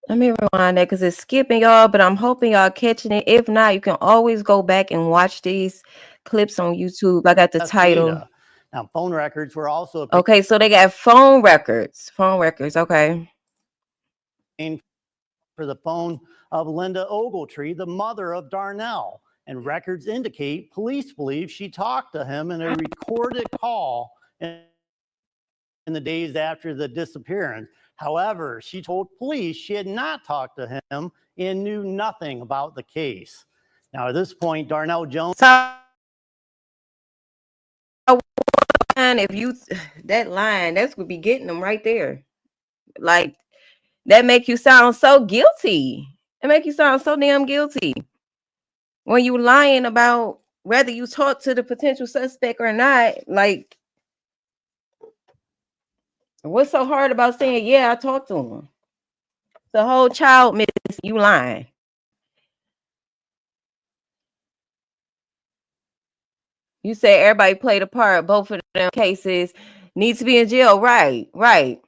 Let me rewind that because it's skipping y'all, but I'm hoping y'all catching it. If not, you can always go back and watch these clips on YouTube. I got the title. Data. Now, phone records were also obtained Okay, so they got phone records. Phone records, okay. for the phone of Linda Ogletree, the mother of Darnell. And records indicate police believe she talked to him in a recorded call in the days after the disappearance. However, she told police she had not talked to him and knew nothing about the case. Now, at this point, Darnell Jones. If you that line, that's would be getting them right there. Like that make you sound so guilty. It make you sound so damn guilty when you lying about whether you talk to the potential suspect or not. Like, what's so hard about saying, yeah, I talked to him? The whole child miss you lying. You say everybody played a part. Both of them cases need to be in jail. Right, right.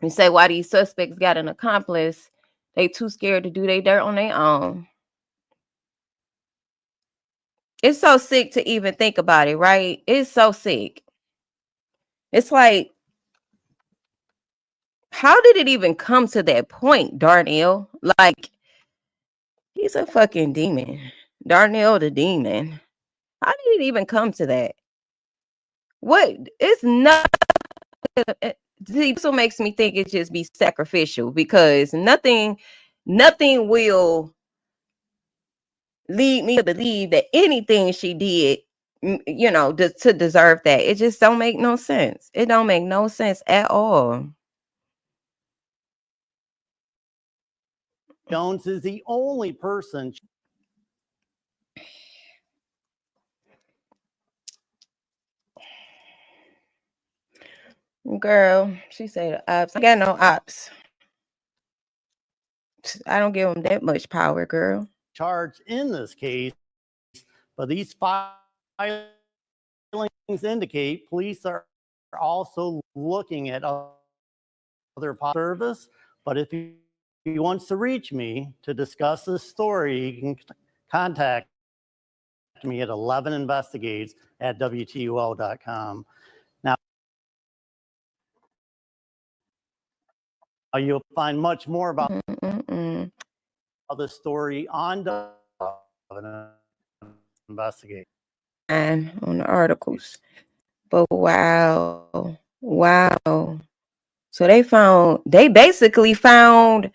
You say why these suspects got an accomplice? They too scared to do their dirt on their own. It's so sick to even think about it, right? It's so sick. It's like, how did it even come to that point, Darnell? Like, he's a fucking demon. Darnell the demon. How did it even come to that? What? It's not. This makes me think it just be sacrificial because nothing will lead me to believe that anything she did, you know, to deserve that. It just don't make no sense. It don't make no sense at all. Jones is the only person. Girl, she said ops. I got no ops. I don't give them that much power, girl. Charged in this case, but these filings indicate police are also looking at other service. But if he wants to reach me to discuss this story, he can contact me at 11investigates@WTUL.com. Now, you'll find much more about the story on Investigate. And on the articles. But wow. Wow. So they basically found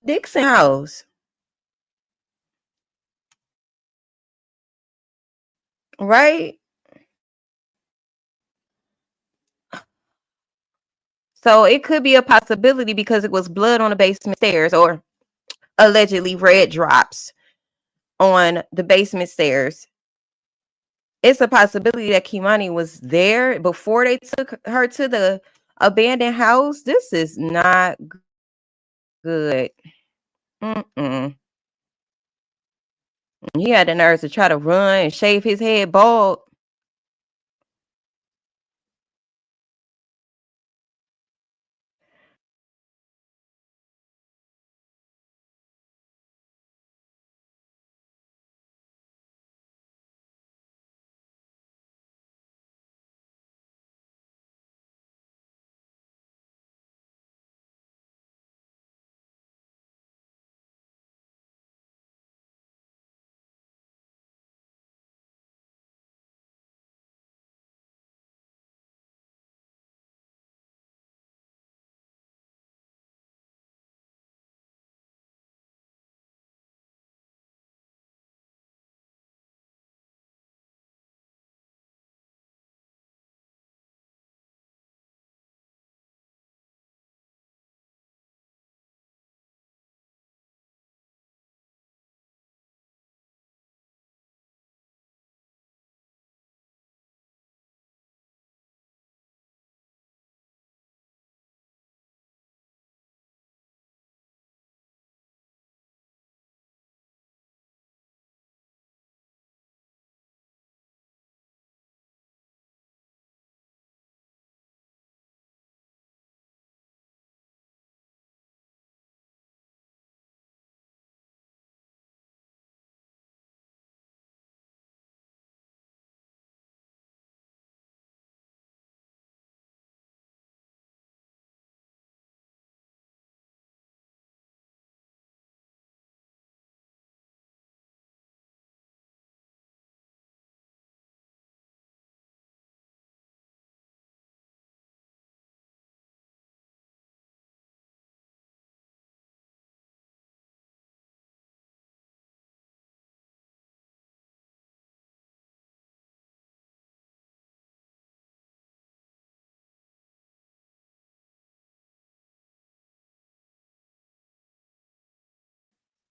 Dixon house. Right? So it could be a possibility because it was blood on the basement stairs or allegedly red drops on the basement stairs. It's a possibility that Kei'Mani was there before they took her to the abandoned house. This is not good. He had the nerve to try to run and shave his head bald.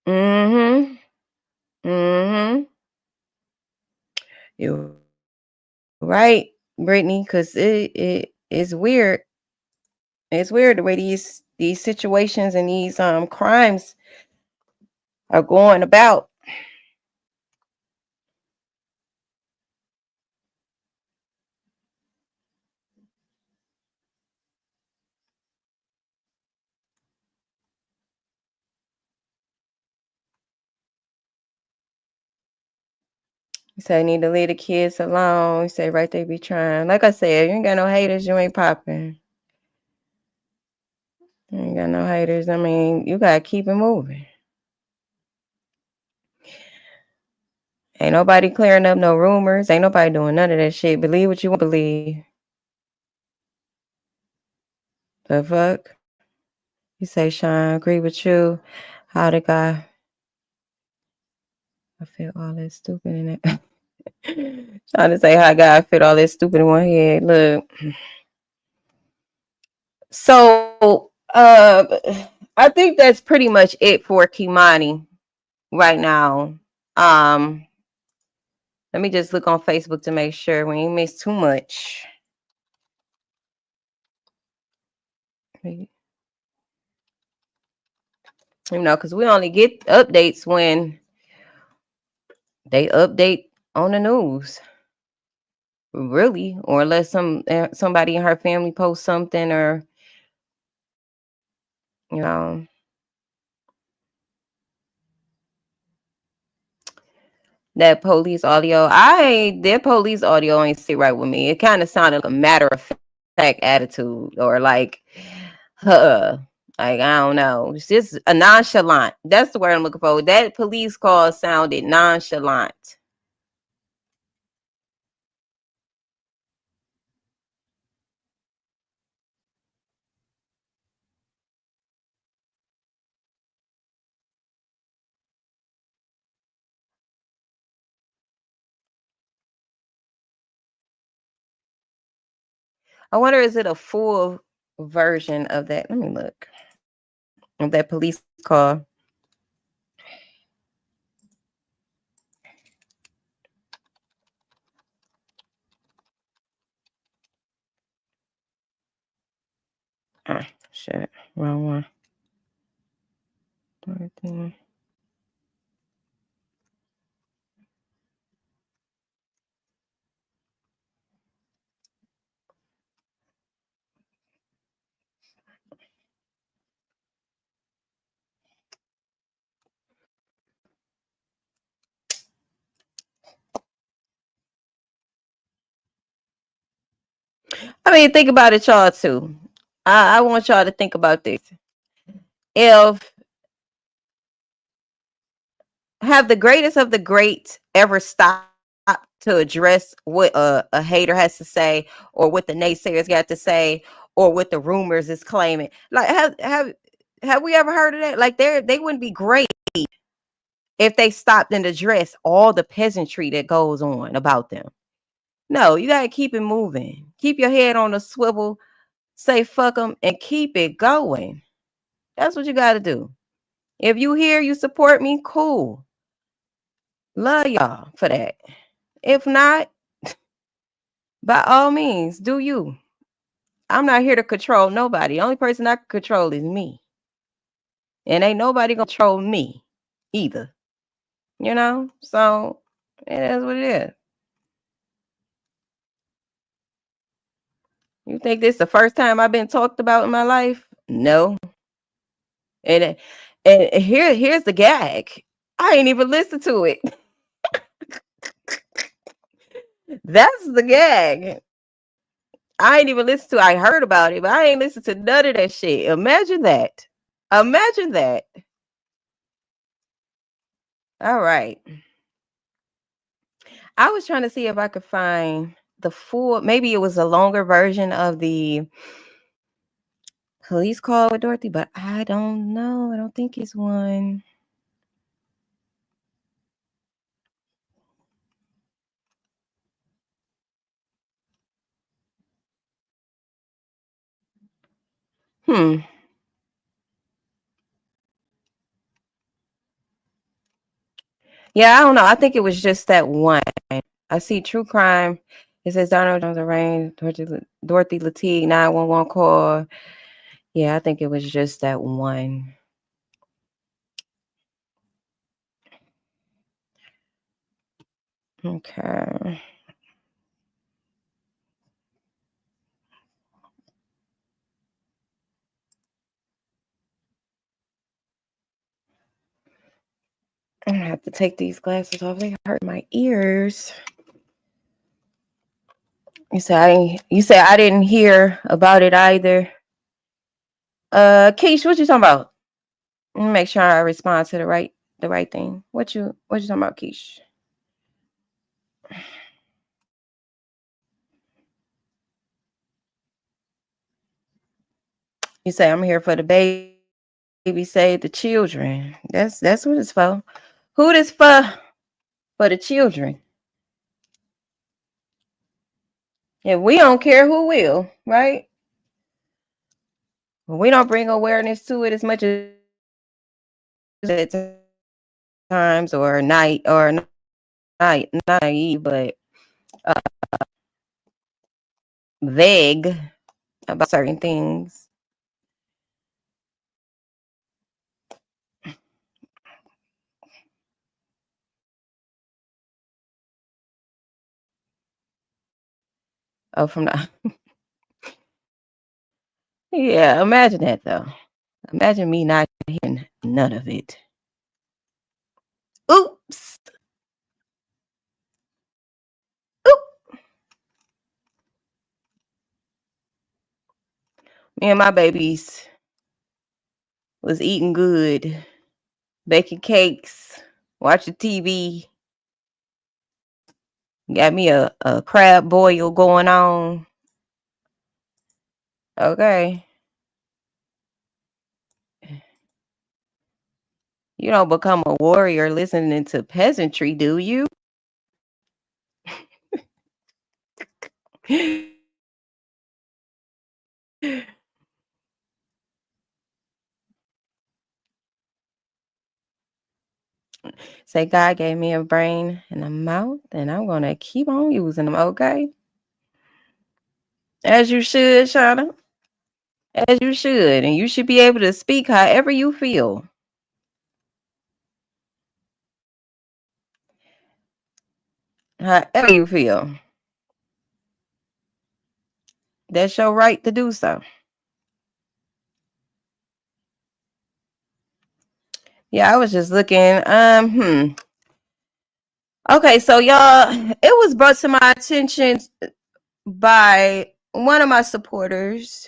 Mm-hmm. Mm-hmm. You're right, Brittany, because it's weird. It's weird the way these situations and these crimes are going about. You say need to leave the kids alone. You say right they be trying. Like I said, you ain't got no haters, you ain't popping. You ain't got no haters. I mean, you gotta keep it moving. Ain't nobody clearing up no rumors. Ain't nobody doing none of that shit. Believe what you want to believe. The fuck? You say, Sean, agree with you. How the guy? I feel all that stupid in it. Trying to say how God fit all that stupid in one head. Look. So I think that's pretty much it for Kei'Mani right now. Let me just look on Facebook to make sure we ain't missed too much. You know, because we only get updates when they update on the news. Really, or unless somebody in her family posts something, or you know, that police audio. Their police audio ain't sit right with me. It kind of sounded like a matter of fact attitude, or like, like I don't know. It's just a nonchalant. That's the word I'm looking for. That police call sounded nonchalant. I wonder, is it a full version of that? Let me look. Of that police call. Ah, shit. Wrong one. 13. I mean, think about it, y'all, too. I want y'all to think about this. If have the greatest of the greats ever stopped to address what a hater has to say, or what the naysayers got to say, or what the rumors is claiming? Like, have we ever heard of that? Like, they wouldn't be great if they stopped and addressed all the peasantry that goes on about them. No, you gotta keep it moving. Keep your head on a swivel. Say fuck them and keep it going. That's what you gotta do. If you here, you support me, cool. Love y'all for that. If not, by all means, do you. I'm not here to control nobody. The only person I can control is me. And ain't nobody gonna control me either. You know? So it is what it is. You think this is the first time I've been talked about in my life? No. And here's the gag. I ain't even listened to it. That's the gag. I ain't even listened to. I heard about it, but I ain't listened to none of that shit. Imagine that. Imagine that. All right. I was trying to see if I could find the full. Maybe it was a longer version of the police call with Dorothy, but I don't know. I don't think it's one. Hmm. Yeah, I don't know. I think it was just that one. I see true crime. It says Donald Jones arraigned Dorothy Latigue 911 call. Yeah, I think it was just that one. Okay. I'm gonna have to take these glasses off. They hurt my ears. You said I didn't hear about it either. Keish, what you talking about? Let me make sure I respond to the right thing. What you talking about, Keish? You say I'm here for the baby, save the children. That's what it's for. Who this for? For the children. If we don't care, who will, right? We don't bring awareness to it as much as at times or not naive, but vague about certain things. Oh, from the yeah, imagine that though. Imagine me not hearing none of it. Oops. Me and my babies was eating good, baking cakes, watching TV. Got me a crab boil going on. Okay. You don't become a warrior listening to peasantry, do you? Say God gave me a brain and a mouth, and I'm gonna keep on using them, okay? As you should, Shauna. As you should. And you should be able to speak however you feel. However you feel. That's your right to do so. Yeah, I was just looking. Okay, so y'all, it was brought to my attention by one of my supporters.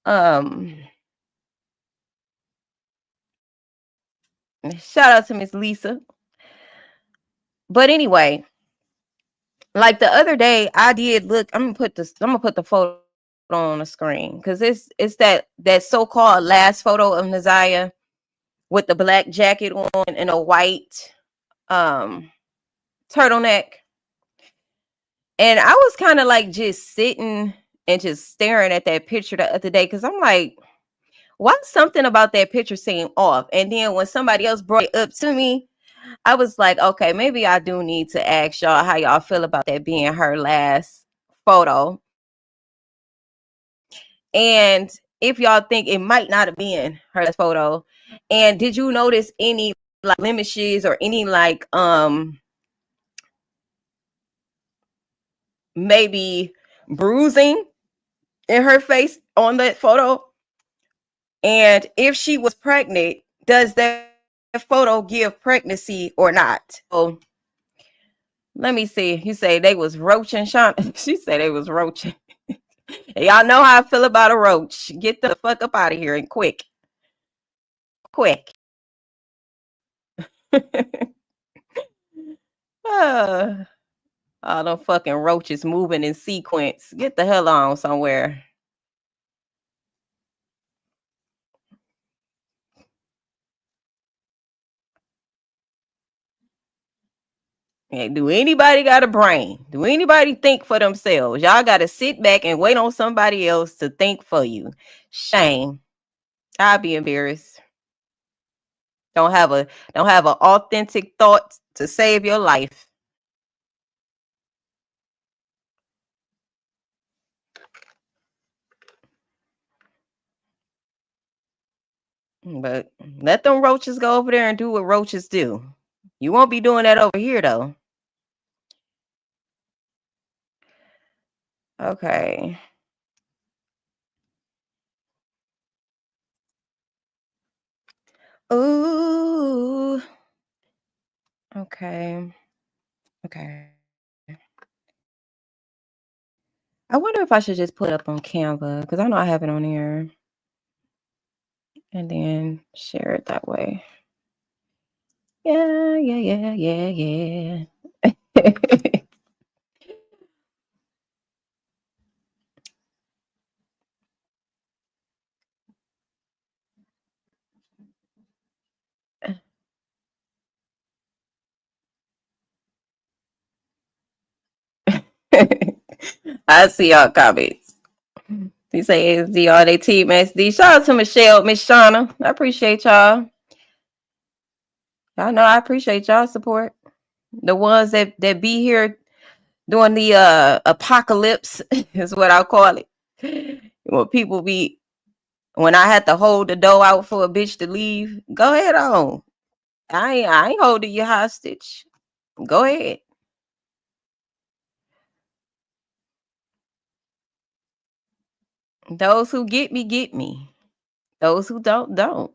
Shout out to Miss Lisa. But anyway, like the other day, I did look. I'm gonna put the photo on the screen because it's that so-called last photo of Naziyah with the black jacket on and a white turtleneck. And I was kind of like just sitting and just staring at that picture the other day because I'm like, why something about that picture seemed off? And then when somebody else brought it up to me, I was like, okay, maybe I do need to ask y'all how y'all feel about that being her last photo. And if y'all think it might not have been her last photo. And did you notice any like blemishes or any like maybe bruising in her face on that photo? And if she was pregnant, does that photo give pregnancy or not? So let me see. You say they was roaching, Sean. She said they was roaching. Y'all know how I feel about a roach. Get the fuck up out of here and quick. Quick. All them fucking roaches moving in sequence. Get the hell on somewhere. Hey, do anybody got a brain? Do anybody think for themselves? Y'all got to sit back and wait on somebody else to think for you. Shame. I'll be embarrassed. Don't have an authentic thought to save your life. But let them roaches go over there and do what roaches do. You won't be doing that over here, though. Okay. Ooh. Okay. Okay. I wonder if I should just put it up on Canva, because I know I have it on here. And then share it that way. Yeah. I see y'all comments. He say SD all they team SD. Shout out to Michelle, Miss Shauna. I appreciate y'all. Y'all know I appreciate y'all support. The ones that be here during the apocalypse is what I'll call it. When I had to hold the door out for a bitch to leave, go ahead on. I ain't holding you hostage. Go ahead. Those who get me, get me. Those who don't, don't.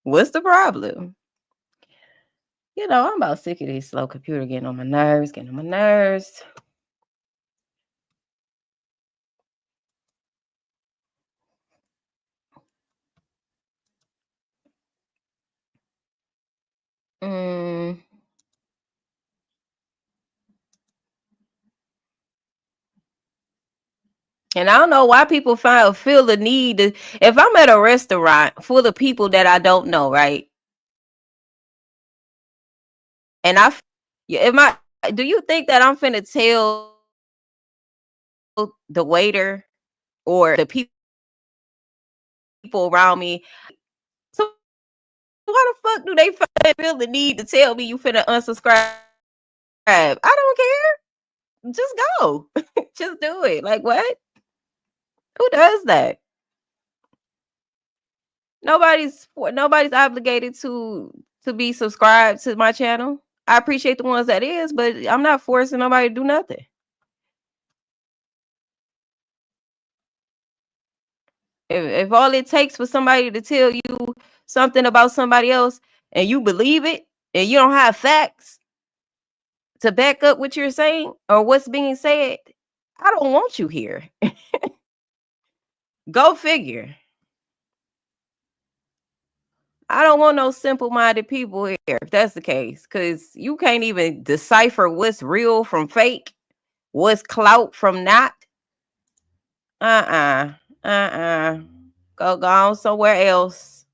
What's the problem? You know, I'm about sick of this slow computer getting on my nerves. And I don't know why people feel the need to, if I'm at a restaurant full of people that I don't know, right? And do you think that I'm finna tell the waiter or the people around me, so why the fuck do they feel the need to tell me you finna unsubscribe? I don't care. Just go. Just do it. Like, what? Who does that? Nobody's obligated to be subscribed to my channel. I appreciate the ones that is, but I'm not forcing nobody to do nothing. If all it takes for somebody to tell you something about somebody else and you believe it and you don't have facts to back up what you're saying or what's being said, I don't want you here. Go figure. I don't want no simple-minded people here, if that's the case, because you can't even decipher what's real from fake, what's clout from not. Go on somewhere else.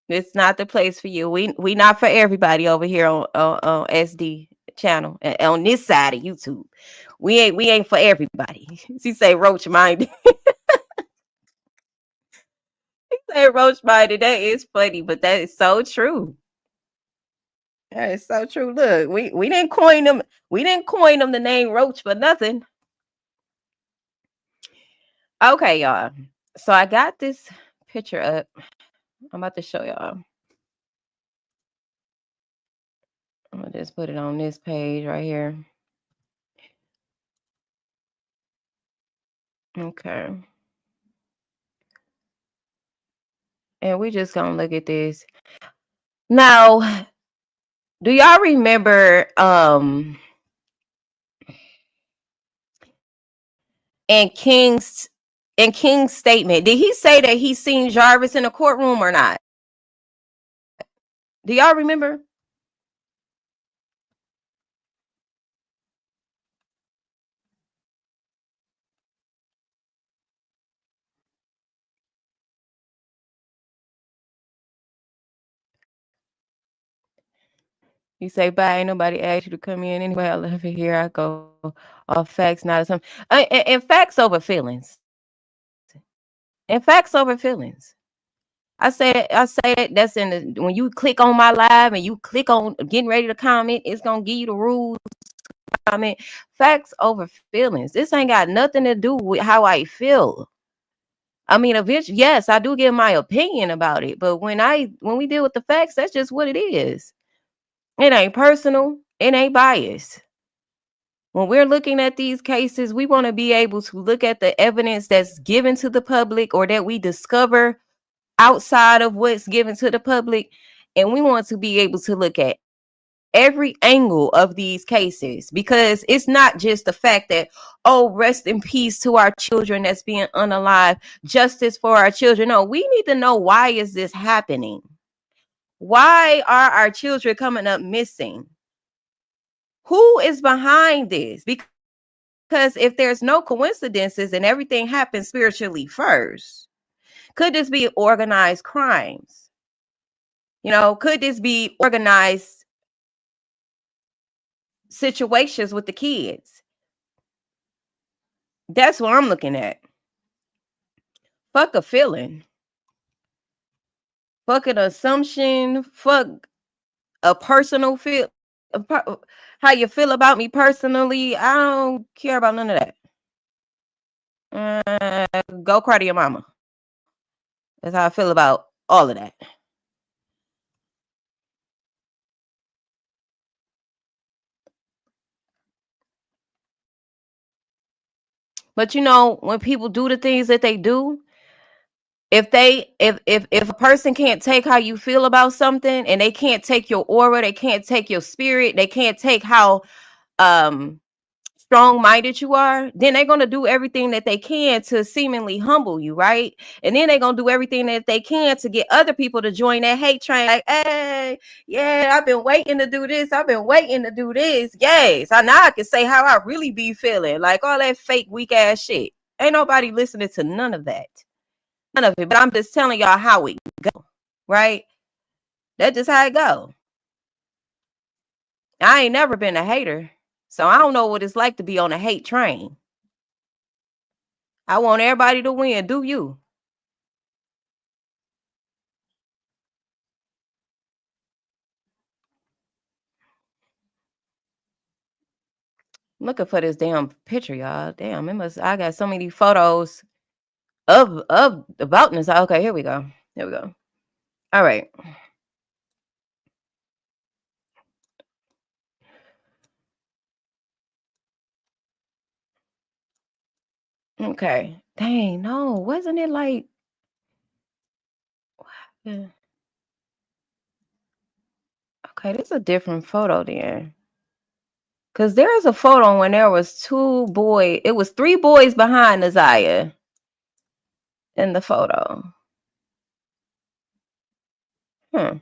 It's not the place for you. We not for everybody over here on SD channel and on this side of YouTube. We ain't for everybody. She say roach minded. Say roach minded. That is funny, but that is so true. That is so true. Look, we didn't coin them. We didn't coin them the name roach for nothing. Okay, y'all. So I got this picture up. I'm about to show y'all. I'm gonna just put it on this page right here. Okay. And we just gonna look at this. Now, do y'all remember in King's statement, did he say that he seen Jarvis in the courtroom or not? Do y'all remember? You say bye. Ain't nobody asked you to come in anyway. I love it here. I go off facts, not some and facts over feelings. And facts over feelings. I say that that's in the when you click on my live and you click on getting ready to comment, it's gonna give you the rules. Comment facts over feelings. This ain't got nothing to do with how I feel. I mean, eventually, yes, I do give my opinion about it, but when we deal with the facts, that's just what it is. It ain't personal. It ain't biased. When we're looking at these cases, we want to be able to look at the evidence that's given to the public or that we discover outside of what's given to the public. And we want to be able to look at every angle of these cases, because it's not just the fact that, oh, rest in peace to our children that's being unalive, justice for our children. No, we need to know, why is this happening? Why are our children coming up missing? Who is behind this? Because if there's no coincidences and everything happens spiritually first, could this be organized crimes? Could this be organized situations with the kids? That's what I'm looking at. Fuck a feeling. Fuck an assumption. Fuck a personal feel. How you feel about me personally, I don't care about none of that. Go cry to your mama. That's how I feel about all of that. But when people do the things that they do, if a person can't take how you feel about something, and they can't take your aura, they can't take your spirit, they can't take how strong-minded you are, then they're going to do everything that they can to seemingly humble you, right? And then they're going to do everything that they can to get other people to join that hate train. Like, hey, yeah, I've been waiting to do this. I've been waiting to do this. Yes, now I can say how I really be feeling. Like all that fake, weak-ass shit. Ain't nobody listening to none of that. None of it. But I'm just telling y'all how it go, right? That's just how it go. I ain't never been a hater, so I don't know what it's like to be on a hate train. I want everybody to win. Do you? I'm looking for this damn picture, y'all. Damn, I got so many photos of about Naziah. Okay, here we go. Here we go. All right. Okay. Dang, no, wasn't it like okay, this is a different photo then. Cause there is a photo when there was two boys. It was three boys behind Naziah in the photo. Let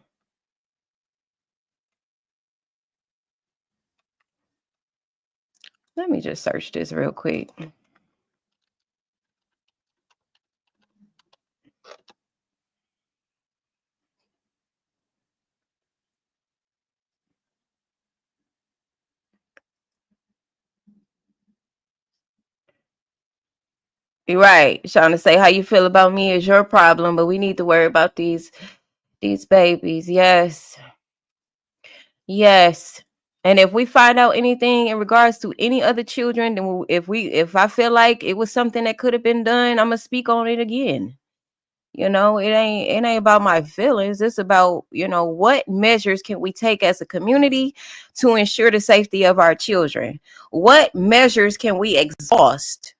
me just search this real quick. You're right. Trying to say how you feel about me is your problem, but we need to worry about these babies. Yes. Yes. And if we find out anything in regards to any other children, then if I feel like it was something that could have been done, I'm gonna speak on it again. It ain't about my feelings. It's about, what measures can we take as a community to ensure the safety of our children? What measures can we exhaust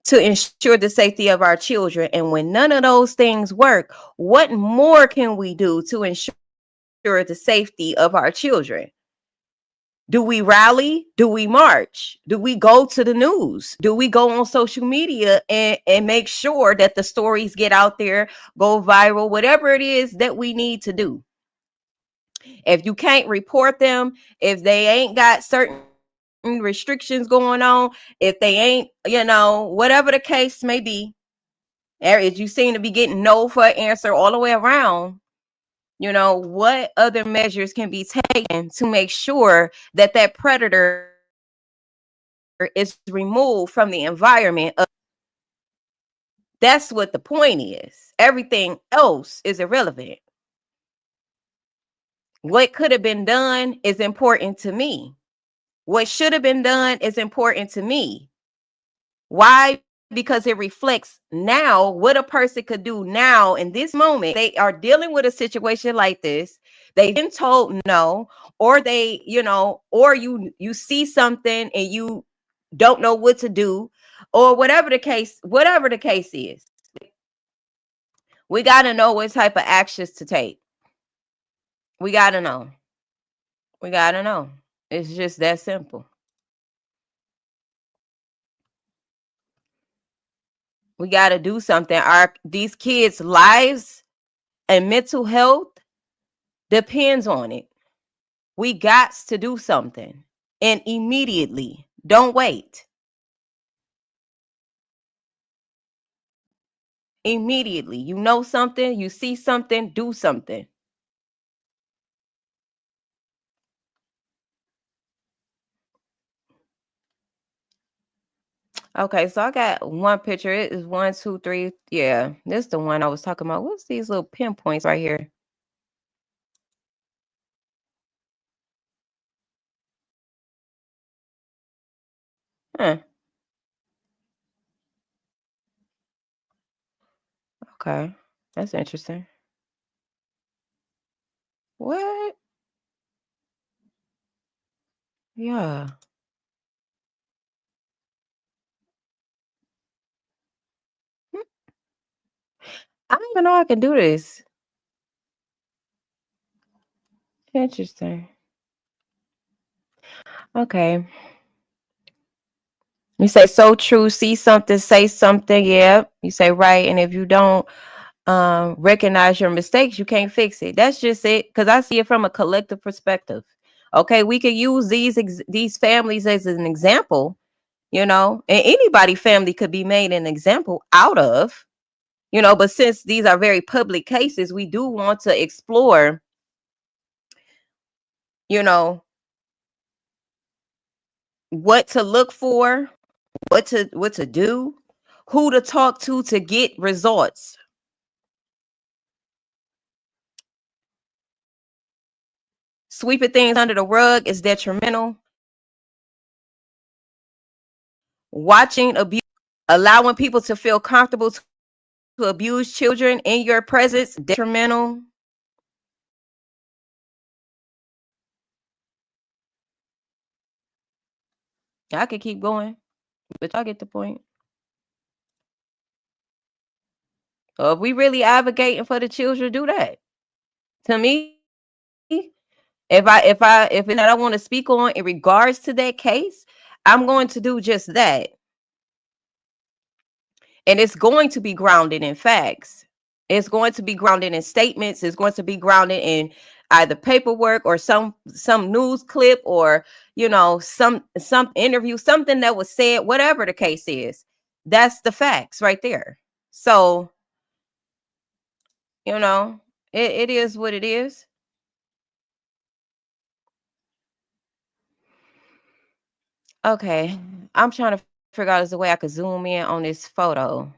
to ensure the safety of our children? And when none of those things work, what more can we do to ensure the safety of our children? Do we rally? Do we march? Do we go to the news? Do we go on social media and make sure that the stories get out there, go viral, whatever it is that we need to do? If you can't report them, if they ain't got certain restrictions going on, if they ain't, whatever the case may be, if you seem to be getting no for an answer all the way around, what other measures can be taken to make sure that that predator is removed from the environment. That's what the point is. Everything else is irrelevant. What could have been done is important to me. What should have been done is important to me. Why? Because it reflects now what a person could do now in this moment. They are dealing with a situation like this. They've been told no, or they, or you see something and you don't know what to do, or whatever the case is. We got to know what type of actions to take. We got to know. We got to know. It's just that simple. We got to do something. These kids' lives and mental health depends on it. We got to do something, and immediately. Don't wait. Immediately. You know something, you see something, do something. Okay, so I got one picture. It is 1, 2, 3. Yeah, this is the one I was talking about. What's these little pinpoints right here? Huh. Okay, that's interesting. What? Yeah. I don't even know I can do this. Interesting. Okay. You say so true. See something, say something. Yeah. You say right. And if you don't recognize your mistakes, you can't fix it. That's just it. Because I see it from a collective perspective. Okay, we could use these families as an example, and anybody family could be made an example out of, but since these are very public cases, we do want to explore, what to look for, what to do, who to talk to get results. Sweeping things under the rug is detrimental. Watching abuse, allowing people to feel comfortable to abuse children in your presence, detrimental. I could keep going, but y'all get the point. If we really advocating for the children, do that. To me, if I want to speak on in regards to that case, I'm going to do just that. And it's going to be grounded in facts. It's going to be grounded in statements. It's going to be grounded in either paperwork or some news clip or some interview, something that was said, whatever the case is. That's the facts right there. So it is what it is. Okay, I'm trying to figure out is a way I could zoom in on this photo.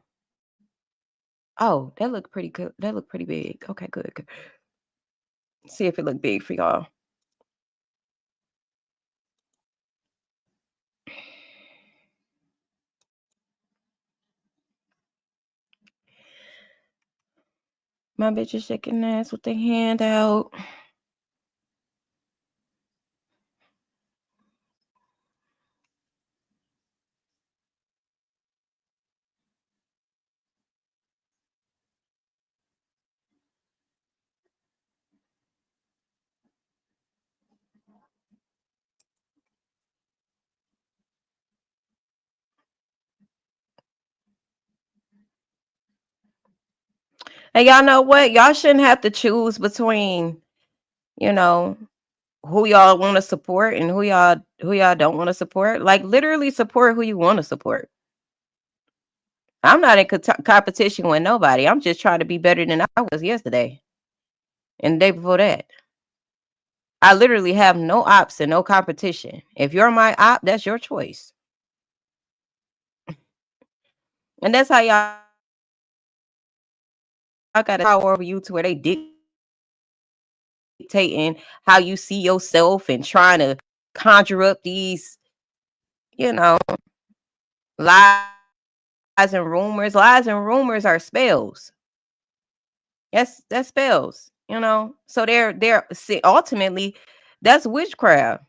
Oh, that looked pretty good. That looked pretty big. Okay, good. See if it looked big for y'all. My bitch is shaking ass with the hand out. And y'all know what? Y'all shouldn't have to choose between, who y'all want to support and who y'all don't want to support. Like literally support who you want to support. I'm not in competition with nobody. I'm just trying to be better than I was yesterday. and the day before that. I literally have no ops and no competition. If you're my op, that's your choice. And that's how y'all got power over you to where they dictating how you see yourself and trying to conjure up these, you know, lies and rumors. Lies and rumors are spells. That's spells, you know. So they're see, ultimately that's witchcraft.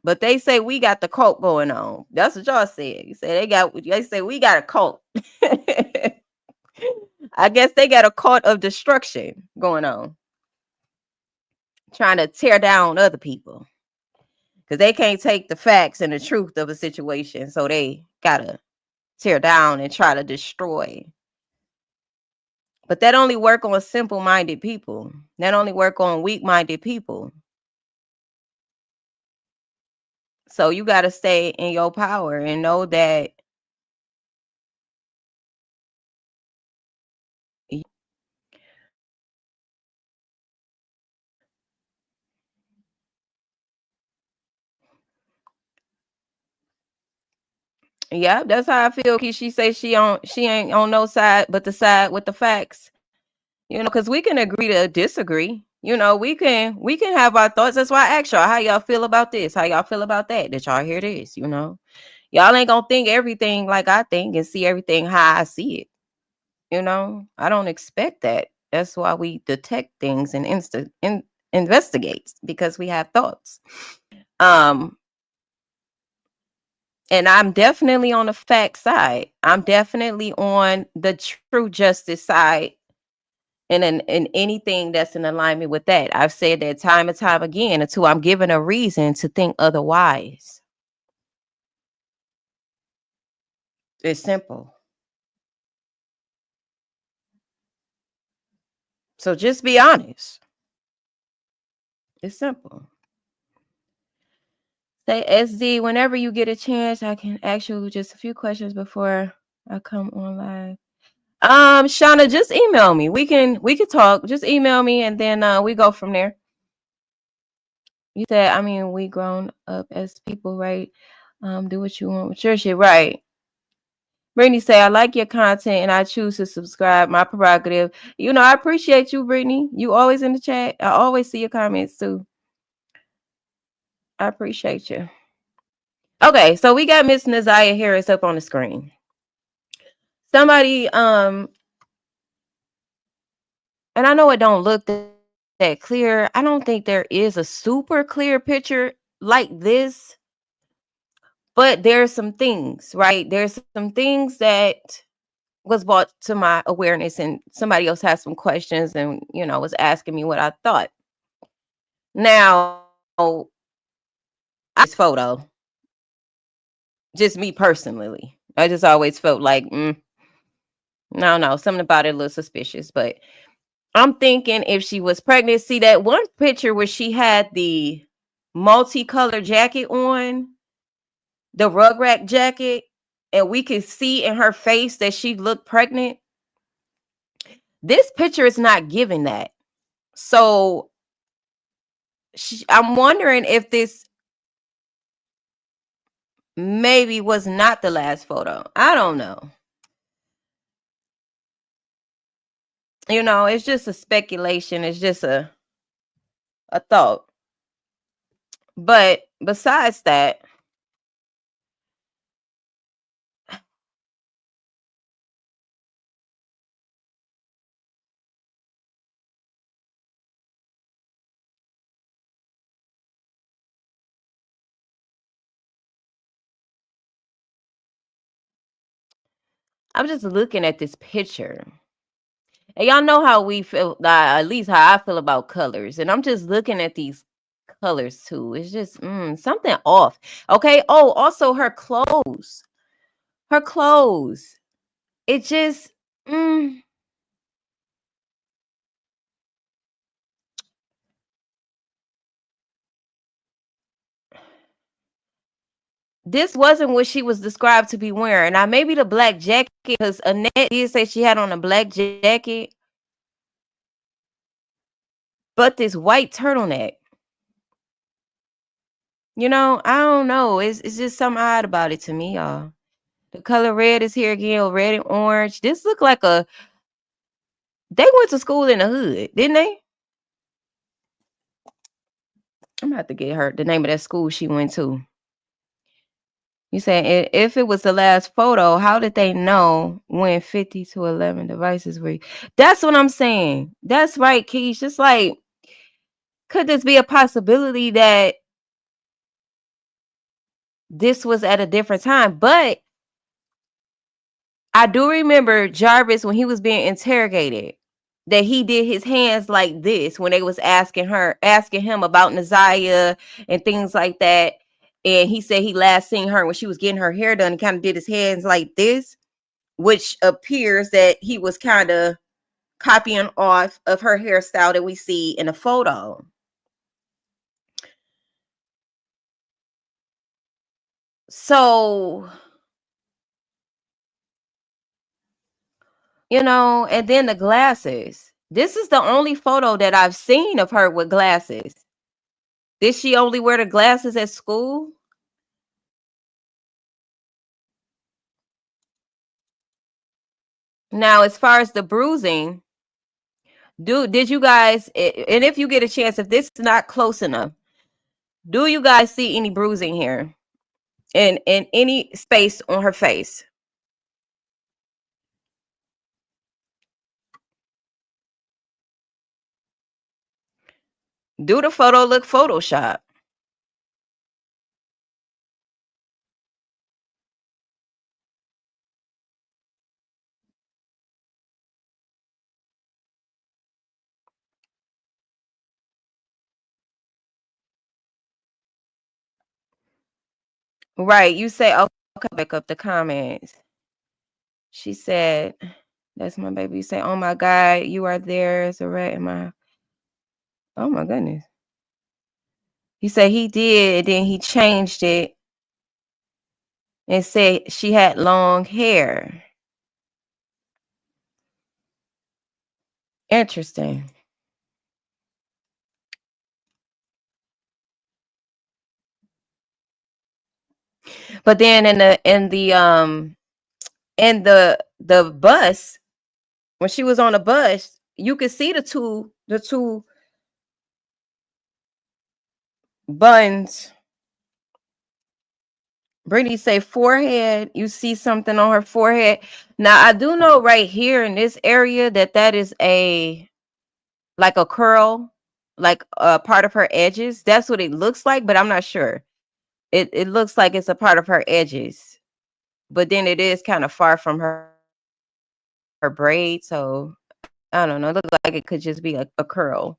But they say we got the cult going on. That's what y'all said. You say they say we got a cult. I guess they got a cult of destruction going on, trying to tear down other people because they can't take the facts and the truth of a situation, so they gotta tear down and try to destroy. But that only work on simple-minded people. That only work on weak-minded people. So you got to stay in your power and know that yeah, that's how I feel. She say she ain't on no side but the side with the facts. You know, because we can agree to disagree. You know, we can have our thoughts. That's why I asked y'all how y'all feel about this, how y'all feel about that. Did y'all hear this? You know, y'all ain't gonna think everything like I think and see everything how I see it. You know, I don't expect that. That's why we detect things and investigate, because we have thoughts. And I'm definitely on the fact side. I'm definitely on the true justice side, and in anything that's in alignment with that. I've said that time and time again until I'm given a reason to think otherwise. It's simple. So just be honest. It's simple. Say SD, whenever you get a chance, I can ask you just a few questions before I come on live. Shauna, just email me. We can talk. Just email me and then we go from there. You said, I mean, we grown up as people, right? Do what you want with your shit, right? Brittany say, I like your content and I choose to subscribe. My prerogative. You know, I appreciate you, Brittany. You always in the chat. I always see your comments too. I appreciate you. Okay, so we got Miss Naziah Harris up on the screen. Somebody, and I know it don't look that clear. I don't think there is a super clear picture like this, but there's some things, right? There's some things that was brought to my awareness, and somebody else had some questions and, you know, was asking me what I thought. Now, this photo, just me personally, I just always felt like, no, something about it a little suspicious, but I'm thinking if she was pregnant, see that one picture where she had the multicolored jacket on, the rugrat jacket, and we could see in her face that she looked pregnant. This picture is not giving that. So I'm wondering if this maybe was not the last photo. I don't know. You know, it's just a speculation. It's just a thought. But besides that, I'm just looking at this picture. And y'all know how we feel, at least how I feel about colors. And I'm just looking at these colors too. It's just something off. Okay. Oh, also her clothes. Her clothes. It just this wasn't what she was described to be wearing. Now, maybe the black jacket, because Annette did say she had on a black jacket. but this white turtleneck. You know, I don't know. It's just something odd about it to me, y'all. The color red is here again, red and orange. This look like they went to school in the hood, didn't they? I'm gonna have to get her the name of that school she went to. You saying if it was the last photo, how did they know when 50 to 11 devices were? That's what I'm saying. That's right, Keish. Just like, could this be a possibility that this was at a different time? But I do remember Jarvis when he was being interrogated, that he did his hands like this when they was asking him about Naziyah and things like that. And he said he last seen her when she was getting her hair done. He kind of did his hands like this, which appears that he was kind of copying off of her hairstyle that we see in the photo. So, you know, and then the glasses. This is the only photo that I've seen of her with glasses. Did she only wear the glasses at school? Now, as far as the bruising, did you guys, and if you get a chance, if this is not close enough, do you guys see any bruising here in any space on her face? Do the photo look Photoshop? Right. You say, okay, back up the comments. She said, that's my baby. You say, oh my God, you are there as a rat in my. Oh my goodness. He said he did, and then he changed it and said she had long hair. Interesting. But then in the bus, when she was on the bus, you could see the two buns. Brittany say forehead. You see something on her forehead. Now I do know right here in this area that is like a curl, like a part of her edges. That's what it looks like, but I'm not sure. It looks like it's a part of her edges, but then it is kind of far from her braid. So I don't know. It looks like it could just be a curl.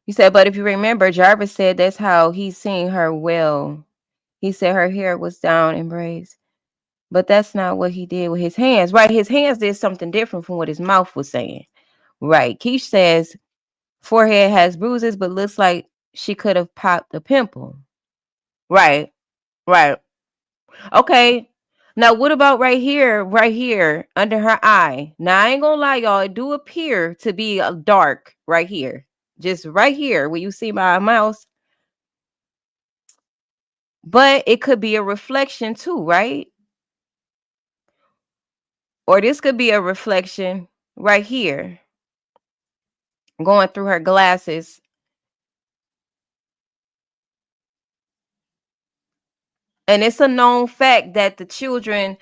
You said, but if you remember, Jarvis said that's how he's seen her well. He said her hair was down in braids. But that's not what he did with his hands. Right, his hands did something different from what his mouth was saying. Right. Keish says forehead has bruises, but looks like she could have popped a pimple. Right. Right. Okay. Now, what about right here, under her eye? Now, I ain't gonna lie, y'all. It do appear to be dark right here. Just right here where you see my mouse. But it could be a reflection too, right? Or this could be a reflection right here, going through her glasses. And it's a known fact that the children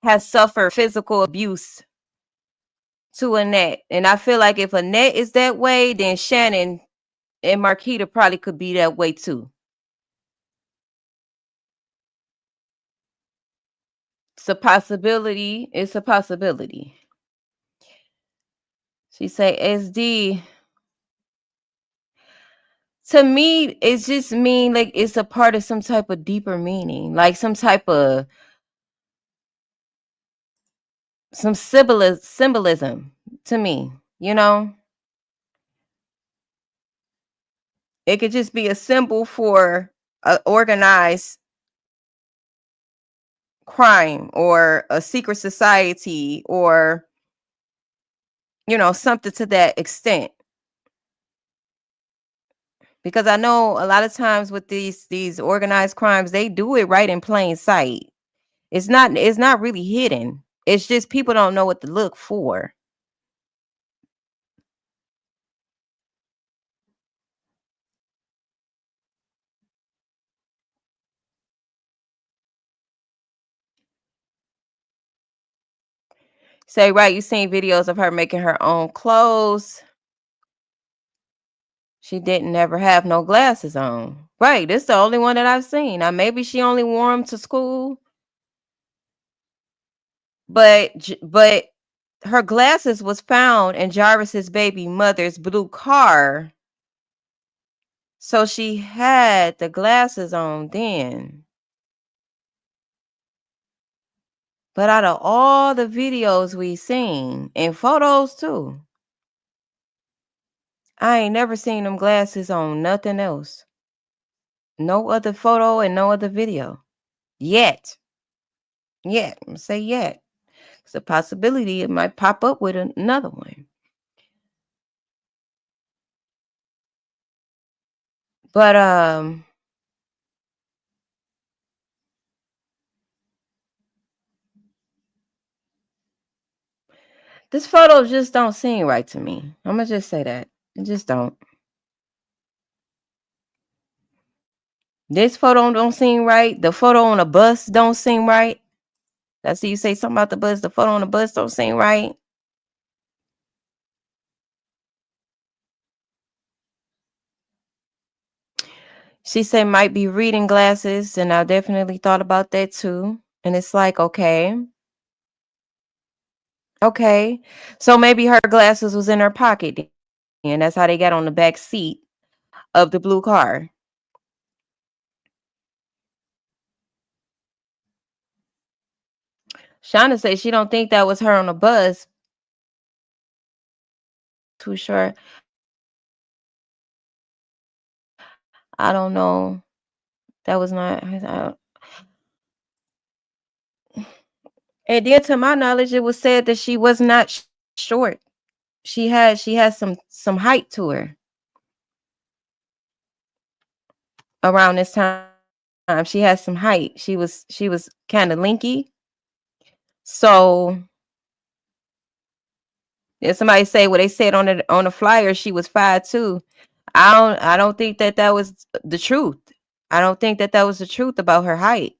have suffered physical abuse to Annette. And I feel like if Annette is that way, then Shannon and Marquita probably could be that way too. It's a possibility. It's a possibility. She say SD. To me, it's just mean like it's a part of some type of deeper meaning, like some type of some symbolism to me, you know. It could just be a symbol for organized crime or a secret society or, you know, something to that extent. Because I know a lot of times with these organized crimes, they do it right in plain sight. It's not really hidden. It's just people don't know what to look for. Say, right, you seen videos of her making her own clothes. She didn't ever have no glasses on. Right, this the only one that I've seen. Now maybe she only wore them to school, but her glasses was found in Jarvis's baby mother's blue car. So she had the glasses on then. But out of all the videos we seen, and photos too, I ain't never seen them glasses on nothing else. No other photo and no other video. Yet. Yet. I'm gonna say yet. It's a possibility it might pop up with another one. But this photo just don't seem right to me. I'm gonna just say that. It just don't. This photo don't seem right. The photo on the bus don't seem right. I see you say something about the bus. The photo on the bus don't seem right. She said might be reading glasses, and I definitely thought about that too. And it's like, okay. Okay. So maybe her glasses was in her pocket, and that's how they got on the back seat of the blue car. Shauna says she don't think that was her on the bus. Too sure. I don't know. That was not. And then, to my knowledge, it was said that she was not short. She has some height to her. Around this time, she has some height. She was kind of linky. So, if somebody say, well, they said on the flyer she was 5'2". I don't think that was the truth. I don't think that was the truth about her height.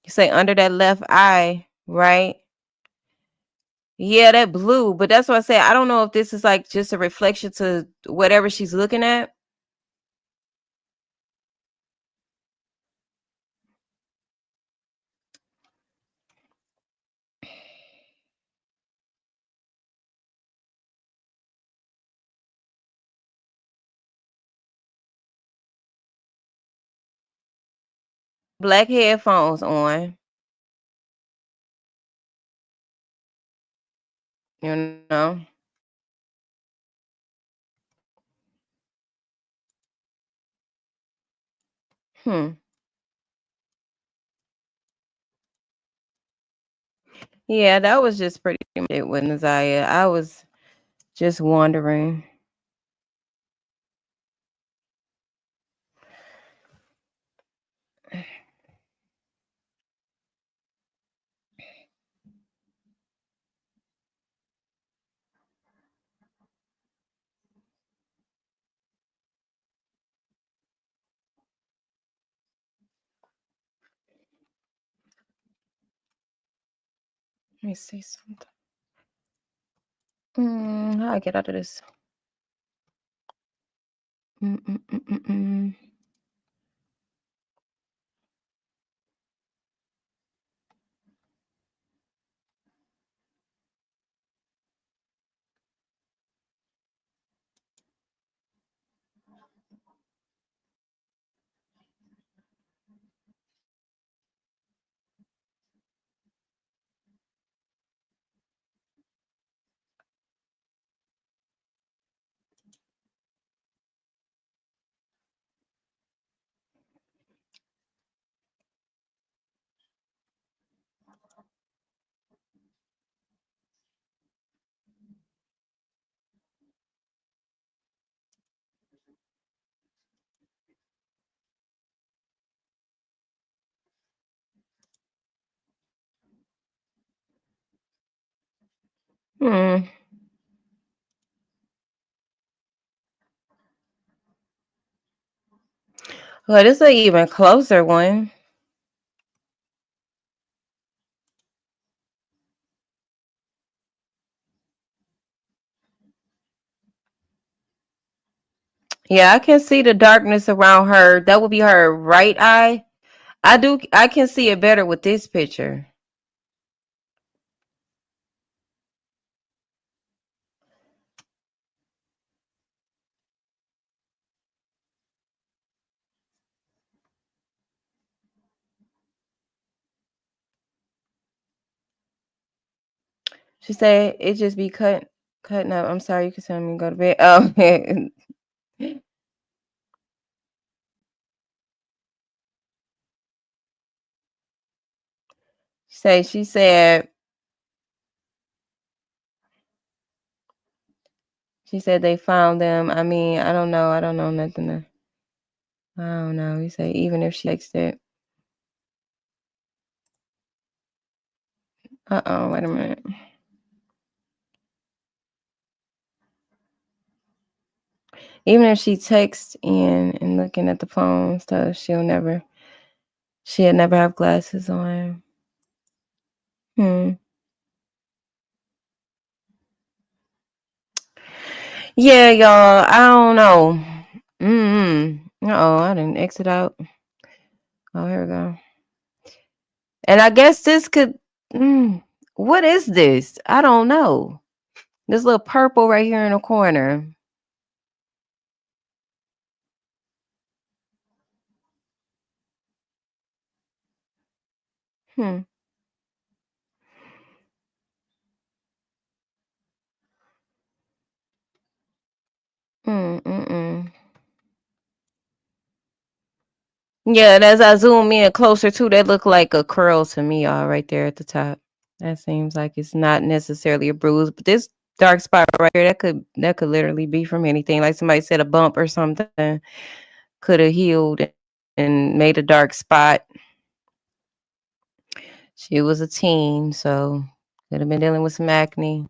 You say under that left eye, right? Yeah, that blue. But that's what I say. I don't know if this is like just a reflection to whatever she's looking at. Black headphones on. You know. Yeah, that was just pretty much it with Naziah. I was just wondering. Let me see something. How I get out of this? Hmm. Well, this is an even closer one. Yeah, I can see the darkness around her. That would be her right eye. I can see it better with this picture. She said it just be cutting up. I'm sorry, you can tell me to go to bed. Oh, she said they found them. I mean, I don't know. I don't know nothing. I don't know. He said even if she takes it. Wait a minute. Even if she texts in and looking at the phone stuff, she'll never have glasses on. Yeah, y'all. I don't know. I didn't exit out. Oh, here we go. And I guess this could. What is this? I don't know. This little purple right here in the corner. Yeah, and as I zoom in closer too, that look like a curl to me, all right there at the top. That seems like it's not necessarily a bruise, but this dark spot right here, that could literally be from anything. Like somebody said, a bump or something could have healed and made a dark spot. She was a teen, so could have been dealing with some acne.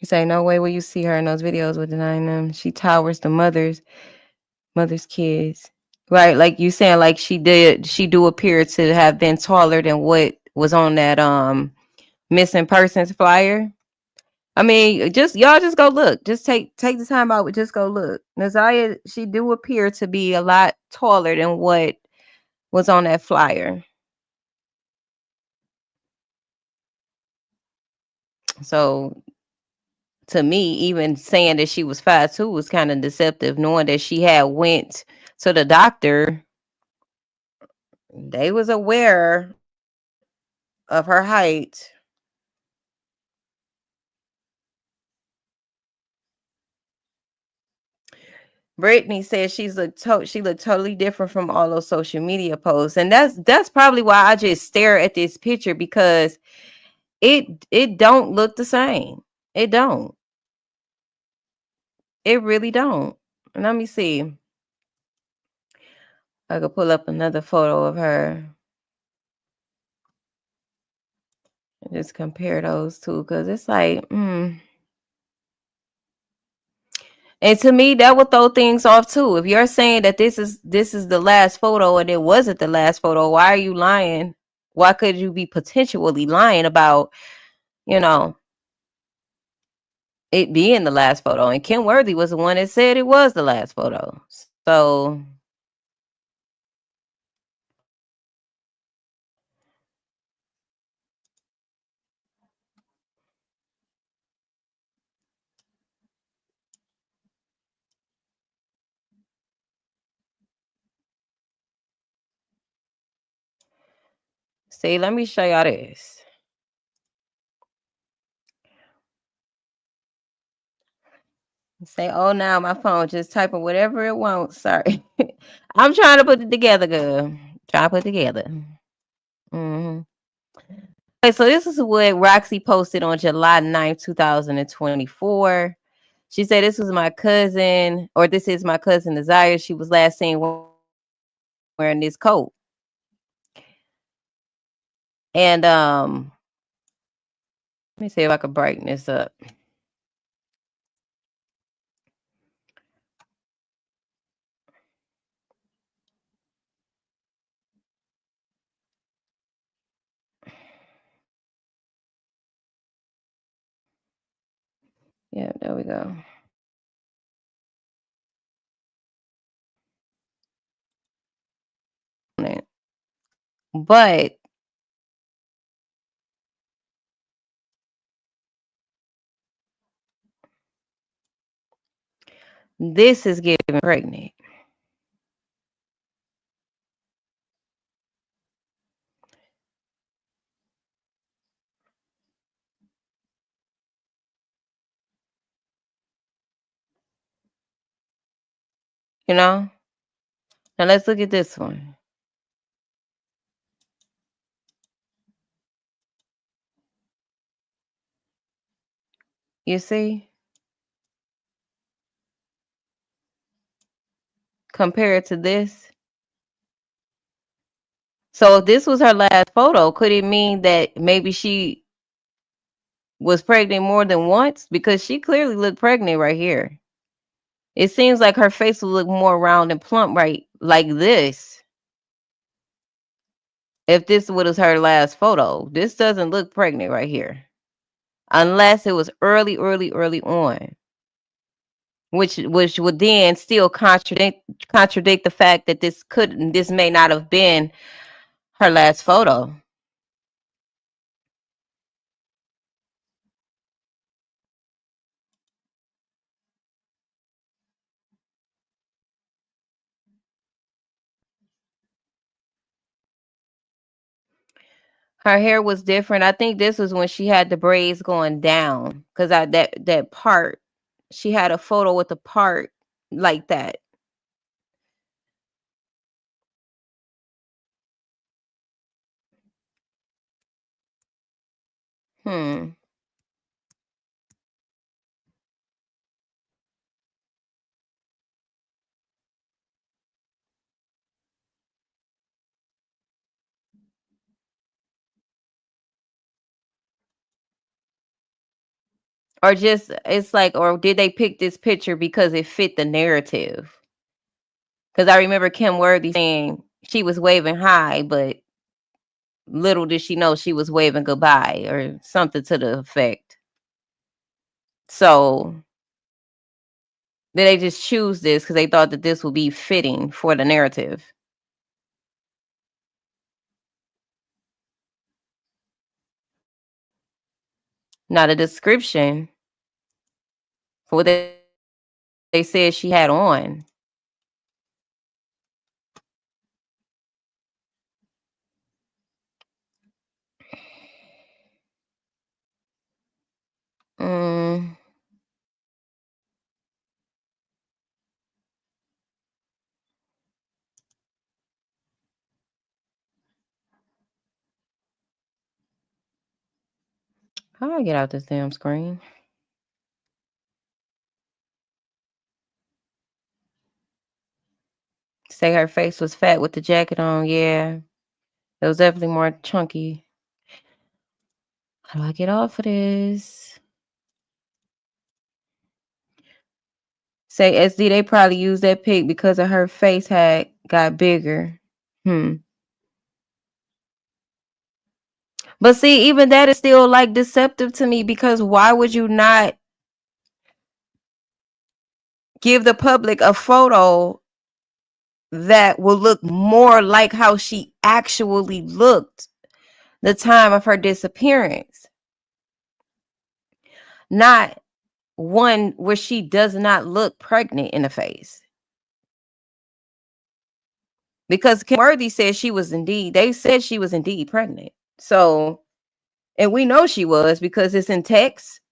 You say, no way will you see her in those videos with denying them. She towers the mother's kids. Right, like you saying, like she do appear to have been taller than what was on that missing persons flyer. I mean, y'all just go look. Just take the time out, just go look. Naziyah, she do appear to be a lot taller than what was on that flyer. So to me, even saying that she was 5'2" was kind of deceptive, knowing that she had went to the doctor. They was aware of her height. Brittany says she looked totally different from all those social media posts, and that's probably why I just stare at this picture, because it don't look the same. It don't. It really don't. And let me see. I could pull up another photo of her and just compare those two, because it's like, And to me, that would throw things off too. If you're saying that this is the last photo and it wasn't the last photo, why are you lying? Why could you be potentially lying about, it being the last photo? And Kim Worthy was the one that said it was the last photo. So see, let me show y'all this. Say, oh, now my phone just typing whatever it wants. Sorry. I'm trying to put it together, girl. Trying to put it together. Okay, so this is what Roxy posted on July 9th, 2024. She said this was my cousin, or this is my cousin Naziah. She was last seen wearing this coat. And let me see if I can brighten this up. Yeah, there we go. But this is giving pregnant. You know? Now let's look at this one. You see? Compared to this. So if this was her last photo, could it mean that maybe she was pregnant more than once? Because she clearly looked pregnant right here. It seems like her face will look more round and plump right like this. If this was her last photo. This doesn't look pregnant right here. Unless it was early on. Which would then still contradict the fact that this may not have been her last photo. Her hair was different. I think this was when she had the braids going down. Because that part, she had a photo with the part like that. Or just, it's like, or did they pick this picture because it fit the narrative? Because I remember Kim Worthy saying she was waving hi, but little did she know she was waving goodbye or something to the effect. So did they just choose this because they thought that this would be fitting for the narrative? Now the description for what they said she had on. How do I get out this damn screen? Say her face was fat with the jacket on. Yeah, it was definitely more chunky. How do I get off of this? Say SD, they probably used that pic because of her face had got bigger. But see, even that is still like deceptive to me, because why would you not give the public a photo that will look more like how she actually looked the time of her disappearance? Not one where she does not look pregnant in the face. Because Kim Worthy said they said she was indeed pregnant. So, and we know she was because it's in text.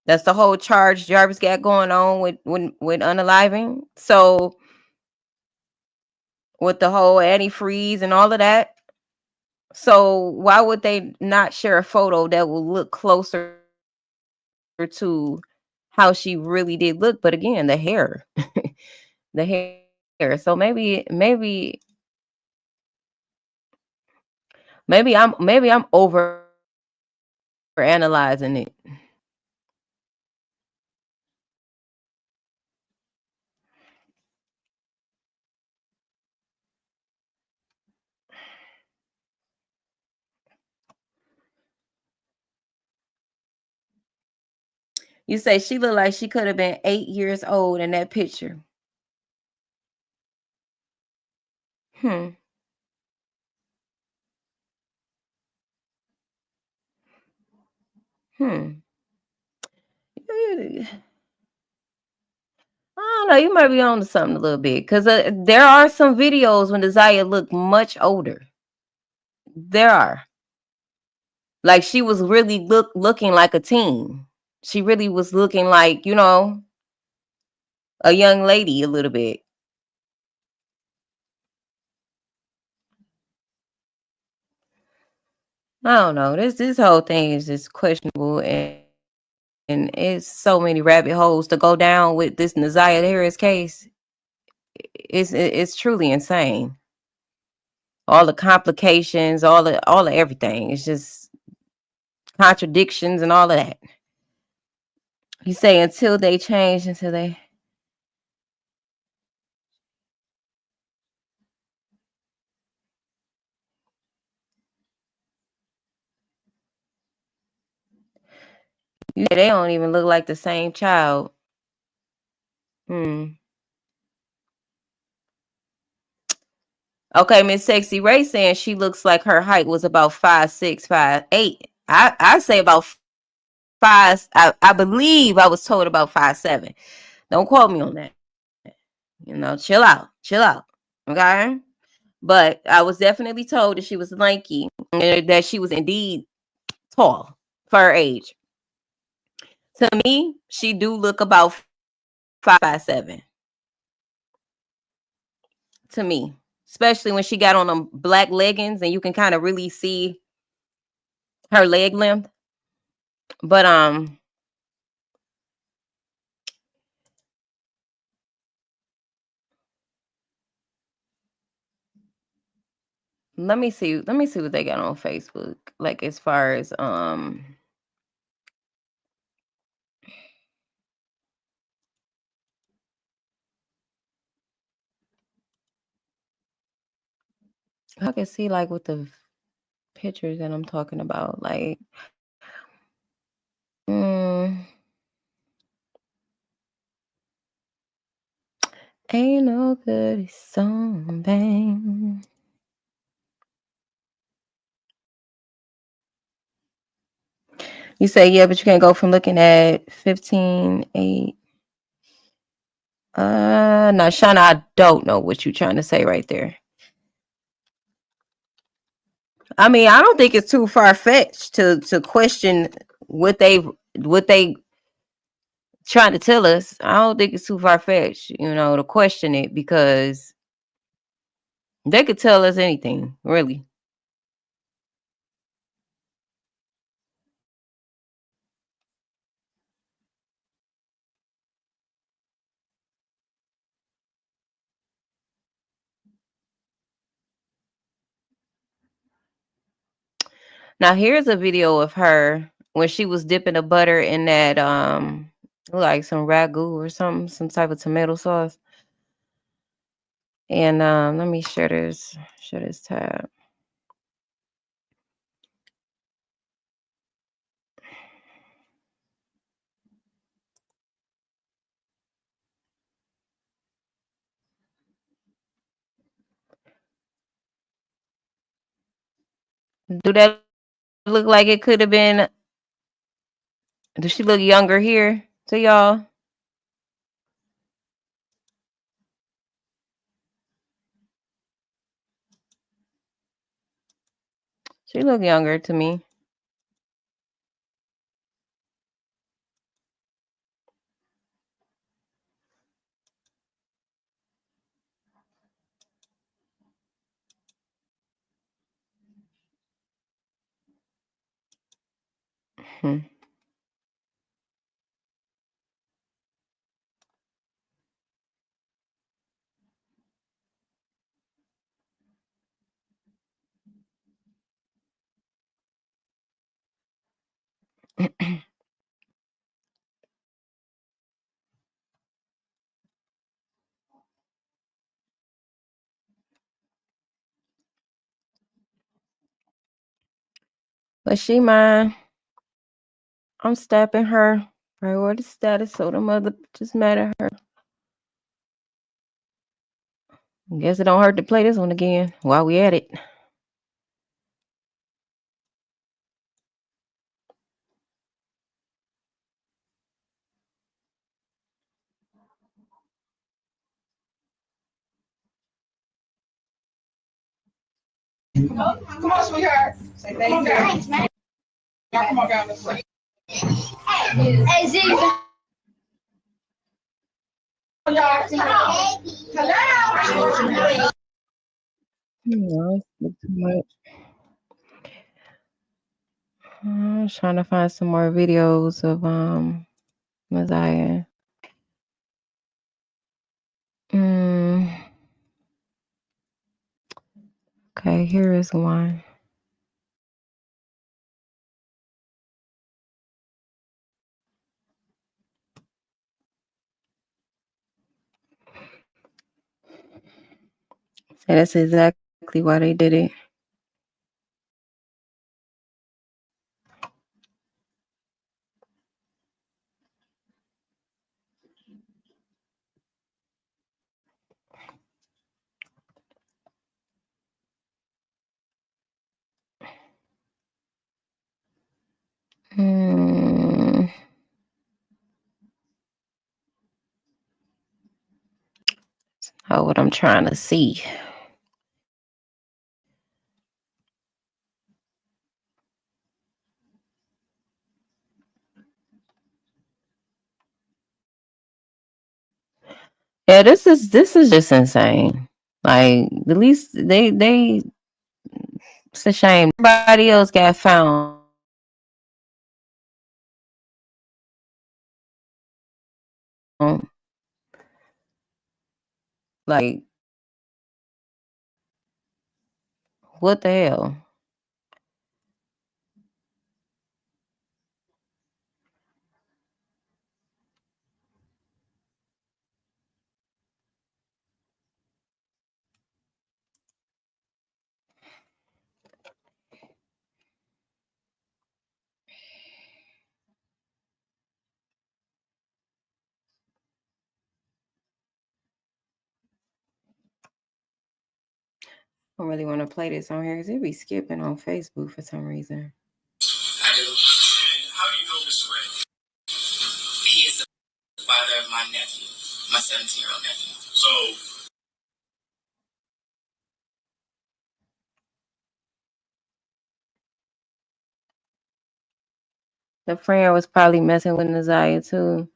That's the whole charge Jarvis got going on with unaliving. So with the whole antifreeze and all of that, So why would they not share a photo that will look closer to how she really did look? But again, the hair, the hair. So maybe I'm over analyzing it. You say she looked like she could have been 8 years old in that picture. Hmm. Hmm. I don't know. You might be on to something a little bit because there are some videos when Naziyah looked much older. There are. Like she was really looking like a teen. She really was looking like, a young lady a little bit. I don't know. This whole thing is just questionable, and it's so many rabbit holes to go down with this Naziah Harris case. It's truly insane. All the complications, all the everything. It's just contradictions and all of that. You say until they change, until they. They don't even look like the same child. Okay, Miss Sexy Ray saying she looks like her height was about 5'6", 5'8". I say about 5. I believe I was told about 5'7". Don't quote me on that. Chill out. Okay. But I was definitely told that she was lanky and that she was indeed tall for her age. To me, she do look about 5'7". To me, especially when she got on them black leggings and you can kind of really see her leg length. But let me see what they got on Facebook. Like as far as I can see like with the pictures that I'm talking about, like ain't no good song, bang. You say, yeah, but you can't go from looking at 15:8. Now, Shauna, I don't know what you're trying to say right there. I mean, I don't think it's too far fetched to question what they trying to tell us. I don't think it's too far fetched, to question it because they could tell us anything, really. Now here's a video of her when she was dipping the butter in that like some ragu or something, some type of tomato sauce. And let me share this tab. Do that look like it could have been? Does she look younger here to y'all? She look younger to me. But she mine. I'm stepping her priority status, so the mother just mad at her. Guess it don't hurt to play this one again while we at it. Come on, sweetheart. Say thank you. Thanks, man. Now come on down this way. Hey, Z. Hello. No, it's too much. I was trying to find some more videos of Naziah. Okay, here is one. And that's exactly why they did it. Oh, what I'm trying to see. Yeah, this is just insane. Like, at least they it's a shame. Everybody else got found. Like, what the hell? I don't really want to play this on here because it be skipping on Facebook for some reason. I do. And how do you know Mr. Ray? He is the father of my nephew, my 17-year-old nephew. So, The friend was probably messing with Naziah too.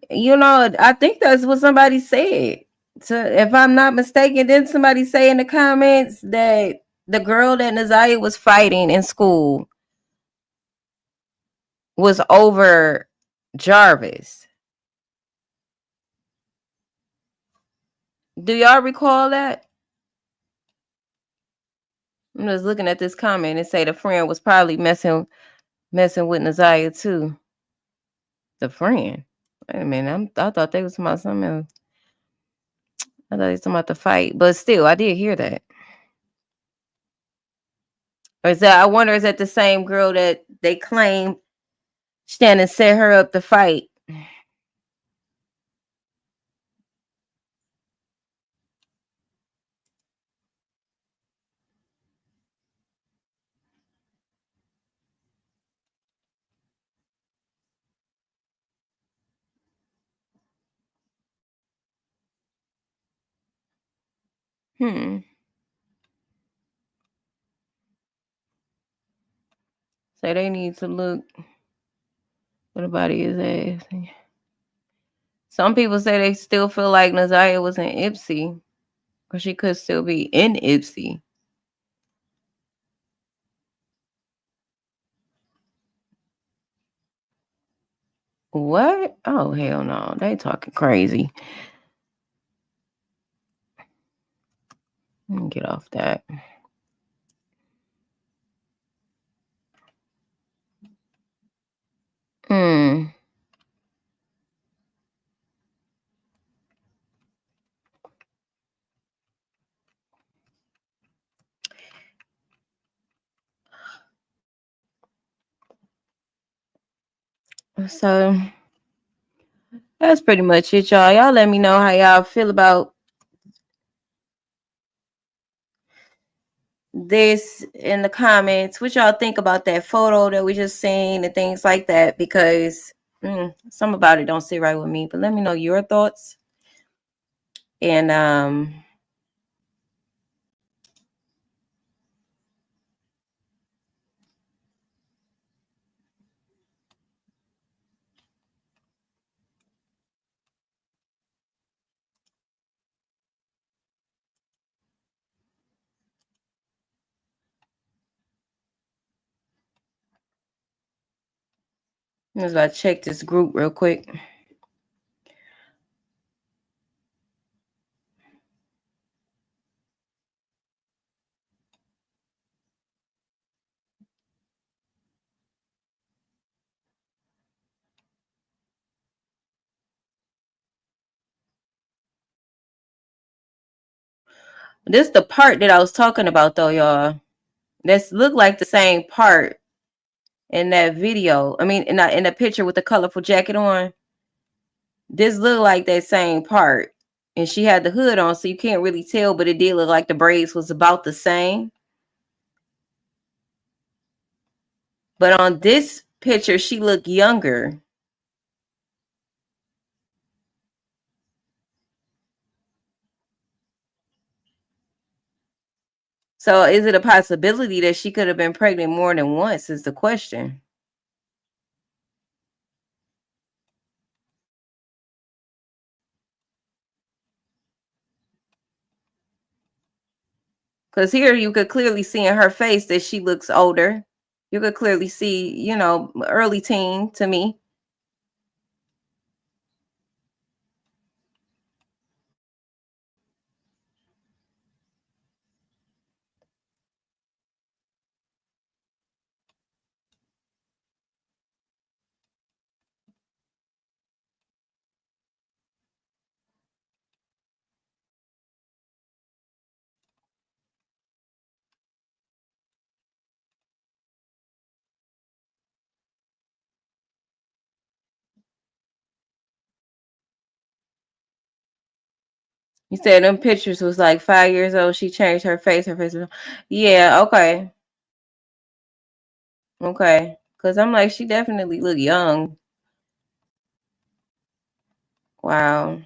You know, I think that's what somebody said. So if I'm not mistaken, didn't somebody say in the comments that the girl that Naziah was fighting in school was over Jarvis? Do y'all recall that? I'm just looking at this comment and say the friend was probably messing with Naziah too. The friend. Wait a minute. I thought they was talking about something else. I thought they was talking about the fight, but still, I did hear that. Or is that? I wonder, is that the same girl that they claim Shannon set her up to fight? So they need to look what about his ass. Some people say they still feel like Naziah was in Ipsy, or she could still be in Ipsy. What? Oh, hell no. They talking crazy. Let me get off that. So that's pretty much it, y'all. Y'all let me know how y'all feel about this in the comments. What y'all think about that photo that we just seen and things like that, because some about it don't sit right with me. But let me know your thoughts. And I'm just about to check this group real quick. This is the part that I was talking about, though, y'all. This looked like the same part in that video. I mean, in the picture with the colorful jacket on. This looked like that same part. And she had the hood on, so you can't really tell, but it did look like the braids was about the same. But on this picture, she looked younger. So is it a possibility that she could have been pregnant more than once is the question. Because here you could clearly see in her face that she looks older. You could clearly see, you know, early teen to me. You said them pictures was like 5 years old. She changed her face. Her face was... Yeah, okay. Okay. Because I'm like, she definitely look young. Wow.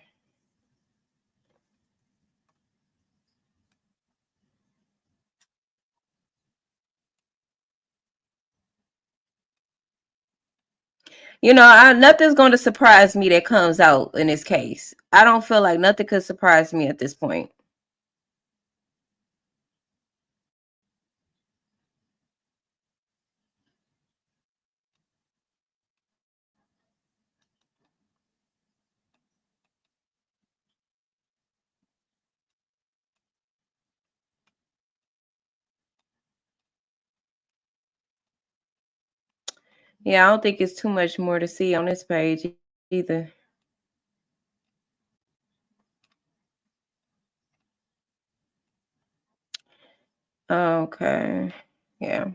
You know, nothing's going to surprise me that comes out in this case. I don't feel like nothing could surprise me at this point. Yeah, I don't think it's too much more to see on this page either. Okay. Yeah.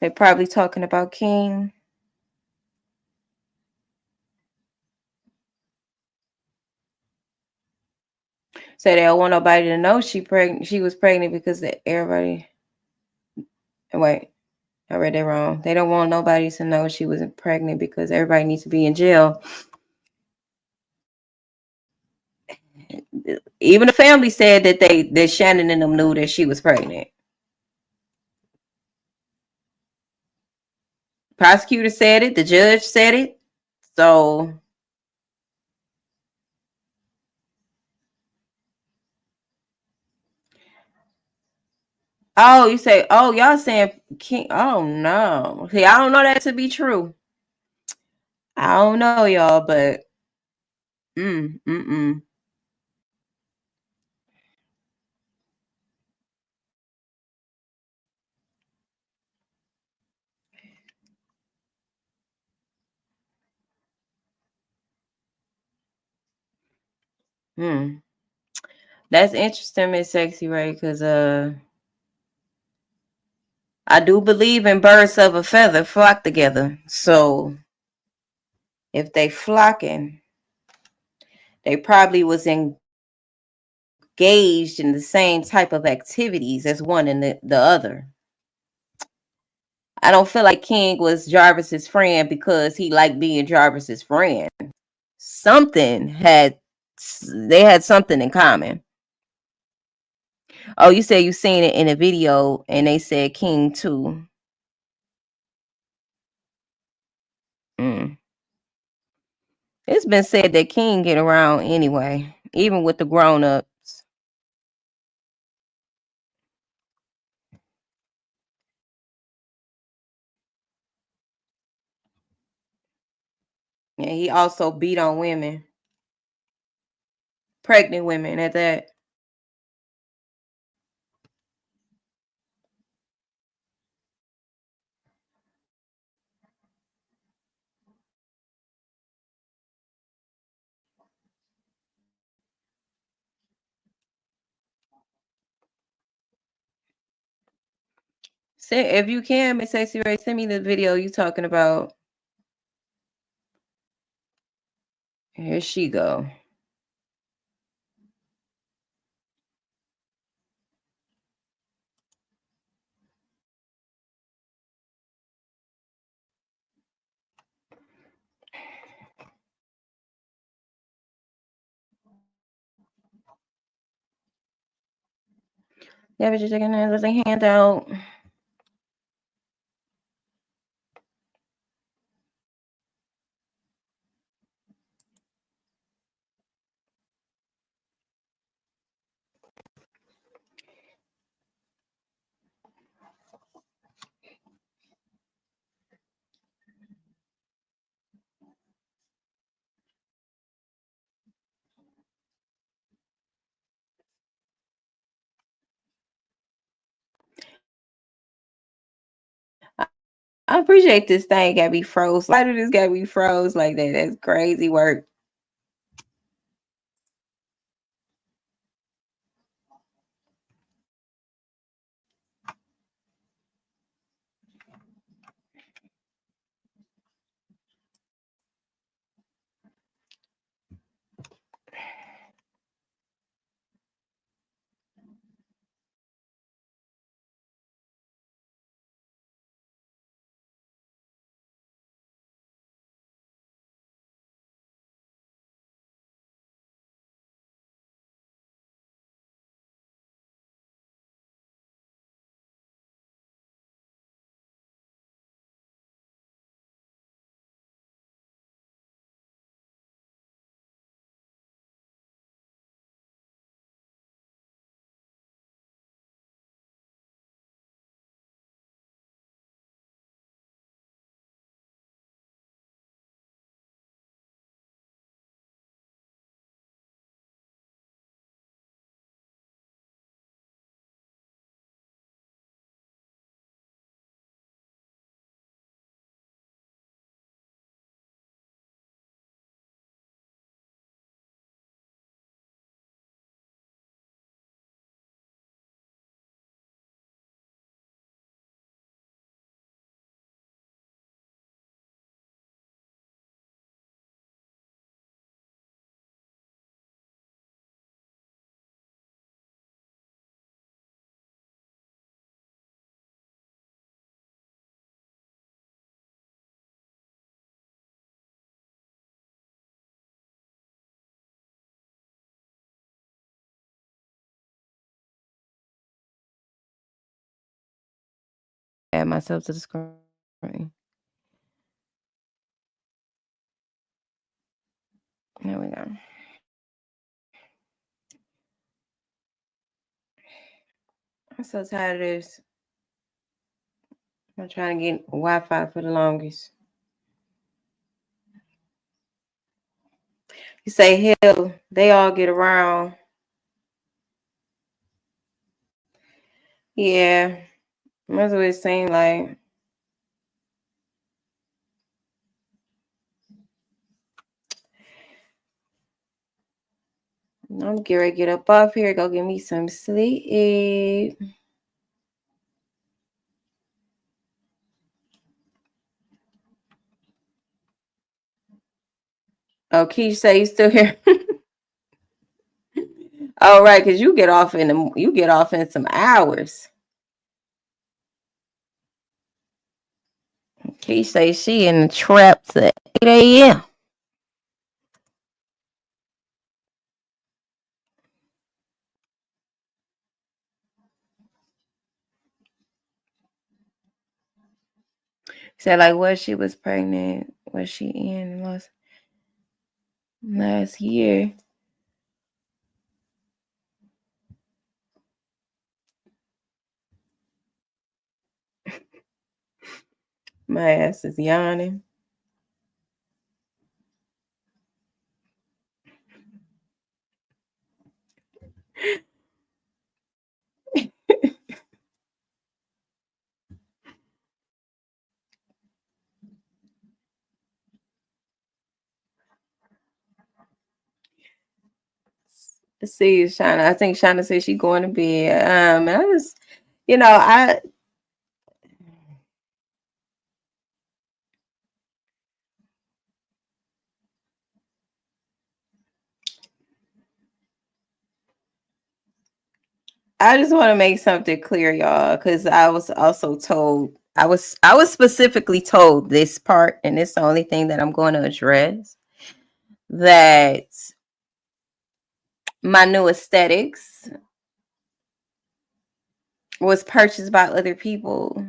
They're probably talking about King. So they don't want nobody to know she was pregnant because everybody. Wait, I read that wrong. They don't want nobody to know she wasn't pregnant because everybody needs to be in jail. Even the family said that Shannon and them knew that she was pregnant. Prosecutor said it. The judge said it. So Oh, you say, oh, y'all saying King. Oh no. See, I don't know that to be true. I don't know, y'all, but mm. That's interesting, Miss Sexy Ray, because I do believe in birds of a feather flock together. So if they flocking, they probably was engaged in the same type of activities as one and the other. I don't feel like King was Jarvis's friend because he liked being Jarvis's friend. They had something in common. Oh, you said you seen it in a video and they said King too. It's been said that King get around anyway, even with the grown-ups. And he also beat on women, pregnant women at that. If you can, Miss Sexy Ray, send me the video you talking about. Here she go. Yeah, but you're taking it as a handout. I appreciate this thing got me froze. Why did this got me froze like that? That's crazy work. Add myself to the screen. There we go. I'm so tired of this. I'm trying to get Wi-Fi for the longest. You say, hell, they all get around. Yeah, that's what it seemed like. I'm getting ready to get up off here, go get me some sleep. Oh, Keish say you still here? Oh, right, because you get off in some hours. Keish say she in the traps at 8 a.m. Said like what she was pregnant, was she in last year? My ass is yawning. Let's see, Shauna. I think Shauna said she's going to bed. And I just, I just want to make something clear, y'all, because I was also told, I was specifically told this part, and it's the only thing that I'm going to address, that my new aesthetics was purchased by other people,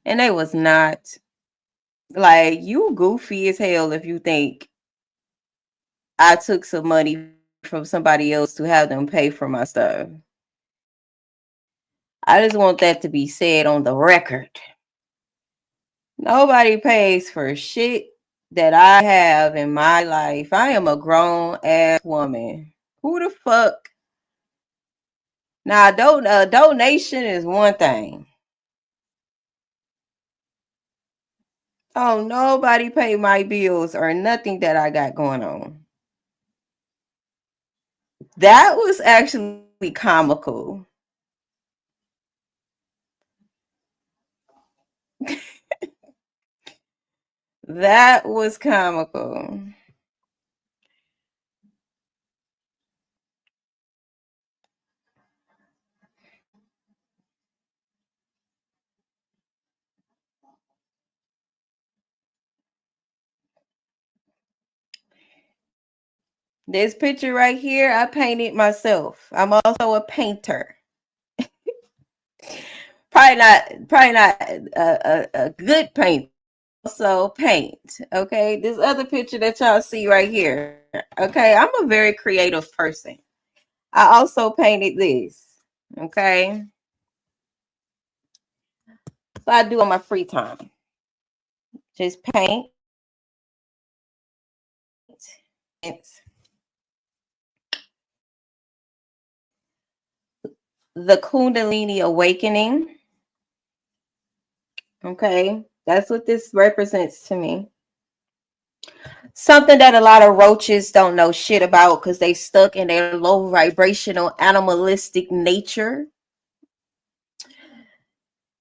and they was not. Like, you goofy as hell if you think I took some money from somebody else to have them pay for my stuff. I just want that to be said on the record. Nobody pays for shit that I have in my life. I am a grown ass woman. Who the fuck? Now, donation is one thing. Oh, nobody pay my bills or nothing that I got going on. That was actually comical. That was comical. This picture right here, I painted myself. I'm also a painter. probably not a good painter. Also paint. Okay, this other picture that y'all see right here. Okay, I'm a very creative person. I also painted this. Okay, so I do on my free time. Just paint. The Kundalini awakening. Okay, that's what this represents to me. Something that a lot of roaches don't know shit about because they stuck in their low vibrational animalistic nature.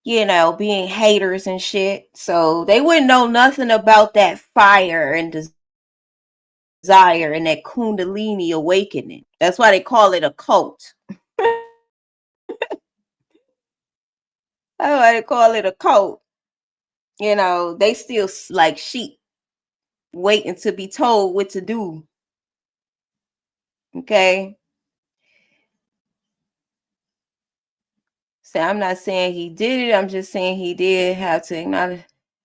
Being haters and shit. So they wouldn't know nothing about that fire and desire and that Kundalini awakening. That's why they call it a cult. That's why they call it a cult. They still like sheep waiting to be told what to do. Okay. So I'm not saying he did it. I'm just saying he did have to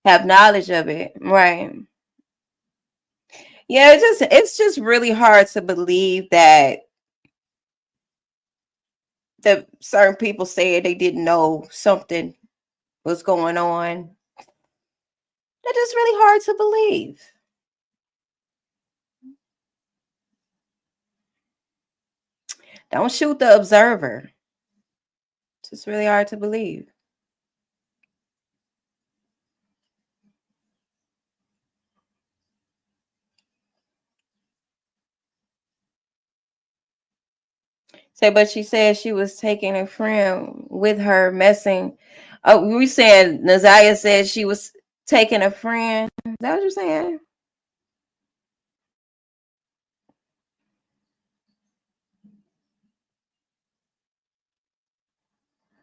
have knowledge of it. Right. Yeah, it's just really hard to believe that that certain people said they didn't know something was going on. That is really hard to believe. Don't shoot the observer. It's just really hard to believe. Say, but she said she was taking a friend with her messing. Oh, we said Naziah said she was taking a friend. Is that what you're saying?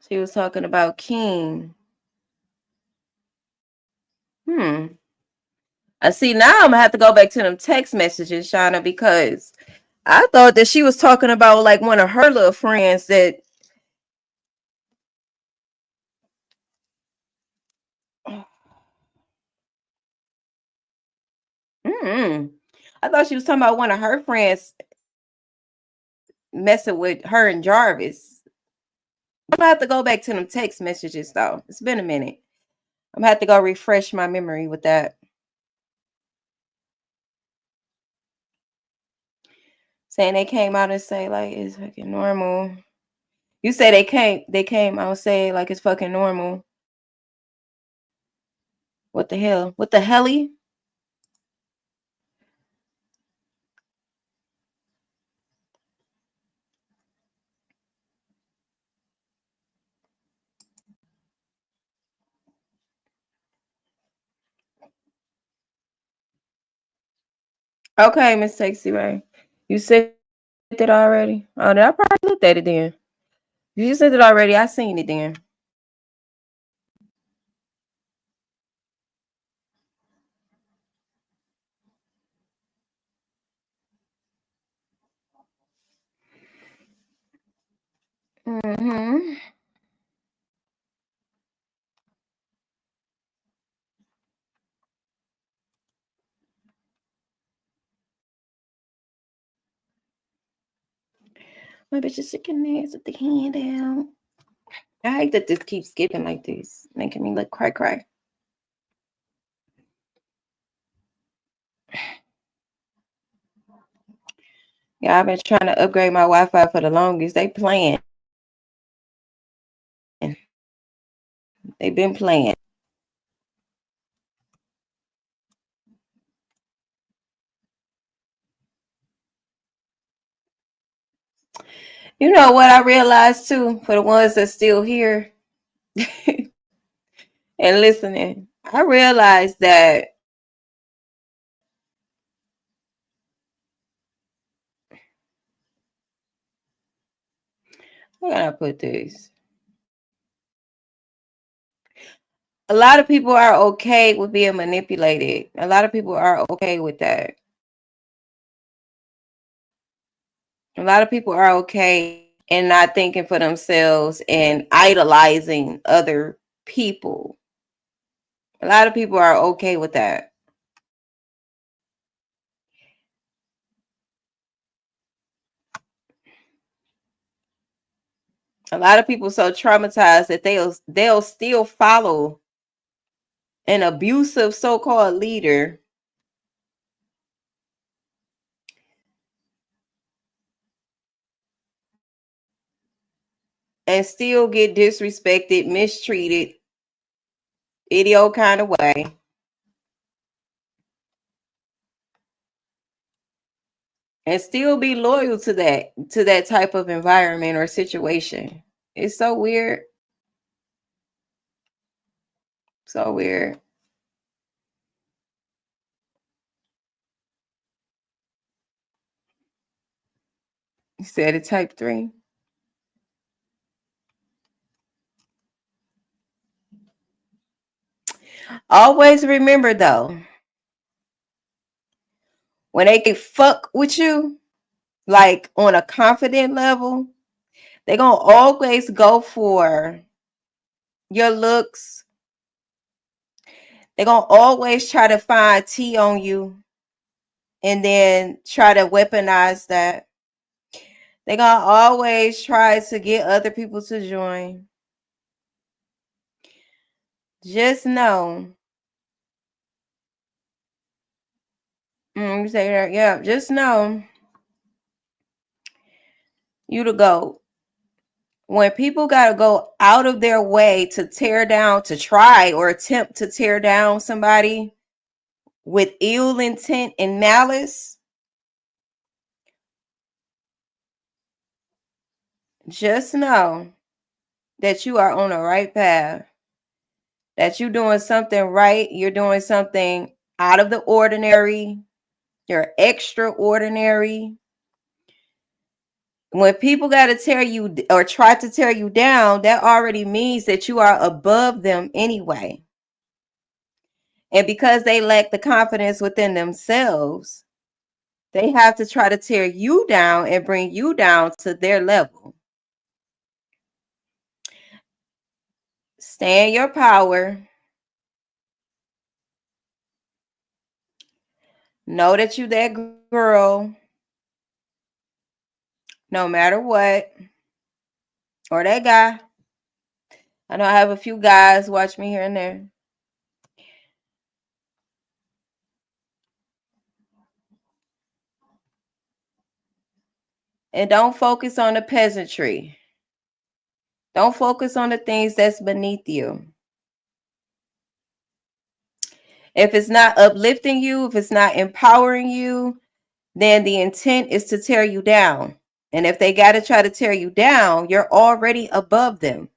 She was talking about King. I see now I'm gonna have to go back to them text messages, Shauna, because I thought that she was talking about like one of her little friends that I thought she was talking about one of her friends messing with her and Jarvis. I'm gonna have to go back to them text messages though. It's been a minute. I'm gonna have to go refresh my memory with that. Saying they came out and say like it's fucking normal. You say they came out and say like it's fucking normal. What the hell? What the helly? Okay, Miss Sexy Ray. You said it already? Oh, I probably looked at it then. You said it already. I seen it then. Mm-hmm. My bitch is shaking ass with the hand down. I hate that this keeps skipping like this, making me look cry. Yeah, I've been trying to upgrade my Wi-Fi for the longest. They playing. They've been playing. You know what I realized too, for the ones that's still here and listening, I realized that how can I put this? A lot of people are okay with being manipulated. A lot of people are okay with that. A lot of people are okay and not thinking for themselves and idolizing other people. A lot of people are okay with that. A lot of people so traumatized that they'll still follow an abusive so-called leader and still get disrespected, mistreated, idiot kind of way. And still be loyal to that type of environment or situation. It's so weird. So weird. You said it type 3. Always remember though, when they can fuck with you, like on a confident level, they're gonna always go for your looks. They're gonna always try to find tea on you and then try to weaponize that. They're gonna always try to get other people to join. Just know. You say that, yeah. Just know you the GOAT. When people gotta go out of their way to tear down, to try or attempt to tear down somebody with ill intent and malice, just know that you are on the right path. That you're doing something right. You're doing something out of the ordinary. You're extraordinary. When people got to tear you or try to tear you down, that already means that you are above them anyway. And because they lack the confidence within themselves, they have to try to tear you down and bring you down to their level. Stay in your power. Know that you that girl, no matter what, or that guy. I know I have a few guys watch me here and there. And don't focus on the peasantry. Don't focus on the things that's beneath you. If it's not uplifting you, if it's not empowering you, then the intent is to tear you down. And if they got to try to tear you down, you're already above them.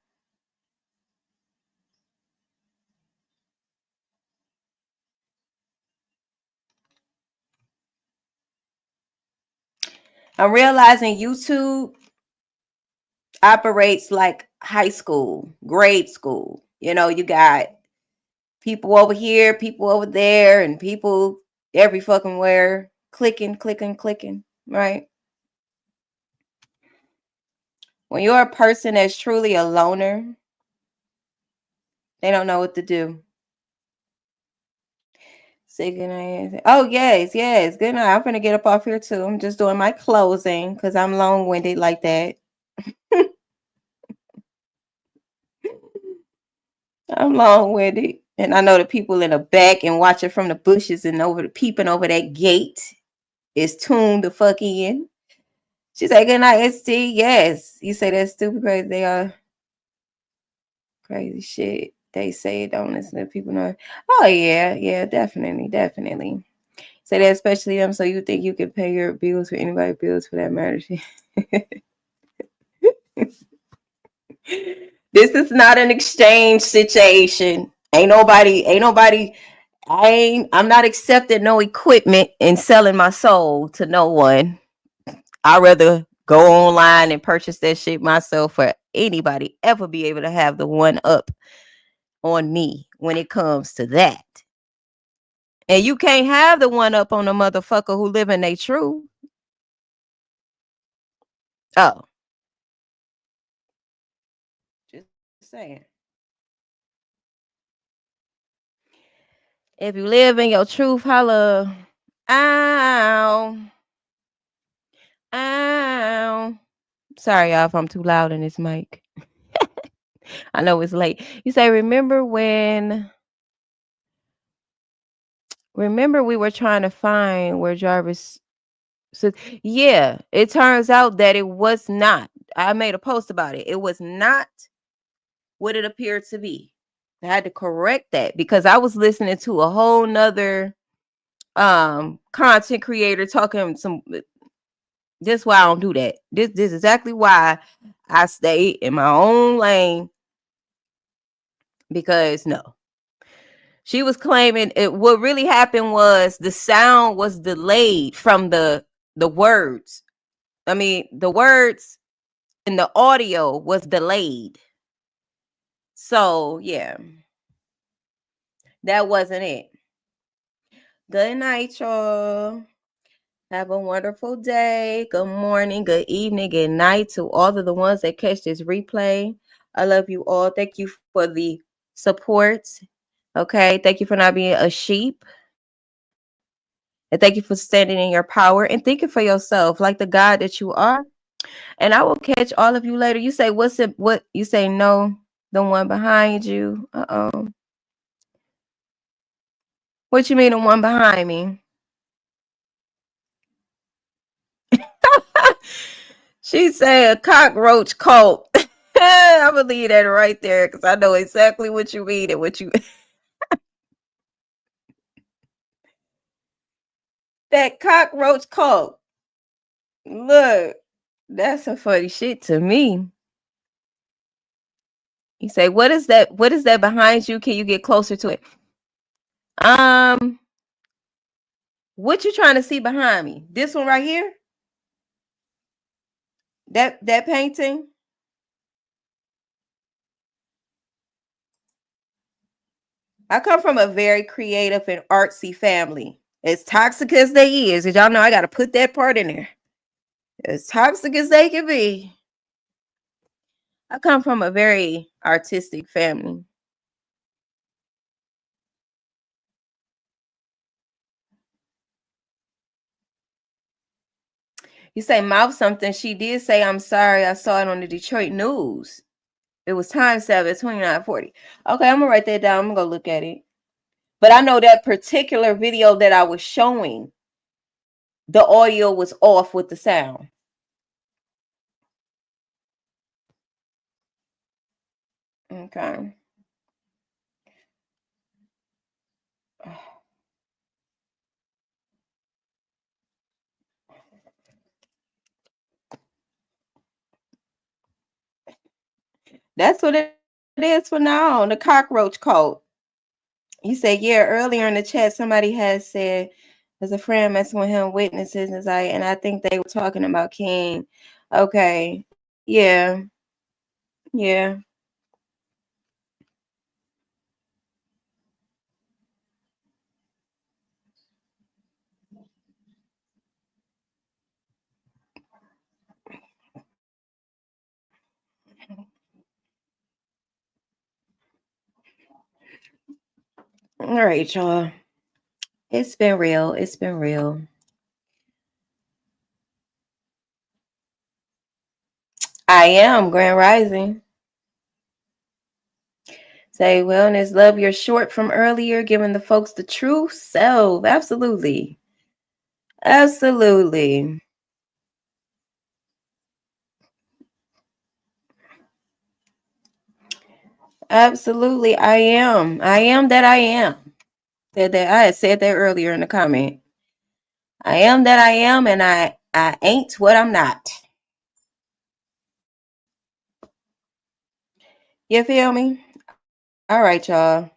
I'm realizing YouTube operates like high school, grade school. You know, you got people over here, people over there, and people every fucking where, clicking, right? When you're a person that's truly a loner, they don't know what to do. Say good night. Oh, yes. Good night. I'm gonna get up off here too. I'm just doing my closing because I'm long-winded like that. I'm long-winded. And I know the people in the back and watching from the bushes and over the peeping over that gate is tuned the fuck in. She said, good night, ST. Yes. You say that's stupid crazy. They are crazy shit. They say don't listen to people know. Oh, yeah, definitely. Say that especially them, so you think you can pay your bills for anybody's bills for that matter. This is not an exchange situation. I'm not accepting no equipment and selling my soul to no one. I'd rather go online and purchase that shit myself for anybody ever be able to have the one up on me when it comes to that. And you can't have the one up on a motherfucker who live in their truth. Oh. Just saying. If you live in your truth, holla. Ow. Sorry, y'all, if I'm too loud in this mic. I know it's late. You say, remember we were trying to find where Jarvis. So yeah, it turns out that it was not. I made a post about it. It was not what it appeared to be. I had to correct that because I was listening to a whole nother content creator talking some. This is why I don't do that. This is exactly why I stay in my own lane. Because no. She was claiming what really happened was the sound was delayed from the words. I mean, the words in the audio was delayed. So, yeah. That wasn't it. Good night, y'all. Have a wonderful day. Good morning, good evening, good night to all of the ones that catch this replay. I love you all. Thank you for the support. Okay. Thank you for not being a sheep. And thank you for standing in your power and thinking for yourself like the God that you are. And I will catch all of you later. You say, what's it? What you say? No, the one behind you. What you mean, the one behind me? She said a cockroach cult. I believe that right there because I know exactly what you mean and what you. That cockroach cult. Look, that's some funny shit to me. You say, what is that? What is that behind you? Can you get closer to it? What you trying to see behind me? This one right here? That painting? I come from a very creative and artsy family. As toxic as they is, y'all know I got to put that part in there. As toxic as they can be. I come from a very artistic family. You say mouth something. She did say, I'm sorry. I saw it on the Detroit news. It was time 7:29:40. Okay, I'm going to write that down. I'm going to go look at it. But I know that particular video that I was showing, the audio was off with the sound. Okay. That's what it is for now on, the cockroach cult. You said, yeah, earlier in the chat, somebody has said, there's a friend messing with him, witnesses, Naziah, and I think they were talking about King. Okay. Yeah. Yeah. All right, y'all. It's been real. It's been real. I am Grand Rising. Say wellness, love your short from earlier, giving the folks the true self. Absolutely. Absolutely. Absolutely. I am. I am that I am. Said that I had said that earlier in the comment. I am that I am, and I ain't what I'm not. You feel me? All right, y'all.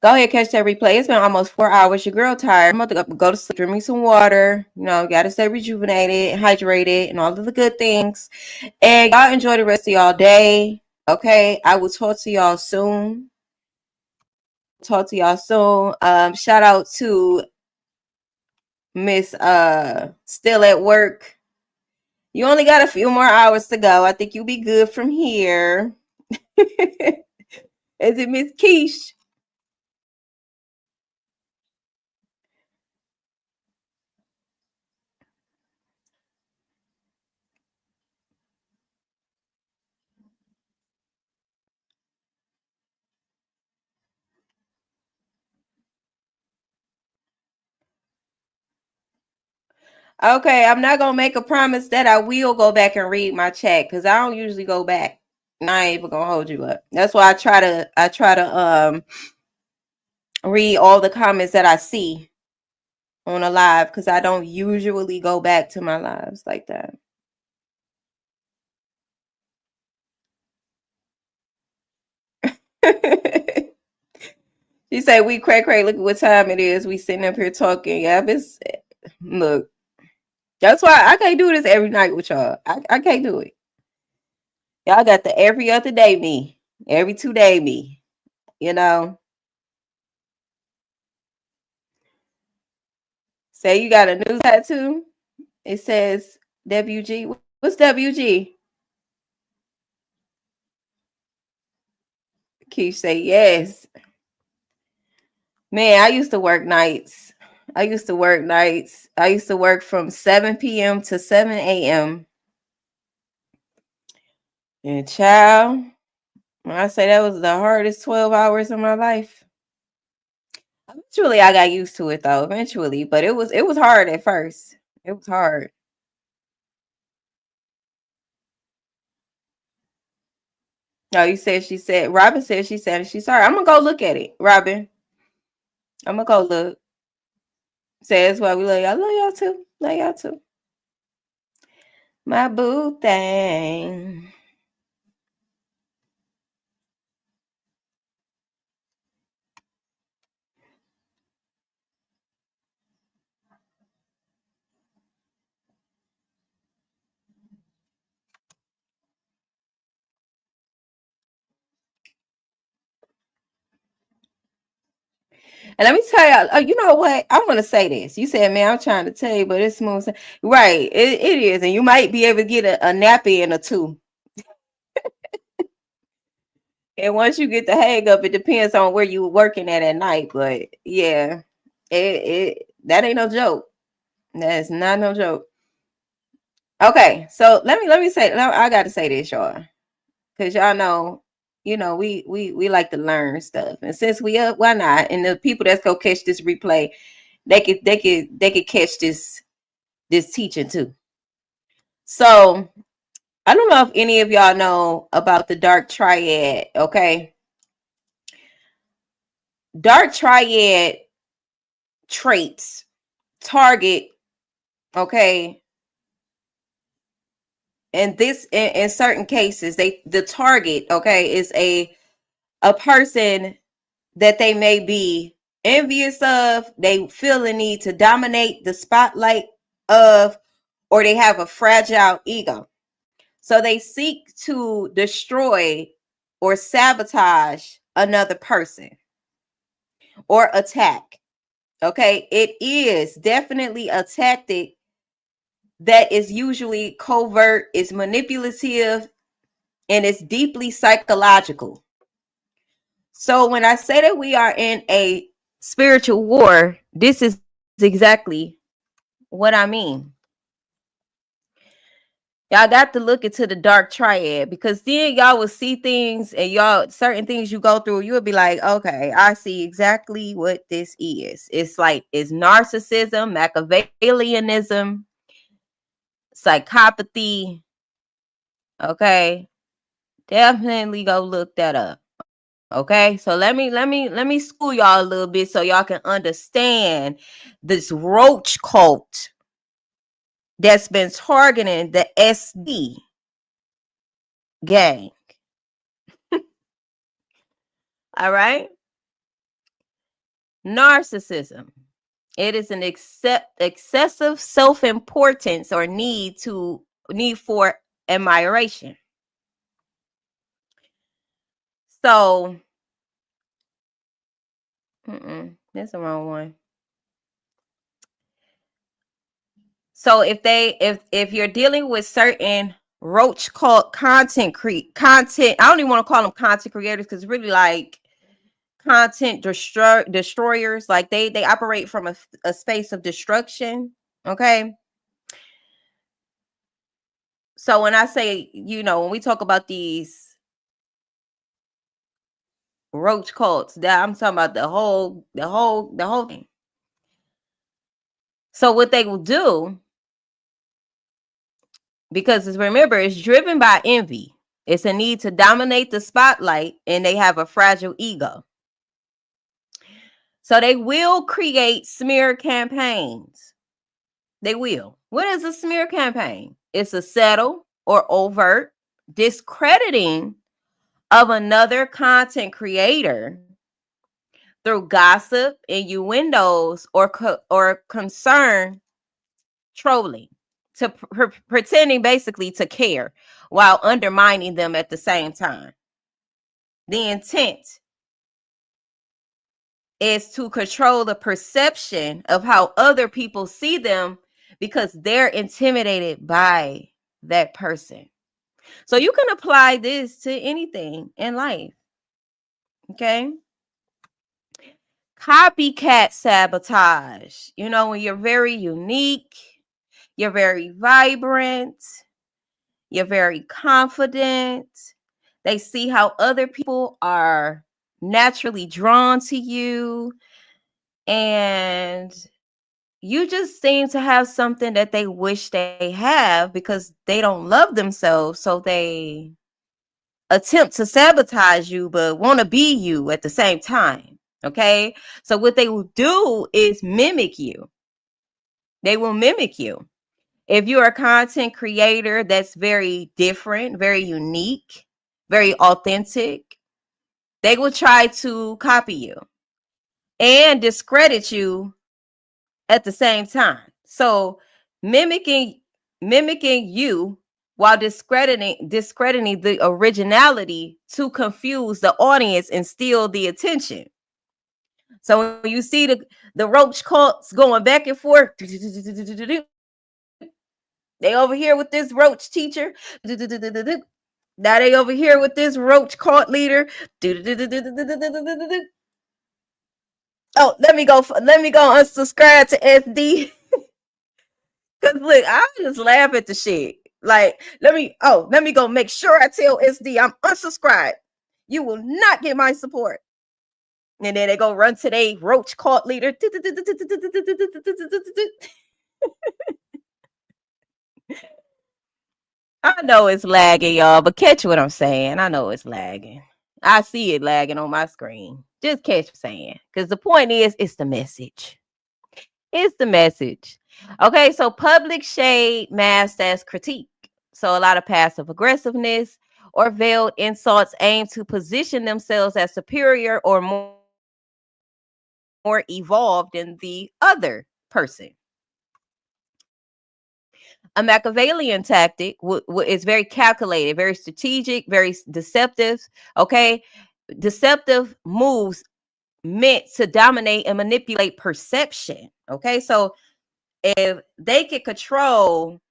Go ahead, catch that replay. It's been almost 4 hours. Your girl tired. I'm about to go to sleep, drink me some water. You know, gotta stay rejuvenated, hydrated, and all of the good things. And y'all enjoy the rest of y'all day. Okay, I will talk to y'all soon. Shout out to Miss still at work. You only got a few more hours to go. I think you'll be good from here. Is it Miss Keish? Okay, I'm not gonna make a promise that I will go back and read my chat because I don't usually go back. And I ain't even gonna hold you up. That's why I try to read all the comments that I see on a live because I don't usually go back to my lives like that. She said, we cray, look at what time it is. We sitting up here talking. Yeah, look. That's why I can't do this every night with y'all. I can't do it. Y'all got the every other day me. Every 2 day me. You know? Say you got a new tattoo. It says WG. What's WG? Keith say yes. Man, I used to work nights. I used to work nights. I used to work from 7 p.m. to 7 a.m. And child, when I say that was the hardest 12 hours of my life. Eventually I got used to it though, eventually, but it was hard at first. It was hard. No, you said she said Robin said she's sorry. I'm gonna go look at it, Robin. I'm gonna go look. Say that's why we love y'all. Love y'all too. Love y'all too. My boo thing. And let me tell y'all, you know what? I'm going to say this. You said, man, I'm trying to tell you, but it's smooth. Right. It is. And you might be able to get a nappy in or two. And once you get the hang up, it depends on where you were working at night. But yeah, that ain't no joke. That's not no joke. Okay. So let me say, I got to say this, y'all. Because y'all know, we like to learn stuff. And since we up, why not? And the people that's going to catch this replay, they could catch this teaching too. So I don't know if any of y'all know about the dark triad. Okay, dark triad traits target. Okay, and this in certain cases, the target. Okay, is a person that they may be envious of. They feel the need to dominate the spotlight of, or they have a fragile ego. So they seek to destroy or sabotage another person or attack. Okay, it is definitely a tactic that is usually covert, is manipulative, and it's deeply psychological. So when I say that we are in a spiritual war, this is exactly what I mean. Y'all got to look into the dark triad, because then y'all will see things, and y'all, certain things you go through, you will be like, okay, I see exactly what this is. It's like, it's narcissism, Machiavellianism, psychopathy. Okay, definitely go look that up. Okay, so let me school y'all a little bit so y'all can understand this roach cult that's been targeting the SD gang. All right. Narcissism. It is an excessive self-importance or need for admiration. So, that's the wrong one. So if you're dealing with certain roach cult content, I don't even want to call them content creators, because really like content destroyers, like they operate from a space of destruction. Okay. So when I say, when we talk about these roach cults, that I'm talking about the whole thing. So what they will do, because remember, it's driven by envy. It's a need to dominate the spotlight, and they have a fragile ego. So they will create smear campaigns. They will. What is a smear campaign? It's a subtle or overt discrediting of another content creator through gossip, innuendos, or concern trolling, to pretending basically to care while undermining them at the same time. The intent is to control the perception of how other people see them, because they're intimidated by that person. So you can apply this to anything in life. Okay. copycat sabotage. You know, when you're very unique, you're very vibrant, you're very confident. They see how other people are naturally drawn to you, and you just seem to have something that they wish they have because they don't love themselves. So they attempt to sabotage you, but want to be you at the same time. Okay. So what they will do is mimic you. They will mimic you. If you're a content creator that's very different, very unique, very authentic, they will try to copy you and discredit you at the same time. So mimicking you while discrediting the originality to confuse the audience and steal the attention. So when you see the roach cults going back and forth, they over here with this roach teacher. Now they over here with this roach cult leader. Oh, let me go unsubscribe to SD. Cause look, I just laugh at the shit. Like, let me go make sure I tell SD I'm unsubscribed. You will not get my support. And then they go run to their roach cult leader. I know it's lagging, y'all, but catch what I'm saying. I know it's lagging. I see it lagging on my screen. Just catch what I'm saying. Because the point is, it's the message. It's the message. Okay, so public shade masked as critique. So a lot of passive aggressiveness or veiled insults aim to position themselves as superior or more evolved than the other person. A Machiavellian tactic is very calculated, very strategic, very deceptive. Okay, deceptive moves meant to dominate and manipulate perception. Okay, so if they can control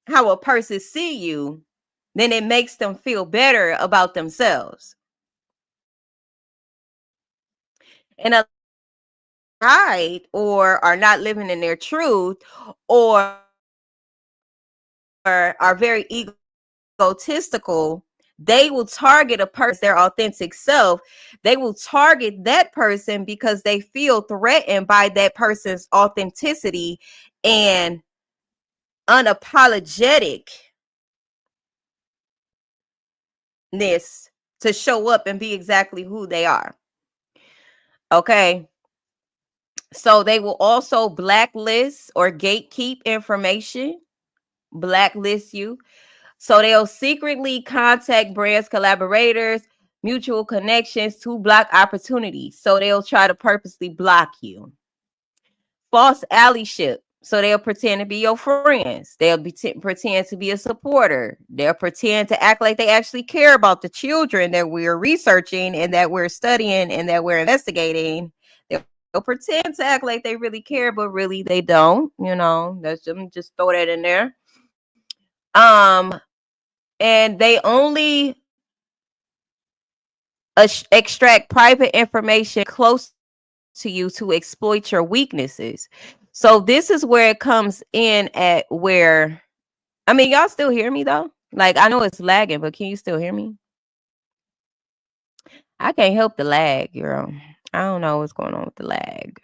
how a person see you, then it makes them feel better about themselves. And a hide or are not living in their truth or are very egotistical, they will target a person, their authentic self. They will target that person because they feel threatened by that person's authenticity and unapologeticness to show up and be exactly who they are. Okay. So they will also blacklist or gatekeep information, blacklist you. So they'll secretly contact brands, collaborators, mutual connections to block opportunities. So they'll try to purposely block you. False allyship. So they'll pretend to be your friends. They'll pretend to be a supporter. They'll pretend to act like they actually care about the children that we're researching and that we're studying and that we're investigating. They'll pretend to act like they really care, but really they don't. You know, that's just throw that in there. And they only extract private information close to you to exploit your weaknesses. So this is where it comes in at where, I mean, y'all still hear me though? Like, I know it's lagging, but can you still hear me? I can't help the lag, girl. I don't know what's going on with the lag.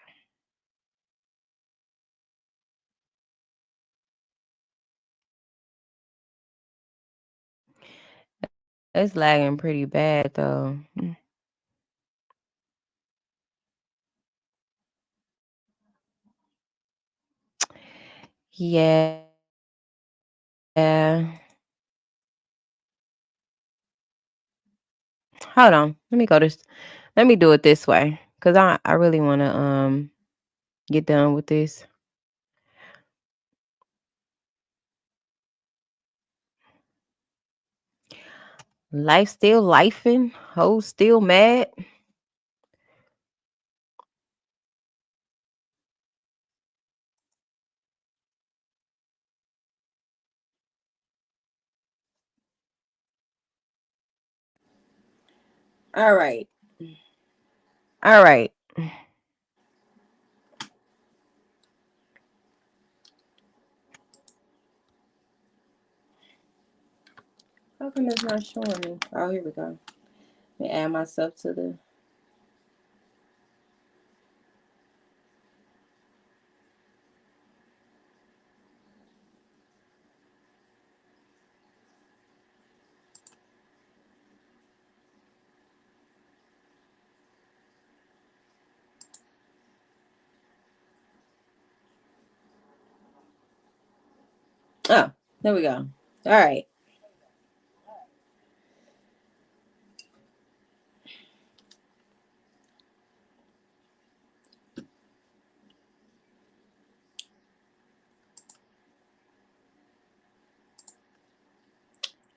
It's lagging pretty bad though. Yeah. Yeah. Hold on. Let me do it this way. Cause I really wanna get done with this. Life still lifing, hoes still mad. All right. All right. How come it's not showing me? Oh, here we go. Let me add myself to the. Oh, there we go. All right.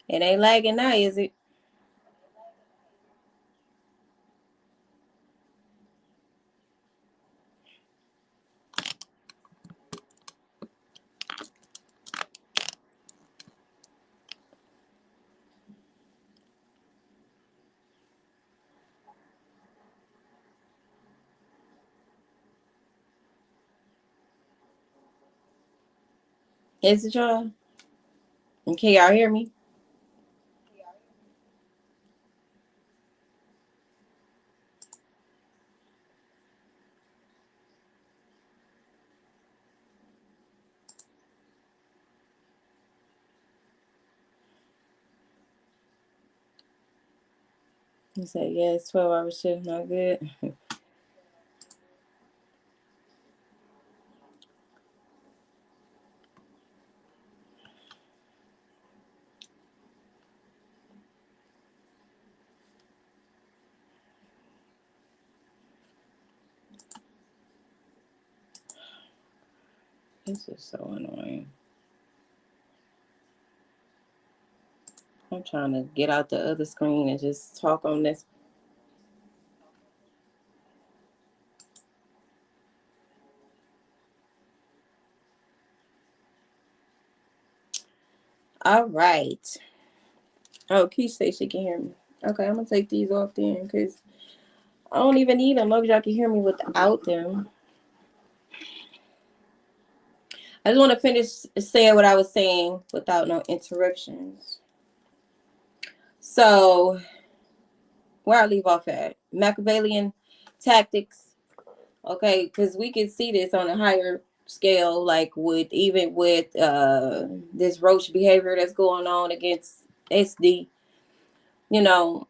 It ain't lagging now, is it? Is it y'all? And can y'all hear me? You say yes, 12-hour shift, not good. This is so annoying. I'm trying to get out the other screen and just talk on this. All right. Oh, Key said she can hear me. Okay, I'm gonna take these off then because I don't even need them. Long as y'all can hear me without them. I just want to finish saying what I was saying without no interruptions. So, where I leave off at? Machiavellian tactics. Okay, because we can see this on a higher scale, like with this roach behavior that's going on against SD. You know,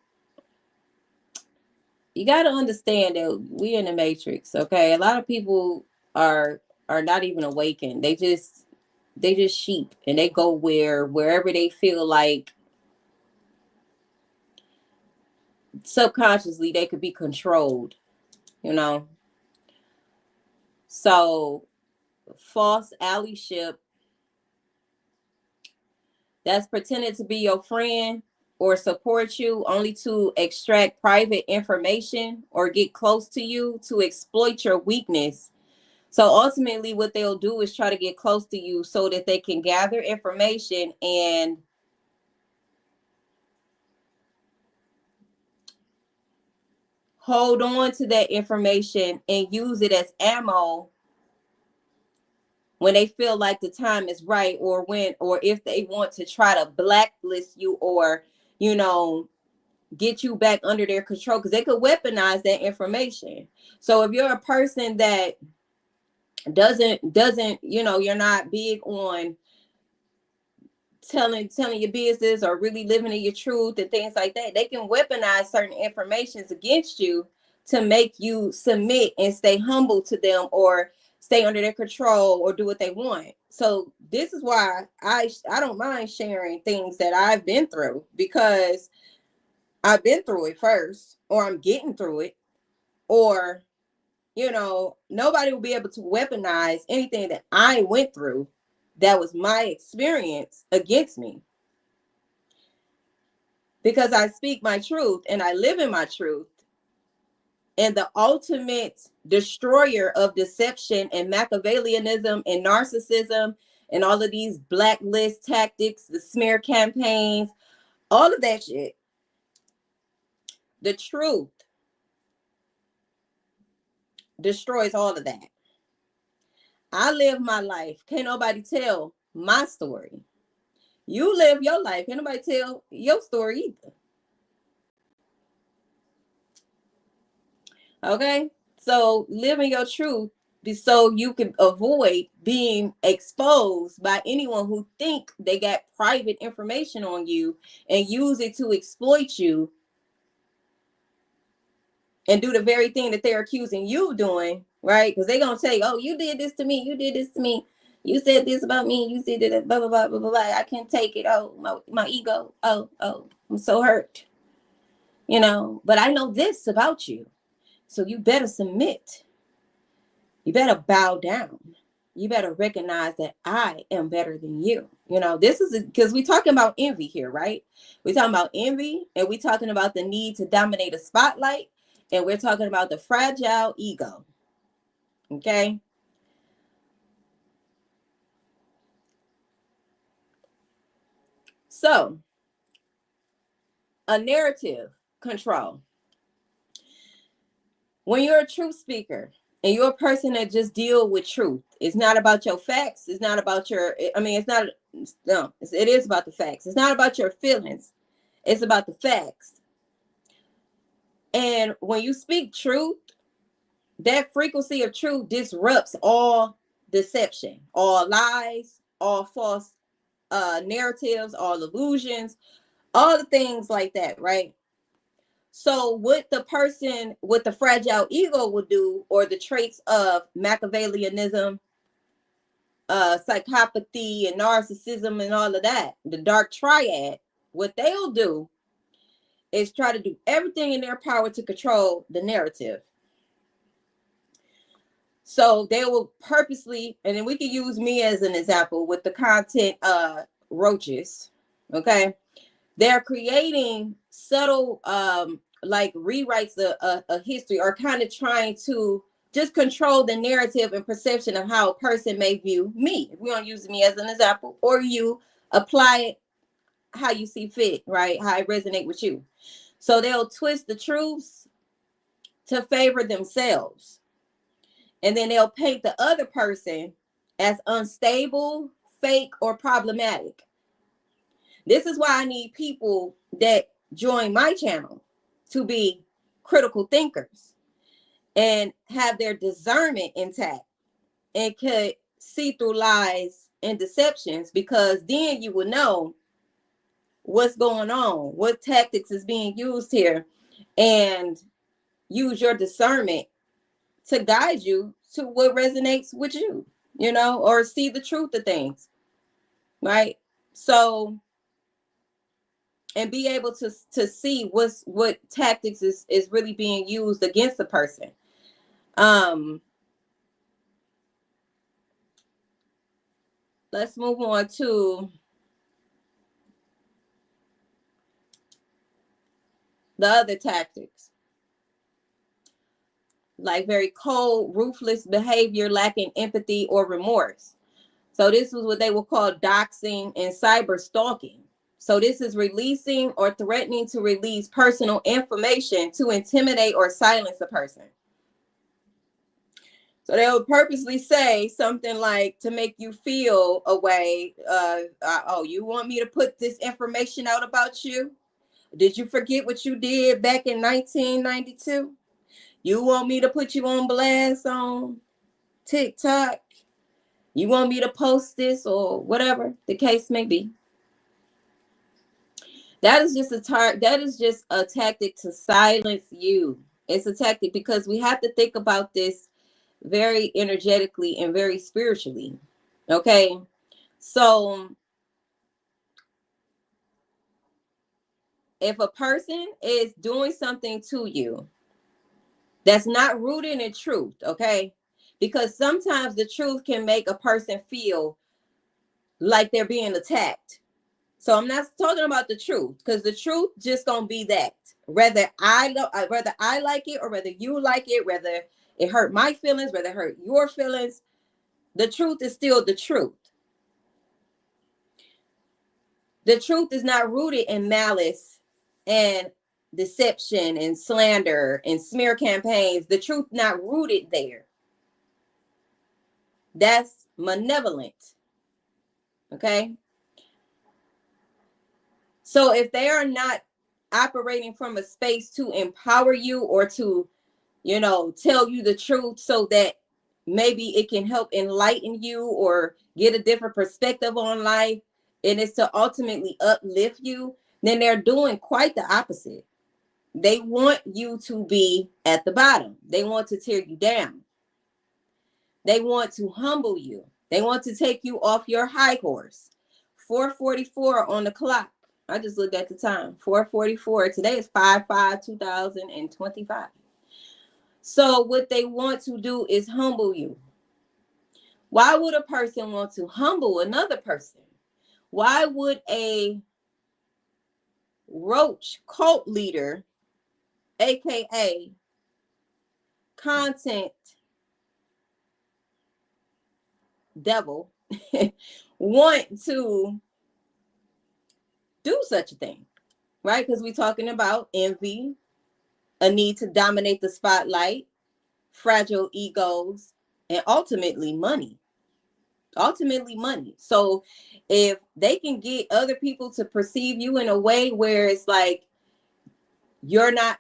you got to understand that we in the matrix. Okay, a lot of people are not even awakened. They just sheep, and they go wherever they feel like subconsciously they could be controlled, you know. So false allyship, that's pretending to be your friend or support you only to extract private information or get close to you to exploit your weakness. So ultimately what they'll do is try to get close to you so that they can gather information and hold on to that information and use it as ammo when they feel like the time is right, or if they want to try to blacklist you or, you know, get you back under their control, because they could weaponize that information. So if you're a person that doesn't, you know, you're not big on telling your business or really living in your truth and things like that, they can weaponize certain informations against you to make you submit and stay humble to them or stay under their control or do what they want. So this is why I don't mind sharing things that I've been through, because I've been through it first, or I'm getting through it, or, you know, nobody will be able to weaponize anything that I went through that was my experience against me, because I speak my truth and I live in my truth. And the ultimate destroyer of deception and Machiavellianism and narcissism and all of these blacklist tactics, the smear campaigns, all of that shit, the truth destroys all of that. I live my life. Can't nobody tell my story. You live your life. Can't nobody tell your story either. Okay? So living your truth so you can avoid being exposed by anyone who think they got private information on you and use it to exploit you and do the very thing that they're accusing you of doing, right? Because they're going to say, oh, you did this to me. You did this to me. You said this about me. You said that, blah, blah, blah, blah, blah, blah. I can't take it. Oh, my ego. Oh, I'm so hurt. You know, but I know this about you. So you better submit. You better bow down. You better recognize that I am better than you. You know, this is because we're talking about envy here, right? We're talking about envy, and we're talking about the need to dominate a spotlight, and we're talking about the fragile ego. Okay. So, a narrative control. When you're a truth speaker and you're a person that just deal with truth, it's not about your facts. It's not about your, I mean, it's not, no, it is about the facts. It's not about your feelings. It's about the facts. And when you speak truth, that frequency of truth disrupts all deception, all lies, all false narratives, all illusions, all the things like that, right? So what the person with the fragile ego will do, or the traits of Machiavellianism, psychopathy and narcissism and all of that, the dark triad, what they'll do is try to do everything in their power to control the narrative. So they will purposely, and then we can use me as an example with the content roaches, okay? They're creating subtle like rewrites a history, or kind of trying to just control the narrative and perception of how a person may view me. If we don't use me as an example, or you apply it how you see fit, right? How it resonate with you. So they'll twist the truths to favor themselves. And then they'll paint the other person as unstable, fake, or problematic. This is why I need people that join my channel to be critical thinkers and have their discernment intact and could see through lies and deceptions, because then you will know what's going on, what tactics is being used here, and use your discernment to guide you to what resonates with you, you know, or see the truth of things, right? So, and be able to see what tactics is really being used against the person. Let's move on to the other tactics, like very cold, ruthless behavior, lacking empathy or remorse. So this was what they will call doxing and cyber stalking. So this is releasing or threatening to release personal information to intimidate or silence a person. So they would purposely say something like, to make you feel a way, oh, you want me to put this information out about you? Did you forget what you did back in 1992? You want me to put you on blast on TikTok? You want me to post this, or whatever the case may be? That is just a tactic to silence you. It's a tactic because we have to think about this very energetically and very spiritually. Okay. So if a person is doing something to you that's not rooted in truth, okay? Because sometimes the truth can make a person feel like they're being attacked. So I'm not talking about the truth, because the truth just gonna be that. Whether I like it or whether you like it, whether it hurt my feelings, whether it hurt your feelings, the truth is still the truth. The truth is not rooted in malice and deception and slander and smear campaigns. The truth not rooted there. That's malevolent. Okay. So if they are not operating from a space to empower you or to, you know, tell you the truth so that maybe it can help enlighten you or get a different perspective on life, and it's to ultimately uplift you, then they're doing quite the opposite. They want you to be at the bottom. They want to tear you down. They want to humble you. They want to take you off your high horse. 4:44 on the clock. I just looked at the time. 4:44. Today is 5/5/2025. So what they want to do is humble you. Why would a person want to humble another person? Why would a roach cult leader, aka content devil, want to do such a thing? Right? Because we're talking about envy, a need to dominate the spotlight, fragile egos, and ultimately money. Ultimately money. So if they can get other people to perceive you in a way where it's like you're not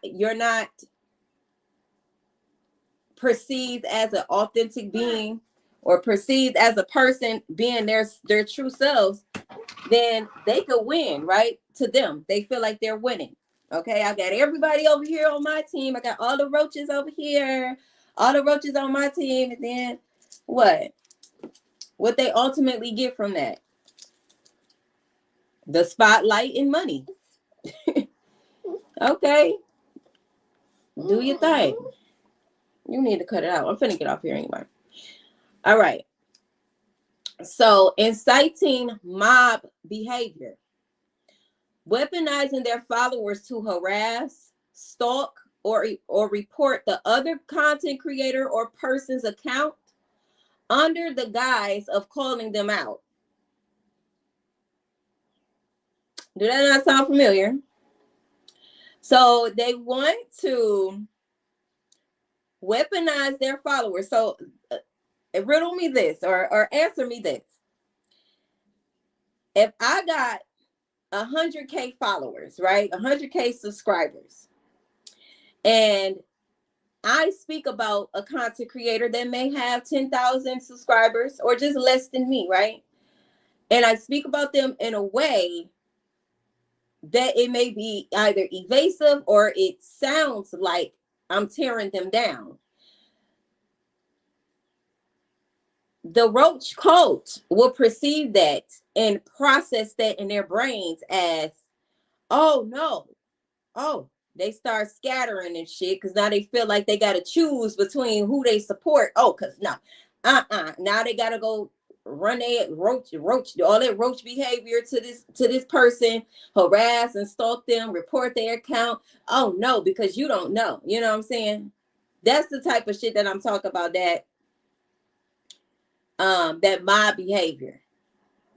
perceived as an authentic being or perceived as a person being their true selves, then they could win, right? To them, they feel like they're winning. Okay, I got everybody over here on my team. I got all the roaches over here, all the roaches on my team. And then what they ultimately get from that? The spotlight and money. Okay, do your thing. You need to cut it out. I'm finna get off here anyway. All right. So inciting mob behavior, weaponizing their followers to harass, stalk, or report the other content creator or person's account under the guise of calling them out. Do that not sound familiar? So they want to weaponize their followers. So riddle me this or answer me this. If I got 100K followers, right? 100K subscribers, and I speak about a content creator that may have 10,000 subscribers or just less than me, right? And I speak about them in a way that it may be either evasive or it sounds like I'm tearing them down. The roach cult will perceive that and process that in their brains as, oh no, oh, they start scattering and shit because now they feel like they got to choose between who they support. Oh, because now they got to go run their roach, all that roach behavior to this person, harass and stalk them, report their account. Oh no, because you don't know. You know what I'm saying? That's the type of shit that I'm talking about, that mob behavior.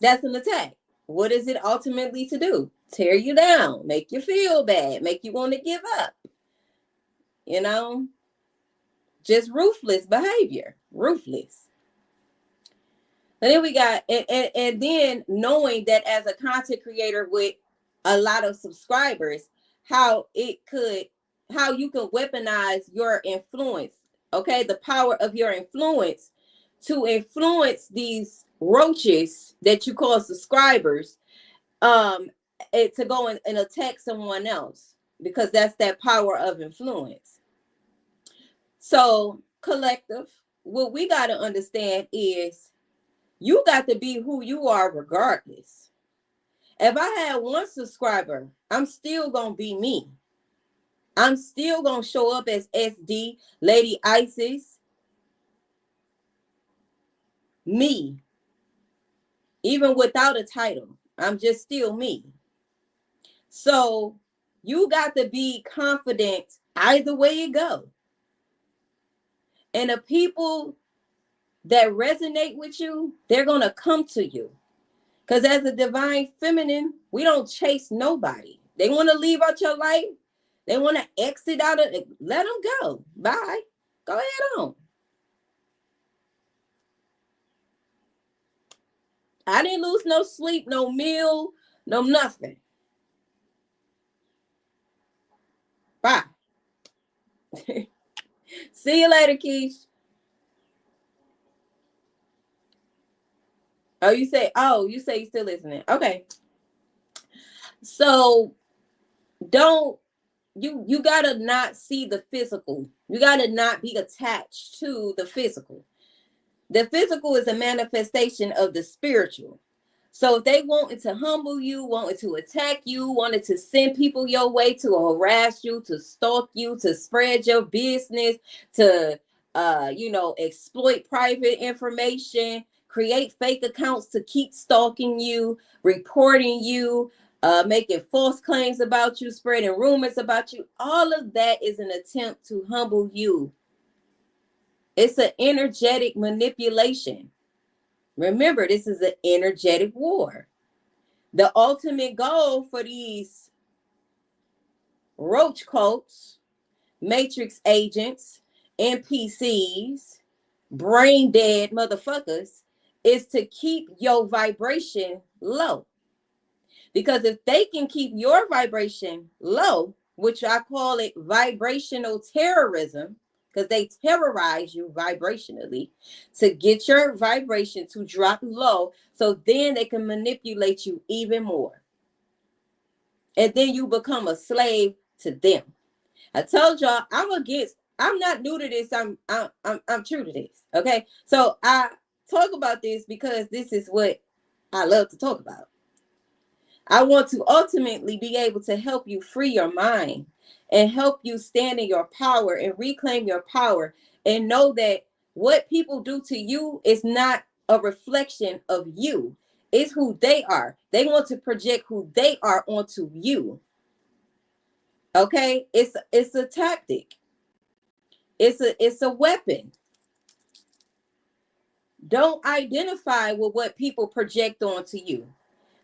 That's an attack. What is it ultimately to do? Tear you down, make you feel bad, make you want to give up. You know, just ruthless behavior, ruthless. And then we got, and then knowing that as a content creator with a lot of subscribers, how you can weaponize your influence. Okay, the power of your influence to influence these roaches that you call subscribers, to go and attack someone else, because that's that power of influence. So collective, what we got to understand is you got to be who you are regardless. If I had one subscriber, I'm still going to be me. I'm still going to show up as SD, Lady Isis, me. Even without a title, I'm just still me. So you got to be confident either way you go. And the people that resonate with you, they're going to come to you. Because as a divine feminine, we don't chase nobody. They want to leave out your life. They want to exit out of it. Let them go. Bye. Go ahead on. I didn't lose no sleep, no meal, no nothing. Bye. See you later, Keish. Oh, you say you're still listening. Okay. So you gotta not see the physical. You gotta not be attached to the physical. The physical is a manifestation of the spiritual. So if they wanted to humble you, wanted to attack you, wanted to send people your way to harass you, to stalk you, to spread your business, to exploit private information, create fake accounts to keep stalking you, reporting you, making false claims about you, spreading rumors about you, all of that is an attempt to humble you. It's an energetic manipulation. Remember, this is an energetic war. The ultimate goal for these roach cults, matrix agents, NPCs, brain dead motherfuckers is to keep your vibration low. Because if they can keep your vibration low, which I call it vibrational terrorism, because they terrorize you vibrationally to get your vibration to drop low, so then they can manipulate you even more. And then you become a slave to them. I told y'all I'm not new to this. I'm true to this. Okay. So I talk about this because this is what I love to talk about. I want to ultimately be able to help you free your mind and help you stand in your power and reclaim your power and know that what people do to you is not a reflection of you. It's who they are. They want to project who they are onto you. Okay? It's a tactic. It's a weapon. Don't identify with what people project onto you.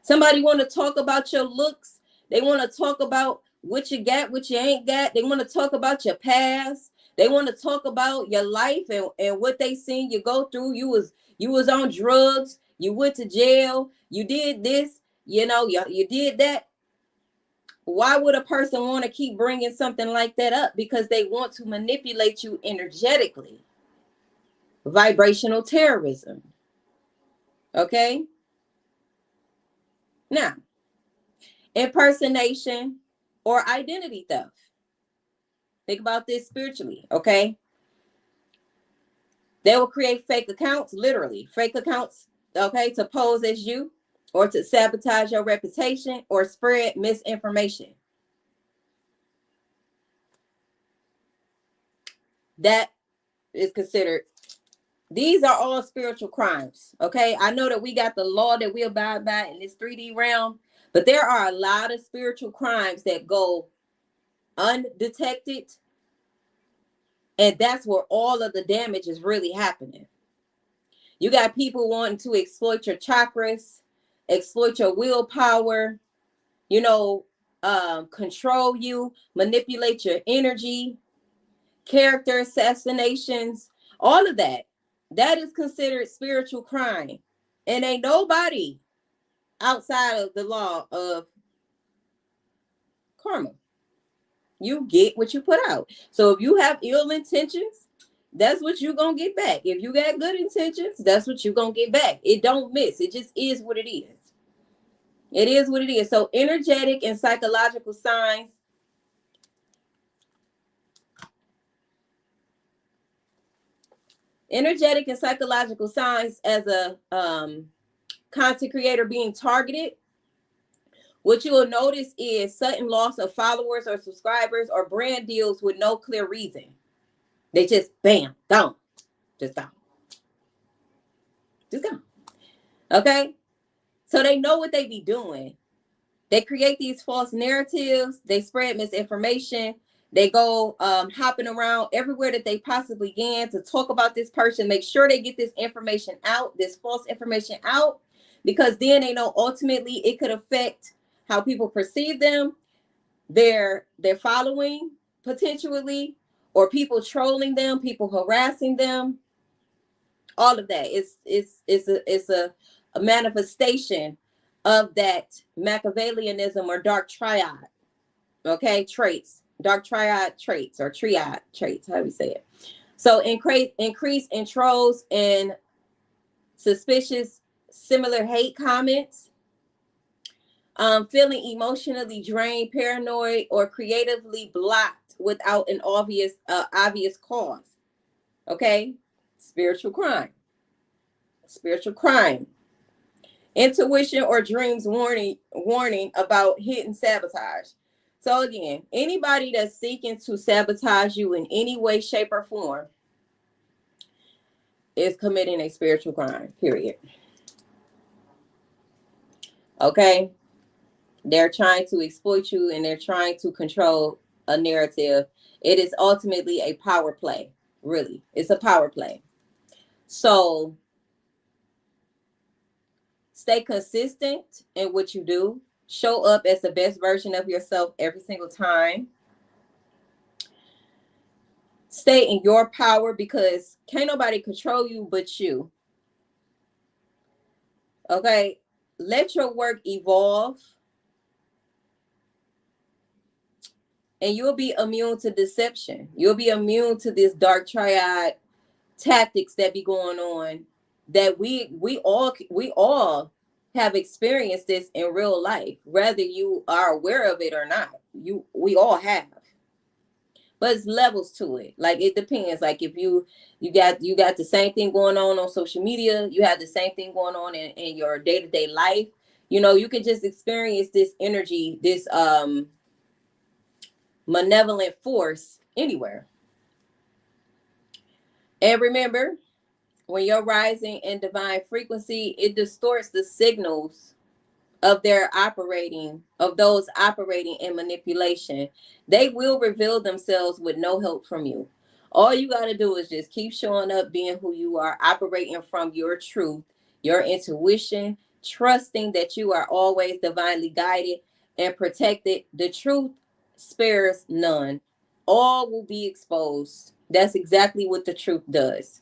Somebody want to talk about your looks. They want to talk about what you got, what you ain't got. They want to talk about your past. They want to talk about your life and what they seen you go through. You was on drugs. You went to jail. You did this. You did that. Why would a person want to keep bringing something like that up? Because they want to manipulate you energetically. Vibrational terrorism. Okay? Now, impersonation or identity theft. Think about this spiritually, okay? They will create fake accounts, literally, fake accounts, okay, to pose as you or to sabotage your reputation or spread misinformation. That is considered, these are all spiritual crimes, okay? I know that we got the law that we abide by in this 3D realm, but there are a lot of spiritual crimes that go undetected, and that's where all of the damage is really happening. You got people wanting to exploit your chakras, exploit your willpower, control you, manipulate your energy, character assassinations, all of that. That is considered spiritual crime. And ain't nobody outside of the law of karma. You get what you put out. So if you have ill intentions, that's what you're going to get back. If you got good intentions, that's what you're going to get back. It don't miss. It just is what it is. It is what it is. So energetic and psychological signs. Energetic and psychological signs as a content creator being targeted. What you will notice is sudden loss of followers or subscribers or brand deals with no clear reason. They just, bam, gone. Just gone. Just gone. Okay? So they know what they be doing. They create these false narratives. They spread misinformation. They go hopping around everywhere that they possibly can to talk about this person, make sure they get this information out, this false information out, because then they know ultimately it could affect how people perceive them, their following potentially, or people trolling them, people harassing them. All of that. It's a manifestation of that Machiavellianism or dark triad, okay, traits. dark triad traits or triad traits, how do we say it? So increase in trolls and suspicious, similar hate comments, feeling emotionally drained, paranoid, or creatively blocked without an obvious cause. Okay, spiritual crime. Intuition or dreams warning about hidden sabotage. So again, anybody that's seeking to sabotage you in any way, shape, or form is committing a spiritual crime, period. Okay? They're trying to exploit you and they're trying to control a narrative. It is ultimately a power play, really. It's a power play. So stay consistent in what you do. Show up as the best version of yourself every single time. Stay in your power because can't nobody control you but you. Okay? Let your work evolve and you'll be immune to deception. You'll be immune to this dark triad tactics that be going on that we all have experienced this in real life, whether you are aware of it or not. We all have. But it's levels to it. Like it depends. Like if you got the same thing going on social media, you have the same thing going on in your day-to-day life. You know, you can just experience this energy, this malevolent force anywhere. And remember, when you're rising in divine frequency, it distorts the signals of those operating in manipulation. They will reveal themselves with no help from you. All you got to do is just keep showing up, being who you are, operating from your truth, your intuition, trusting that you are always divinely guided and protected. The truth spares none. All will be exposed. That's exactly what the truth does.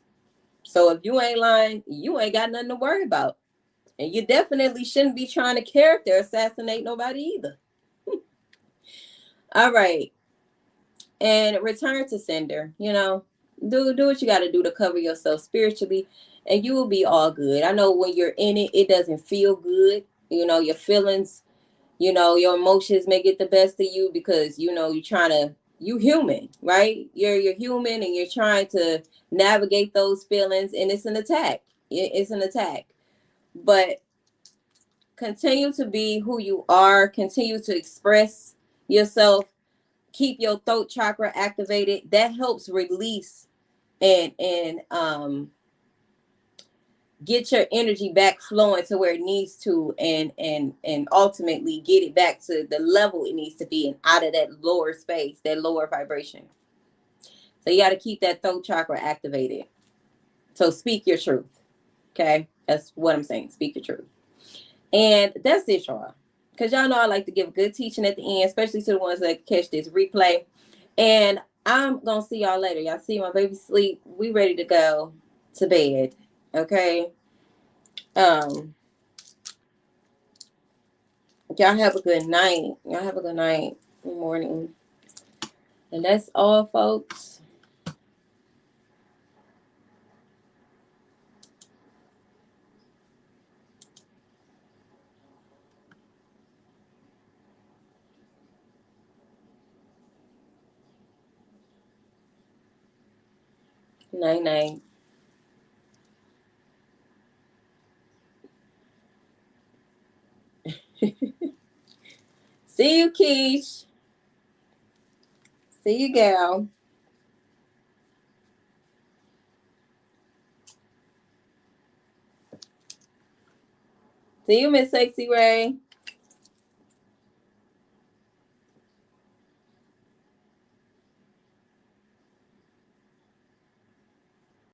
So if you ain't lying, you ain't got nothing to worry about. And you definitely shouldn't be trying to character assassinate nobody either. All right. And return to sender. You know, do what you got to do to cover yourself spiritually, and you will be all good. I know when you're in it, it doesn't feel good. You know, your feelings, you know, your emotions may get the best of you because, you know, you human, right? You're human and you're trying to navigate those feelings, and it's an attack. It's an attack. But continue to be who you are. Continue to express yourself. Keep your throat chakra activated. That helps release and get your energy back flowing to where it needs to, and ultimately get it back to the level it needs to be and out of that lower space, that lower vibration. So you got to keep that throat chakra activated. So speak your truth. Okay, that's what I'm saying. Speak your truth. And that's it, y'all. Because y'all know I like to give good teaching at the end, especially to the ones that catch this replay. And I'm going to see y'all later. Y'all see my baby sleep. We ready to go to bed. Okay? Y'all have a good night. Y'all have a good night. Good morning. And that's all, folks. Night, night. See you, Keish. See you, gal. See you, Miss Sexy Ray.